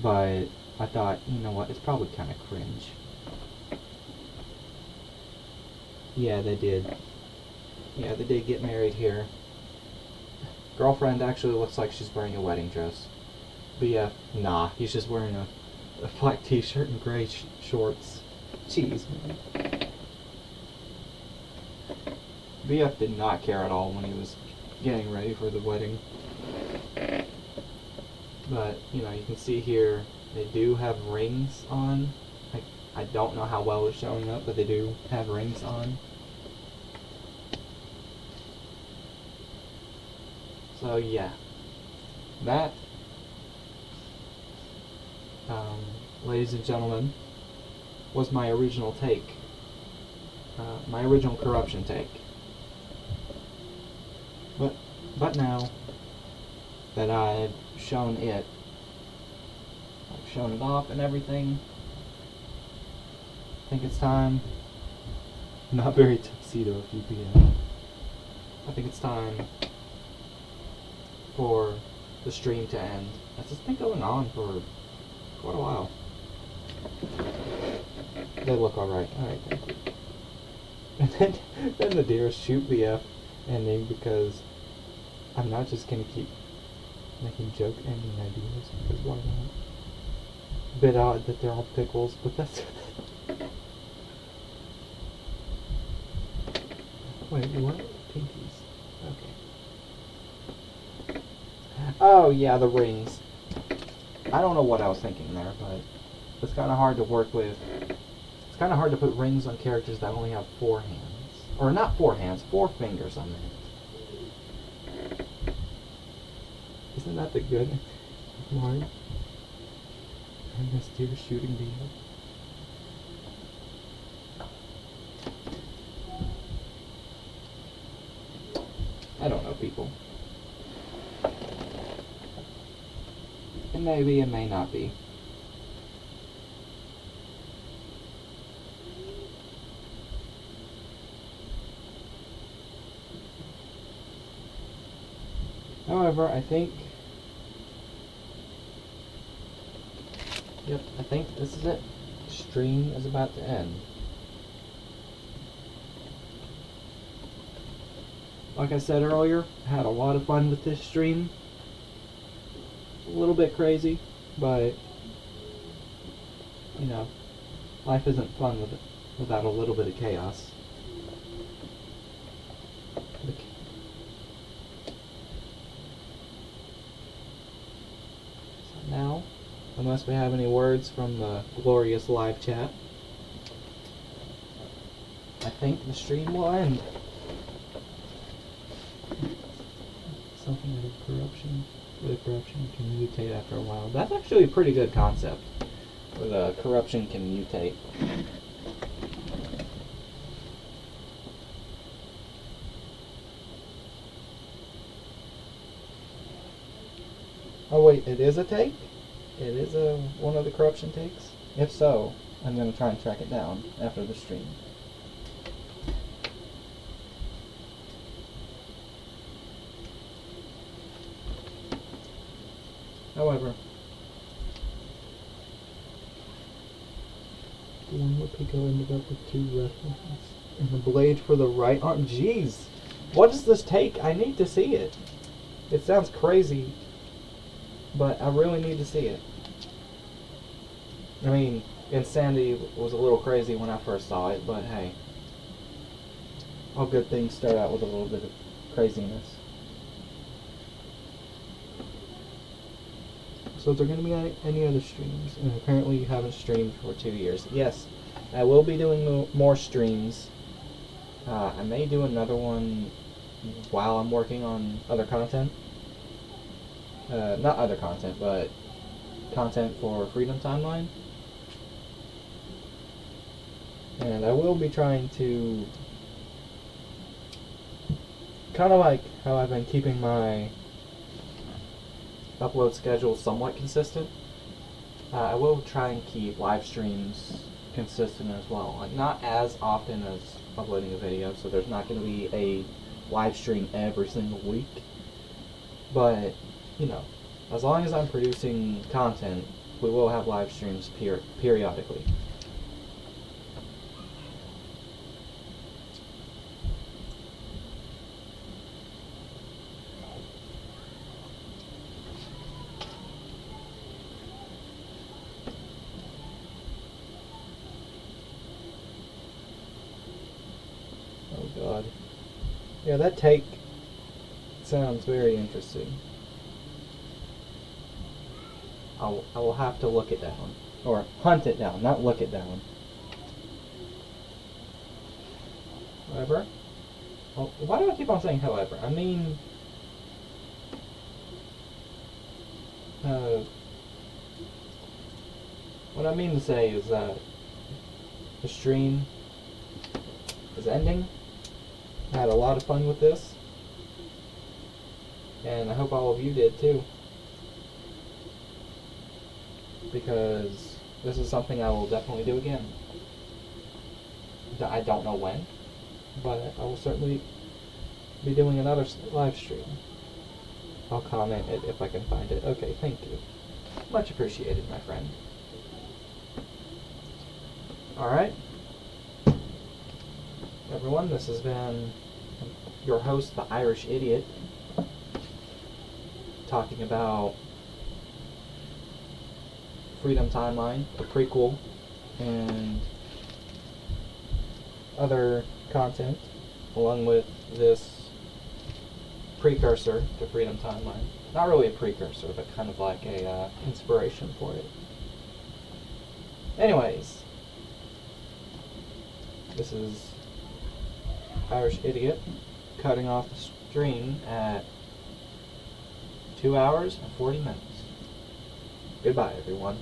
but I thought, you know what, it's probably kind of cringe. Yeah, they did. Yeah, they did get married here. Girlfriend actually looks like she's wearing a wedding dress. BF, nah, he's just wearing a black t-shirt and gray shorts. Jeez, man. BF did not care at all when he was getting ready for the wedding. But, you know, you can see here, they do have rings on. I don't know how well it's showing up, but they do have rings on. So, yeah. That, ladies and gentlemen, was my original take. My original corruption take. But now that I've shown it off and everything, I think it's time. Not very tuxedo at 2 p.m. I think it's time for the stream to end. It's just been going on for quite a while. They look alright. Alright, thank you. And then the dearest shoot BF ending, because I'm not just gonna keep making joke ending ideas, because why not? A bit odd that they're all pickles, but that's... Wait, what? Pinkies. Okay. Oh yeah, the rings. I don't know what I was thinking there, but it's kind of hard to work with. It's kind of hard to put rings on characters that only have 4 hands. Or not 4 hands, 4 fingers on it. Isn't that the good line? And this deer shooting the I don't know, people. It may be, it may not be. However, I think... Yep, I think this is it. The stream is about to end. Like I said earlier, I had a lot of fun with this stream. A little bit crazy, but you know, life isn't fun without a little bit of chaos. So now, unless we have any words from the glorious live chat, I think the stream will end. Something with corruption. The corruption can mutate after a while. That's actually a pretty good concept. Where the corruption can mutate. Oh wait, it is a take? It is one of the corruption takes? If so, I'm going to try and track it down after the stream. However, the one where Pico ended up with 2 references. And the blade for the right arm. Jeez! What does this take? I need to see it. It sounds crazy, but I really need to see it. I mean, Insanity was a little crazy when I first saw it, but hey, all good things start out with a little bit of craziness. So is there going to be any other streams? And apparently you haven't streamed for 2 years. Yes, I will be doing more streams. I may do another one while I'm working on other content. Not other content, but content for Freedom Timeline. And I will be trying to, kind of like how I've been keeping my upload schedule somewhat consistent, I will try and keep live streams consistent as well. Like, not as often as uploading a video, so there's not going to be a live stream every single week. But, you know, as long as I'm producing content, we will have live streams periodically. Oh god. Yeah, that take sounds very interesting. I will have to look it down. Or hunt it down, not look it down. However. Well, why do I keep on saying however? I mean... what I mean to say is that the stream is ending. I had a lot of fun with this. And I hope all of you did too. Because this is something I will definitely do again. I don't know when, but I will certainly be doing another live stream. I'll comment it if I can find it. Okay, thank you. Much appreciated, my friend. Alright. Everyone, this has been your host, the Irish Idiot, talking about Freedom Timeline, the prequel, and other content, along with this precursor to Freedom Timeline. Not really a precursor, but kind of like a inspiration for it. Anyways, this is Irish Idiot cutting off the stream at 2 hours and 40 minutes. Goodbye, everyone.